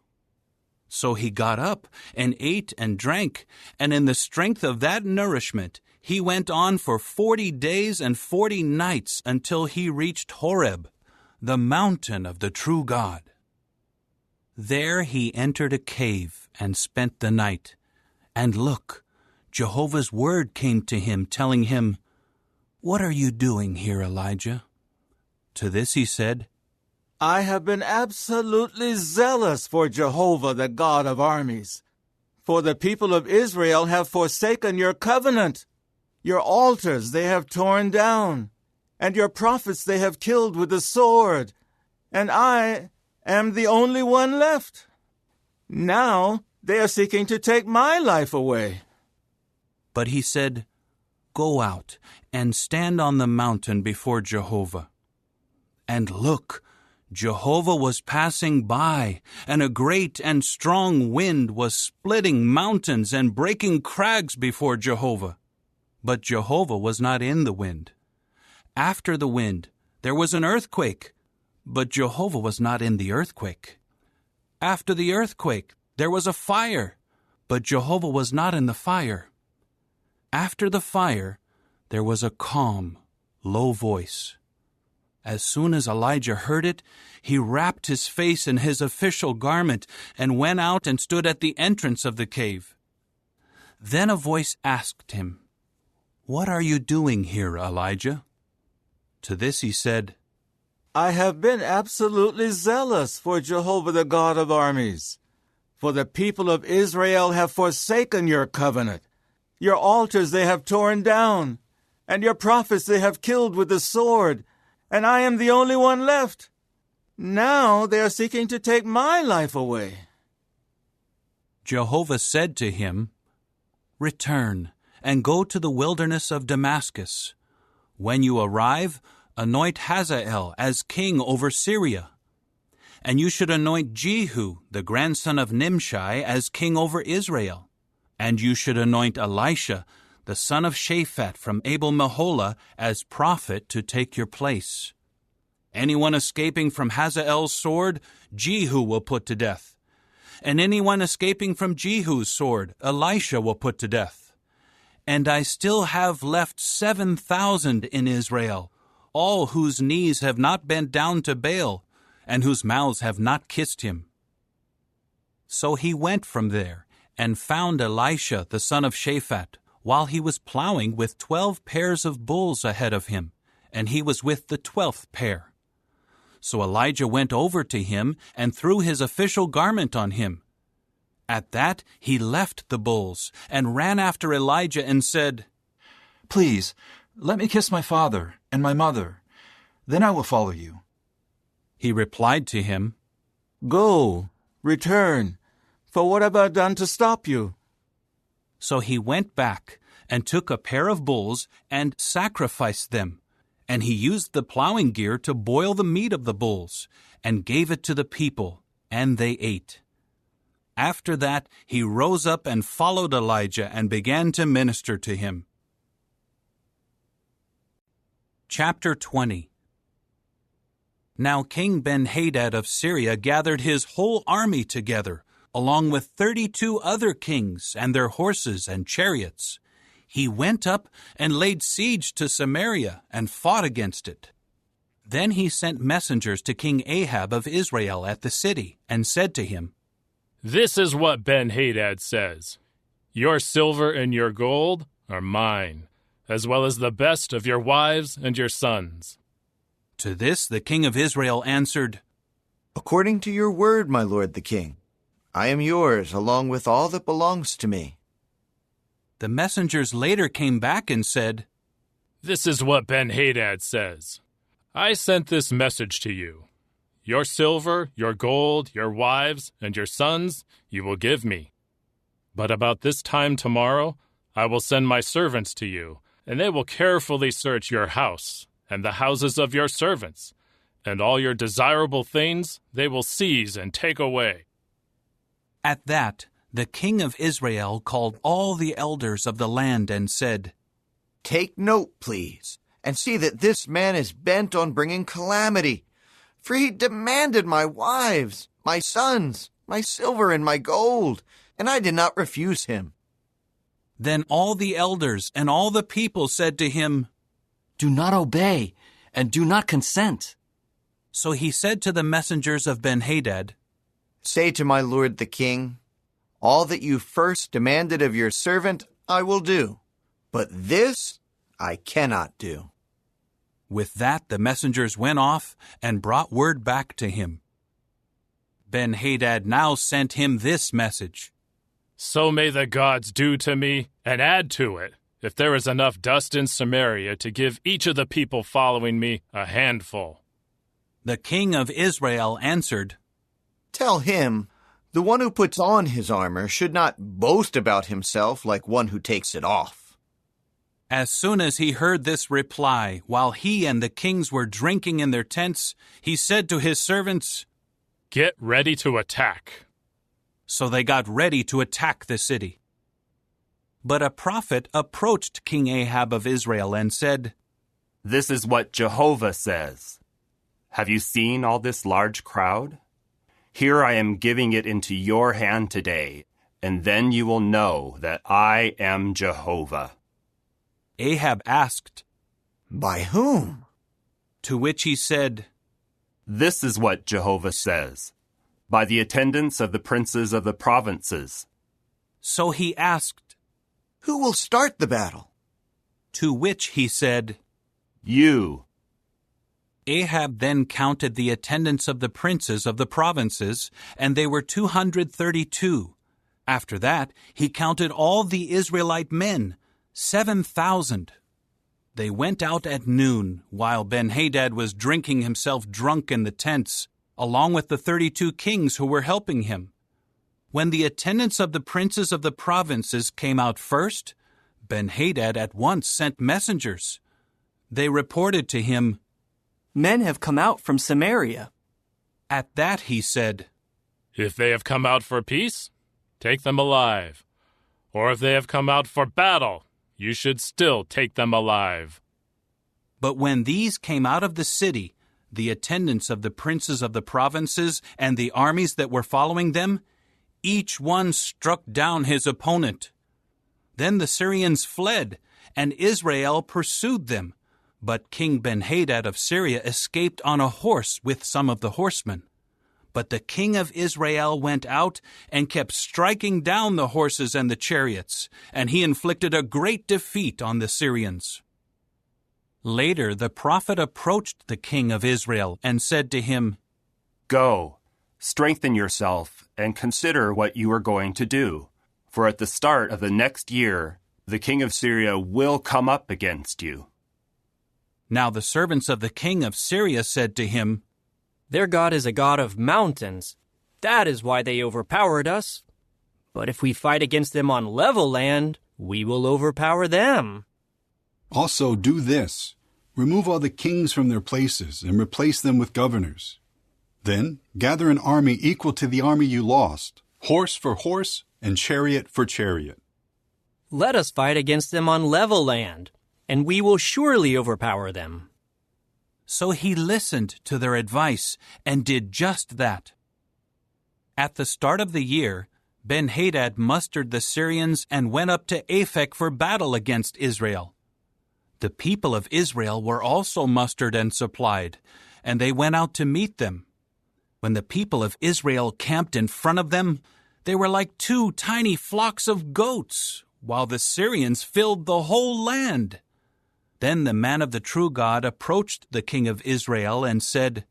So he got up and ate and drank, and in the strength of that nourishment he went on for 40 days and 40 nights until he reached Horeb, the mountain of the true God. There he entered a cave and spent the night. And look, Jehovah's word came to him, telling him, What are you doing here, Elijah? To this he said, I have been absolutely zealous for Jehovah, the God of armies. For the people of Israel have forsaken your covenant. Your altars they have torn down, and your prophets they have killed with the sword. And I am the only one left. Now they are seeking to take my life away. But he said, Go out and stand on the mountain before Jehovah. And look, Jehovah was passing by, and a great and strong wind was splitting mountains and breaking crags before Jehovah. But Jehovah was not in the wind. After the wind, there was an earthquake, but Jehovah was not in the earthquake. After the earthquake, there was a fire, but Jehovah was not in the fire. After the fire, there was a calm, low voice. As soon as Elijah heard it, he wrapped his face in his official garment and went out and stood at the entrance of the cave. Then a voice asked him, "What are you doing here, Elijah?" To this he said, I have been absolutely zealous for Jehovah the God of armies. For the people of Israel have forsaken your covenant. Your altars they have torn down, and your prophets they have killed with the sword, and I am the only one left. Now they are seeking to take my life away. Jehovah said to him, "Return and go to the wilderness of Damascus. When you arrive, anoint Hazael as king over Syria. And you should anoint Jehu, the grandson of Nimshi, as king over Israel. And you should anoint Elisha, the son of Shaphat from Abel-Meholah, as prophet to take your place. Anyone escaping from Hazael's sword, Jehu will put to death. And anyone escaping from Jehu's sword, Elisha will put to death. And I still have left 7,000 in Israel, all whose knees have not bent down to Baal, and whose mouths have not kissed him." So he went from there and found Elisha the son of Shaphat, while he was plowing with 12 pairs of bulls ahead of him, and he was with the 12th pair. So Elijah went over to him and threw his official garment on him. At that he left the bulls and ran after Elijah and said, "Please, let me kiss my father and my mother. Then I will follow you." He replied to him, "Go, return, for what have I done to stop you?" So he went back and took a pair of bulls and sacrificed them, and he used the plowing gear to boil the meat of the bulls, and gave it to the people, and they ate. After that he rose up and followed Elijah and began to minister to him. Chapter 20. Now King Ben-Hadad of Syria gathered his whole army together, along with 32 other kings and their horses and chariots. He went up and laid siege to Samaria and fought against it. Then he sent messengers to King Ahab of Israel at the city and said to him, "This is what Ben-Hadad says. Your silver and your gold are mine, as well as the best of your wives and your sons." To this the king of Israel answered, "According to your word, my lord the king, I am yours along with all that belongs to me." The messengers later came back and said, "This is what Ben-Hadad says. I sent this message to you. Your silver, your gold, your wives, and your sons you will give me. But about this time tomorrow I will send my servants to you, and they will carefully search your house and the houses of your servants, and all your desirable things they will seize and take away." At that, the king of Israel called all the elders of the land and said, "Take note, please, and see that this man is bent on bringing calamity. For he demanded my wives, my sons, my silver, and my gold, and I did not refuse him." Then all the elders and all the people said to him, "Do not obey, and do not consent." So he said to the messengers of Ben-Hadad, "Say to my lord the king, all that you first demanded of your servant I will do, but this I cannot do." With that the messengers went off and brought word back to him. Ben-Hadad now sent him this message: "So may the gods do to me, and add to it, if there is enough dust in Samaria to give each of the people following me a handful." The king of Israel answered, "Tell him, the one who puts on his armor should not boast about himself like one who takes it off." As soon as he heard this reply, while he and the kings were drinking in their tents, he said to his servants, "Get ready to attack." So they got ready to attack the city. But a prophet approached King Ahab of Israel and said, "This is what Jehovah says. Have you seen all this large crowd? Here I am giving it into your hand today, and then you will know that I am Jehovah." Ahab asked, "By whom?" To which he said, This is what Jehovah says, by the attendance of the princes of the provinces. So he asked, Who will start the battle? To which he said, You. Ahab then counted the attendants of the princes of the provinces, and they were 232. After that, he counted all the Israelite men, 7,000. They went out at noon, while Ben-Hadad was drinking himself drunk in the tents, along with the 32 kings who were helping him. When the attendants of the princes of the provinces came out first, Ben-Hadad at once sent messengers. They reported to him, Men have come out from Samaria. At that he said, If they have come out for peace, take them alive. Or if they have come out for battle, you should still take them alive. But when these came out of the city, the attendants of the princes of the provinces and the armies that were following them, each one struck down his opponent. Then the Syrians fled, and Israel pursued them. But King Ben-Hadad of Syria escaped on a horse with some of the horsemen. But the king of Israel went out and kept striking down the horses and the chariots, and he inflicted a great defeat on the Syrians. Later the prophet approached the king of Israel and said to him, Go, strengthen yourself, and consider what you are going to do. For at the start of the next year, the king of Syria will come up against you. Now the servants of the king of Syria said to him, Their God is a God of mountains. That is why they overpowered us. But if we fight against them on level land, we will overpower them. Also do this. Remove all the kings from their places and replace them with governors. Then gather an army equal to the army you lost, horse for horse and chariot for chariot. Let us fight against them on level land, and we will surely overpower them. So he listened to their advice and did just that. At the start of the year, Ben-Hadad mustered the Syrians and went up to Aphek for battle against Israel. The people of Israel were also mustered and supplied, and they went out to meet them. When the people of Israel camped in front of them, they were like 2 tiny flocks of goats, while the Syrians filled the whole land. Then the man of the true God approached the king of Israel and said,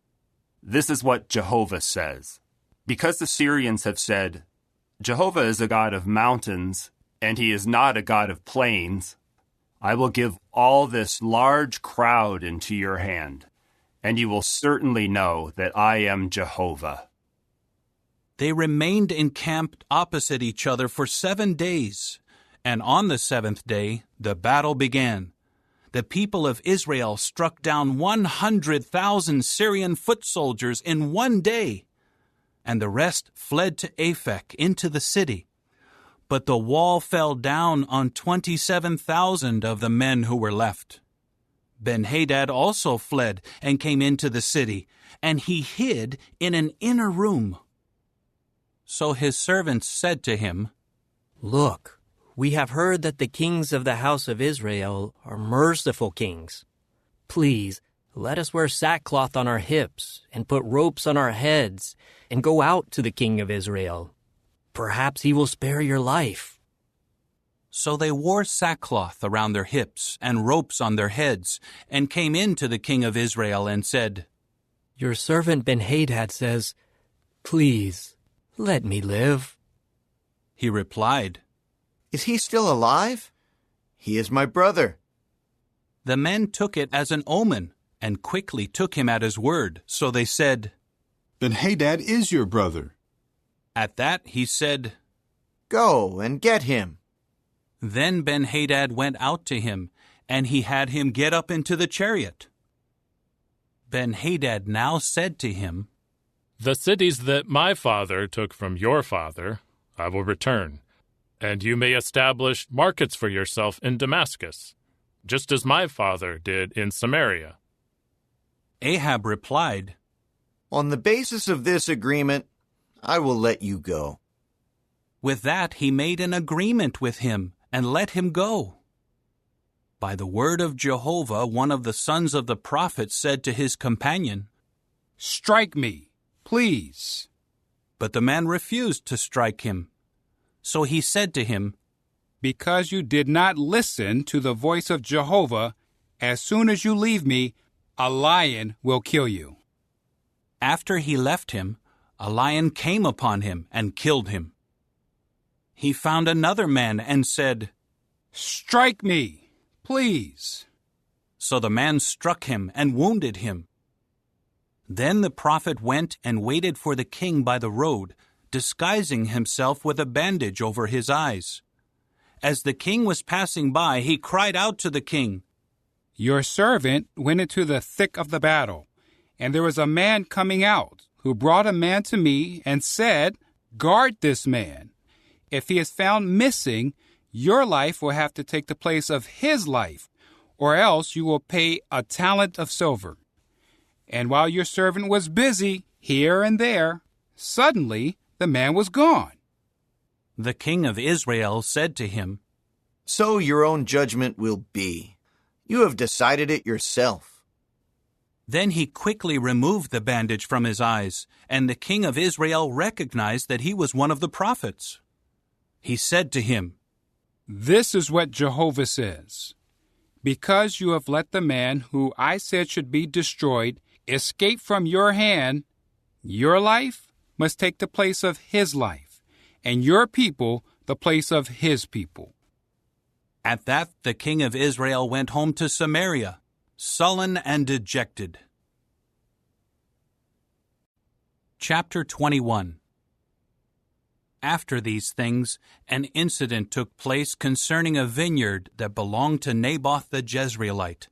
This is what Jehovah says. Because the Syrians have said, Jehovah is a God of mountains, and he is not a God of plains, I will give all this large crowd into your hand, and you will certainly know that I am Jehovah. They remained encamped opposite each other for 7 days, and on the 7th day the battle began. The people of Israel struck down 100,000 Syrian foot soldiers in 1 day, and the rest fled to Aphek into the city. But the wall fell down on 27,000 of the men who were left. Ben-Hadad also fled and came into the city, and he hid in an inner room. So his servants said to him, Look, we have heard that the kings of the house of Israel are merciful kings. Please, let us wear sackcloth on our hips and put ropes on our heads and go out to the king of Israel. Perhaps he will spare your life. So they wore sackcloth around their hips and ropes on their heads, and came in to the king of Israel and said, Your servant Ben-Hadad says, Please, let me live. He replied, Is he still alive? He is my brother. The men took it as an omen, and quickly took him at his word. So they said, Ben-Hadad is your brother. At that he said, Go and get him. Then Ben-Hadad went out to him, and he had him get up into the chariot. Ben-Hadad now said to him, The cities that my father took from your father I will return, and you may establish markets for yourself in Damascus, just as my father did in Samaria. Ahab replied, On the basis of this agreement, I will let you go. With that he made an agreement with him and let him go. By the word of Jehovah, one of the sons of the prophet said to his companion, "Strike me, please." But the man refused to strike him. So he said to him, "Because you did not listen to the voice of Jehovah, as soon as you leave me, a lion will kill you." After he left him, a lion came upon him and killed him. He found another man and said, "Strike me, please." So the man struck him and wounded him. Then the prophet went and waited for the king by the road, disguising himself with a bandage over his eyes. As the king was passing by, he cried out to the king, "Your servant went into the thick of the battle, and there was a man coming out who brought a man to me and said, 'Guard this man. If he is found missing, your life will have to take the place of his life, or else you will pay a talent of silver.' And while your servant was busy here and there, suddenly the man was gone." The king of Israel said to him, "So your own judgment will be. You have decided it yourself." Then he quickly removed the bandage from his eyes, and the king of Israel recognized that he was one of the prophets. He said to him, "This is what Jehovah says. Because you have let the man who I said should be destroyed escape from your hand, your life must take the place of his life, and your people the place of his people." At that the king of Israel went home to Samaria, sullen and dejected. Chapter 21. After these things, an incident took place concerning a vineyard that belonged to Naboth the Jezreelite.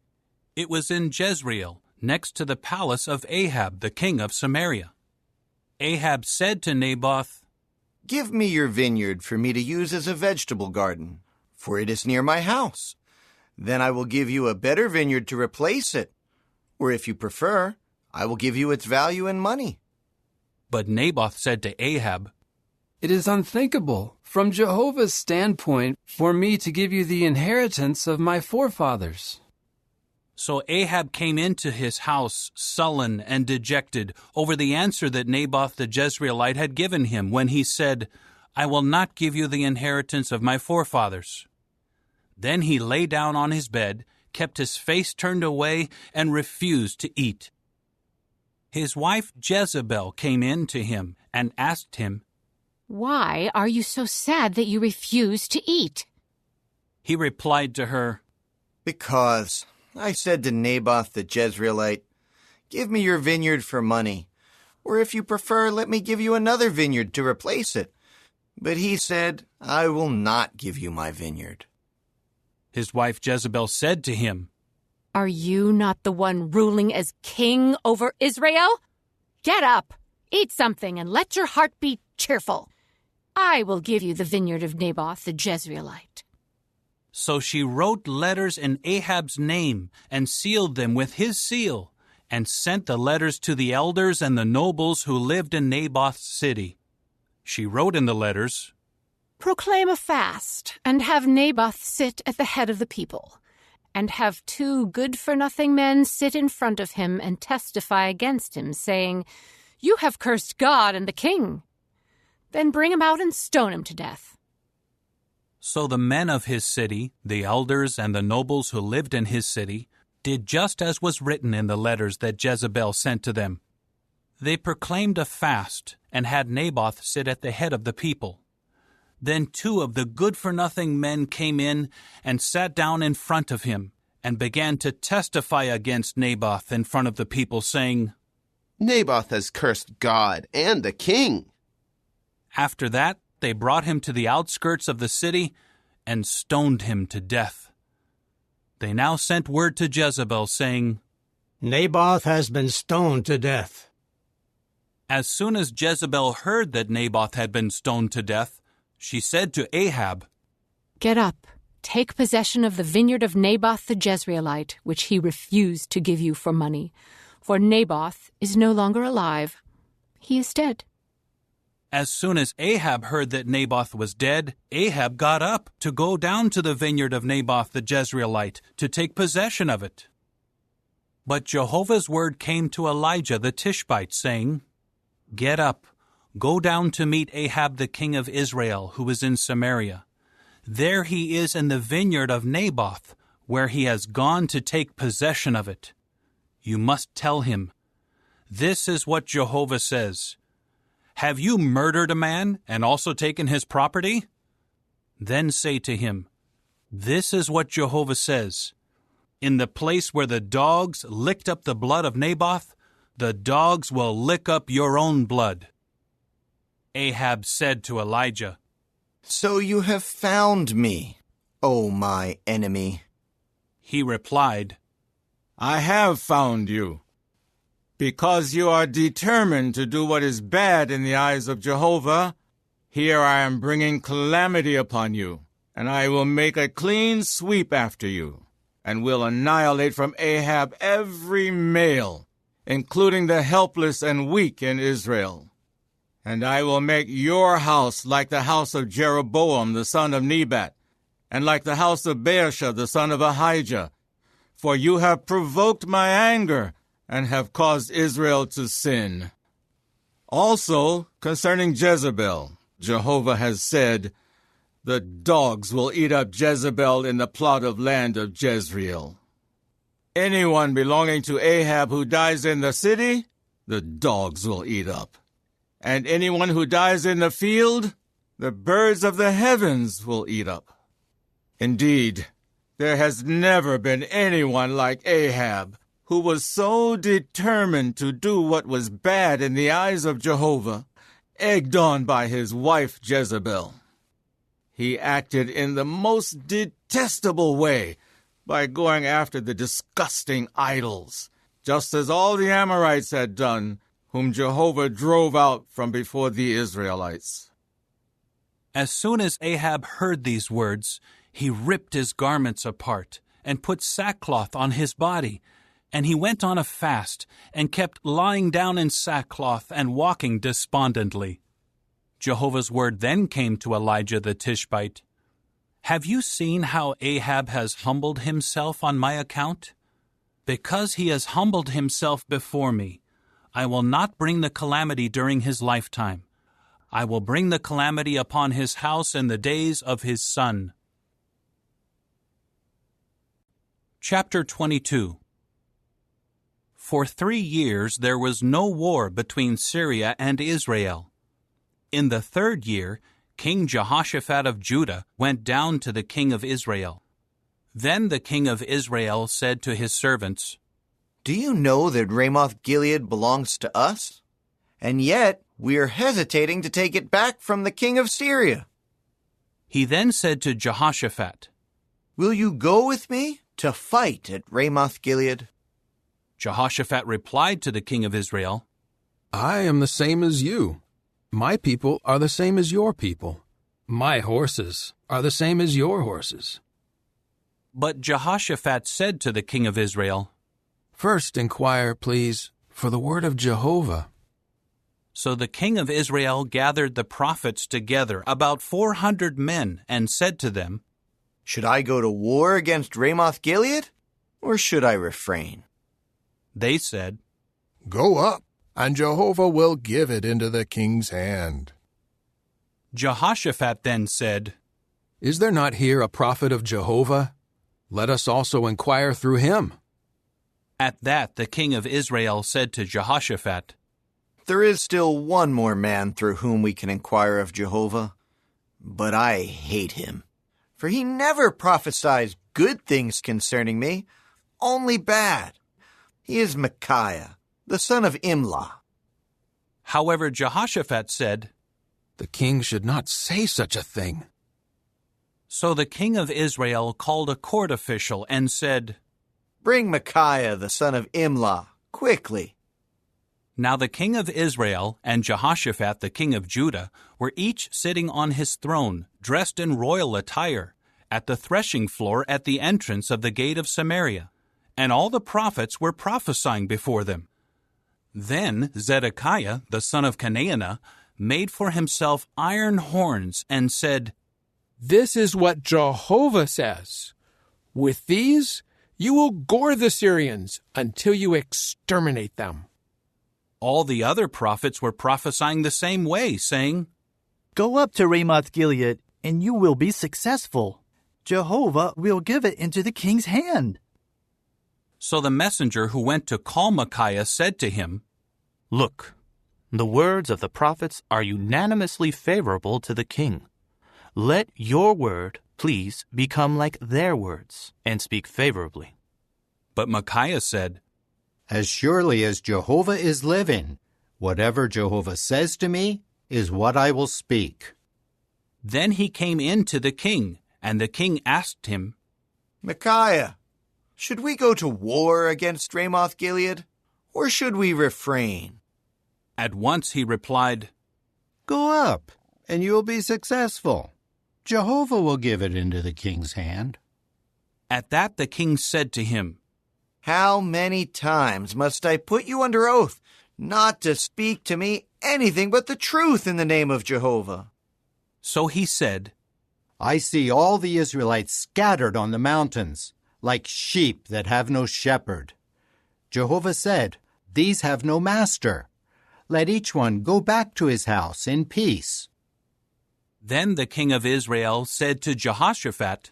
It was in Jezreel, next to the palace of Ahab, the king of Samaria. Ahab said to Naboth, "Give me your vineyard for me to use as a vegetable garden, for it is near my house. Then I will give you a better vineyard to replace it. Or if you prefer, I will give you its value in money." But Naboth said to Ahab, "It is unthinkable, from Jehovah's standpoint, for me to give you the inheritance of my forefathers." So Ahab came into his house sullen and dejected over the answer that Naboth the Jezreelite had given him when he said, "I will not give you the inheritance of my forefathers." Then he lay down on his bed, kept his face turned away, and refused to eat. His wife Jezebel came in to him and asked him, "Why are you so sad that you refuse to eat?" He replied to her, "Because I said to Naboth the Jezreelite, 'Give me your vineyard for money, or if you prefer, let me give you another vineyard to replace it.' But he said, 'I will not give you my vineyard.'" His wife Jezebel said to him, "Are you not the one ruling as king over Israel? Get up, eat something, and let your heart be cheerful. I will give you the vineyard of Naboth the Jezreelite." So she wrote letters in Ahab's name and sealed them with his seal, and sent the letters to the elders and the nobles who lived in Naboth's city. She wrote in the letters, "Proclaim a fast, and have Naboth sit at the head of the people, and have 2 good-for-nothing men sit in front of him and testify against him, saying, 'You have cursed God and the king.' Then bring him out and stone him to death." So the men of his city, the elders and the nobles who lived in his city, did just as was written in the letters that Jezebel sent to them. They proclaimed a fast and had Naboth sit at the head of the people. Then 2 of the good-for-nothing men came in and sat down in front of him and began to testify against Naboth in front of the people, saying, "Naboth has cursed God and the king." After that, they brought him to the outskirts of the city and stoned him to death. They now sent word to Jezebel, saying, "Naboth has been stoned to death." As soon as Jezebel heard that Naboth had been stoned to death, she said to Ahab, "Get up, take possession of the vineyard of Naboth the Jezreelite, which he refused to give you for money, for Naboth is no longer alive. He is dead." As soon as Ahab heard that Naboth was dead, Ahab got up to go down to the vineyard of Naboth the Jezreelite to take possession of it. But Jehovah's word came to Elijah the Tishbite, saying, "Get up, go down to meet Ahab the king of Israel, who is in Samaria. There he is in the vineyard of Naboth, where he has gone to take possession of it. You must tell him, 'This is what Jehovah says. Have you murdered a man and also taken his property?' Then say to him, 'This is what Jehovah says. In the place where the dogs licked up the blood of Naboth, the dogs will lick up your own blood.'" Ahab said to Elijah, "So you have found me, O my enemy." He replied, "I have found you. Because you are determined to do what is bad in the eyes of Jehovah, here I am bringing calamity upon you, and I will make a clean sweep after you, and will annihilate from Ahab every male, including the helpless and weak in Israel. And I will make your house like the house of Jeroboam the son of Nebat, and like the house of Baasha the son of Ahijah, for you have provoked my anger, and have caused Israel to sin. Also, concerning Jezebel, Jehovah has said, 'The dogs will eat up Jezebel in the plot of land of Jezreel.' Anyone belonging to Ahab who dies in the city, the dogs will eat up. And anyone who dies in the field, the birds of the heavens will eat up. Indeed, there has never been anyone like Ahab, who was so determined to do what was bad in the eyes of Jehovah, egged on by his wife Jezebel. He acted in the most detestable way by going after the disgusting idols, just as all the Amorites had done, whom Jehovah drove out from before the Israelites." As soon as Ahab heard these words, he ripped his garments apart and put sackcloth on his body, and he went on a fast and kept lying down in sackcloth and walking despondently. Jehovah's word then came to Elijah the Tishbite, "Have you seen how Ahab has humbled himself on my account? Because he has humbled himself before me, I will not bring the calamity during his lifetime. I will bring the calamity upon his house in the days of his son." Chapter 22. For 3 years there was no war between Syria and Israel. In the 3rd year, King Jehoshaphat of Judah went down to the king of Israel. Then the king of Israel said to his servants, "Do you know that Ramoth-Gilead belongs to us? And yet we are hesitating to take it back from the king of Syria." He then said to Jehoshaphat, "Will you go with me to fight at Ramoth-Gilead?" Jehoshaphat replied to the king of Israel, "I am the same as you. My people are the same as your people. My horses are the same as your horses." But Jehoshaphat said to the king of Israel, "First inquire, please, for the word of Jehovah." So the king of Israel gathered the prophets together, about 400 men, and said to them, "Should I go to war against Ramoth-Gilead, or should I refrain?" They said, "Go up, and Jehovah will give it into the king's hand." Jehoshaphat then said, "Is there not here a prophet of Jehovah? Let us also inquire through him." At that the king of Israel said to Jehoshaphat, "There is still one more man through whom we can inquire of Jehovah, but I hate him, for he never prophesies good things concerning me, only bad. He is Micaiah, the son of Imlah." However, Jehoshaphat said, "The king should not say such a thing." So the king of Israel called a court official and said, "Bring Micaiah, the son of Imlah, quickly." Now the king of Israel and Jehoshaphat the king of Judah were each sitting on his throne, dressed in royal attire, at the threshing floor at the entrance of the gate of Samaria, and all the prophets were prophesying before them. Then Zedekiah, the son of Chenaanah, made for himself iron horns and said, "This is what Jehovah says. With these you will gore the Syrians until you exterminate them." All the other prophets were prophesying the same way, saying, "Go up to Ramoth-Gilead, and you will be successful. Jehovah will give it into the king's hand." So the messenger who went to call Micaiah said to him, "Look, the words of the prophets are unanimously favorable to the king. Let your word, please, become like their words, and speak favorably." But Micaiah said, "As surely as Jehovah is living, whatever Jehovah says to me is what I will speak." Then he came in to the king, and the king asked him, "Micaiah, should we go to war against Ramoth-Gilead, or should we refrain?" At once he replied, "Go up, and you will be successful. Jehovah will give it into the king's hand." At that the king said to him, "How many times must I put you under oath not to speak to me anything but the truth in the name of Jehovah?" So he said, "I see all the Israelites scattered on the mountains, like sheep that have no shepherd. Jehovah said, 'These have no master. Let each one go back to his house in peace.'" Then the king of Israel said to Jehoshaphat,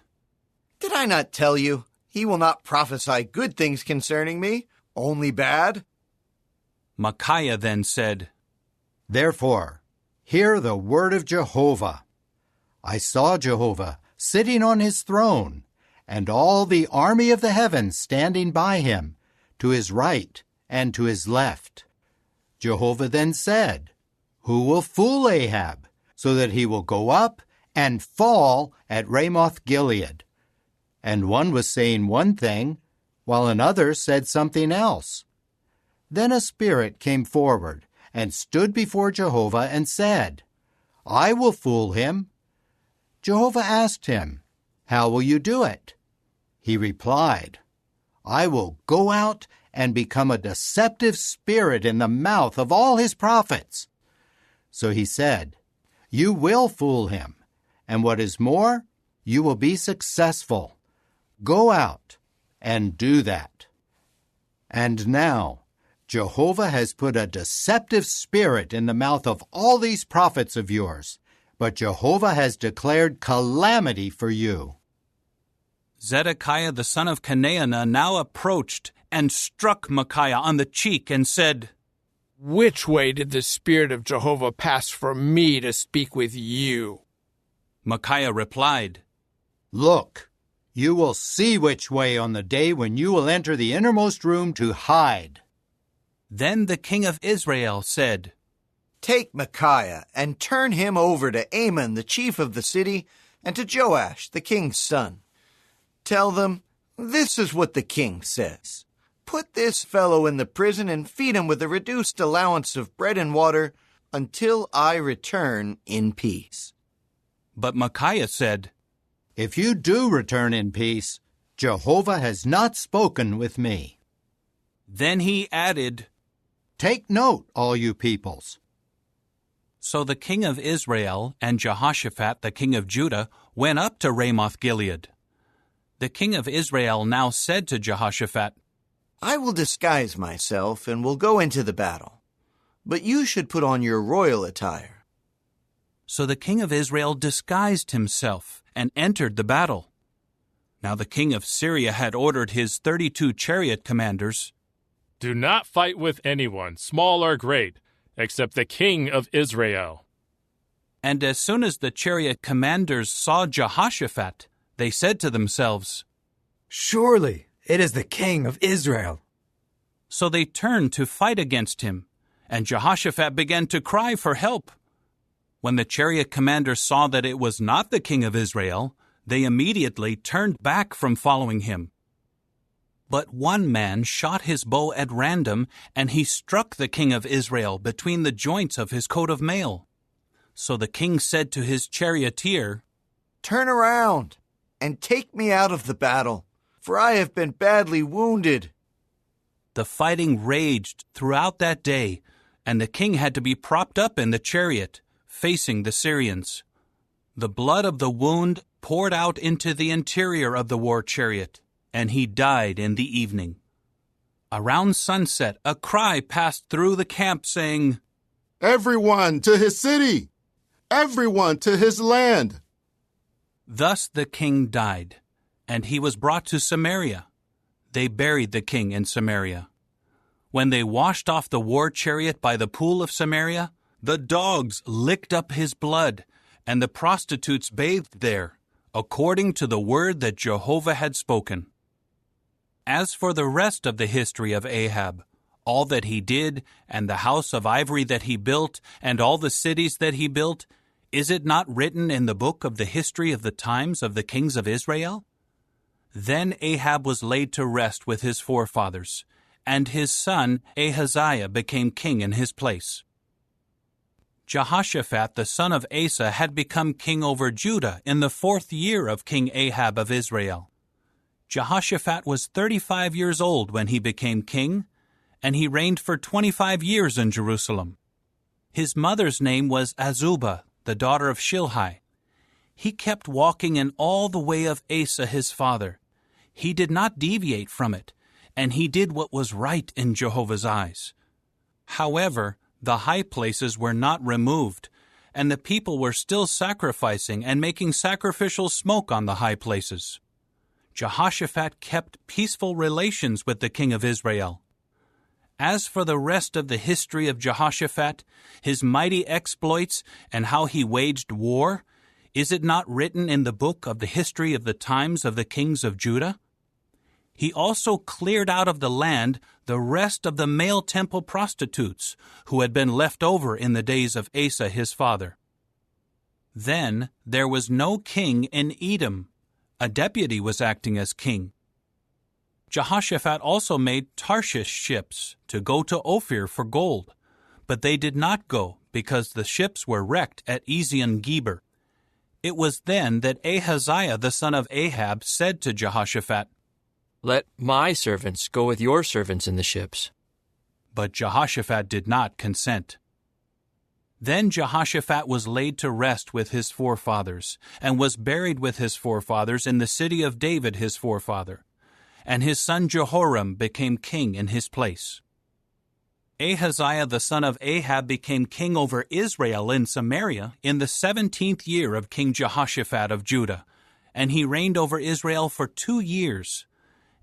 "Did I not tell you? He will not prophesy good things concerning me, only bad." Micaiah then said, "Therefore, hear the word of Jehovah. I saw Jehovah sitting on his throne, and all the army of the heavens standing by him, to his right and to his left. Jehovah then said, 'Who will fool Ahab, so that he will go up and fall at Ramoth-Gilead?' And one was saying one thing, while another said something else. Then a spirit came forward and stood before Jehovah and said, 'I will fool him.' Jehovah asked him, 'How will you do it?' He replied, 'I will go out and become a deceptive spirit in the mouth of all his prophets.' So he said, 'You will fool him, and what is more, you will be successful. Go out and do that.' And now, Jehovah has put a deceptive spirit in the mouth of all these prophets of yours, but Jehovah has declared calamity for you." Zedekiah the son of Chenaanah now approached and struck Micaiah on the cheek and said, "Which way did the Spirit of Jehovah pass for me to speak with you?" Micaiah replied, "Look, you will see which way on the day when you will enter the innermost room to hide." Then the king of Israel said, "Take Micaiah and turn him over to Amon, the chief of the city, and to Joash, the king's son. Tell them, this is what the king says. Put this fellow in the prison and feed him with a reduced allowance of bread and water until I return in peace." But Micaiah said, "If you do return in peace, Jehovah has not spoken with me." Then he added, "Take note, all you peoples." So the king of Israel and Jehoshaphat the king of Judah went up to Ramoth-Gilead. The king of Israel now said to Jehoshaphat, "I will disguise myself and will go into the battle, but you should put on your royal attire." So the king of Israel disguised himself and entered the battle. Now the king of Syria had ordered his 32 chariot commanders, "Do not fight with anyone, small or great, except the king of Israel." And as soon as the chariot commanders saw Jehoshaphat, they said to themselves, "Surely it is the king of Israel." So they turned to fight against him, and Jehoshaphat began to cry for help. When the chariot commanders saw that it was not the king of Israel, they immediately turned back from following him. But one man shot his bow at random, and he struck the king of Israel between the joints of his coat of mail. So the king said to his charioteer, "Turn around and take me out of the battle, for I have been badly wounded." The fighting raged throughout that day, and the king had to be propped up in the chariot, facing the Syrians. The blood of the wound poured out into the interior of the war chariot, and he died in the evening. Around sunset, a cry passed through the camp saying, "Everyone to his city! Everyone to his land!" Thus the king died, and he was brought to Samaria. They buried the king in Samaria. When they washed off the war chariot by the pool of Samaria, the dogs licked up his blood, and the prostitutes bathed there, according to the word that Jehovah had spoken. As for the rest of the history of Ahab, all that he did, and the house of ivory that he built, and all the cities that he built, is it not written in the book of the history of the times of the kings of Israel? Then Ahab was laid to rest with his forefathers, and his son Ahaziah became king in his place. Jehoshaphat the son of Asa had become king over Judah in the 4th year of King Ahab of Israel. Jehoshaphat was 35 years old when he became king, and he reigned for 25 years in Jerusalem. His mother's name was Azubah, the daughter of Shilhi. He kept walking in all the way of Asa his father. He did not deviate from it, and he did what was right in Jehovah's eyes. However, the high places were not removed, and the people were still sacrificing and making sacrificial smoke on the high places. Jehoshaphat kept peaceful relations with the king of Israel. As for the rest of the history of Jehoshaphat, his mighty exploits, and how he waged war, is it not written in the book of the history of the times of the kings of Judah? He also cleared out of the land the rest of the male temple prostitutes who had been left over in the days of Asa his father. Then there was no king in Edom. A deputy was acting as king. Jehoshaphat also made Tarshish ships to go to Ophir for gold, but they did not go because the ships were wrecked at Ezion-Geber. It was then that Ahaziah the son of Ahab said to Jehoshaphat, "Let my servants go with your servants in the ships." But Jehoshaphat did not consent. Then Jehoshaphat was laid to rest with his forefathers, and was buried with his forefathers in the city of David his forefather. And his son Jehoram became king in his place. Ahaziah the son of Ahab became king over Israel in Samaria in the 17th year of King Jehoshaphat of Judah, and he reigned over Israel for 2 years.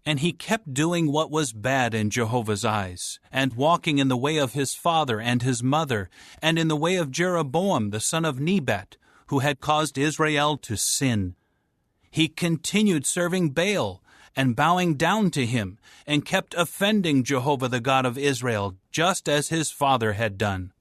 And he kept doing what was bad in Jehovah's eyes, and walking in the way of his father and his mother, and in the way of Jeroboam the son of Nebat, who had caused Israel to sin. He continued serving Baal, and bowing down to him, and kept offending Jehovah the God of Israel, just as his father had done.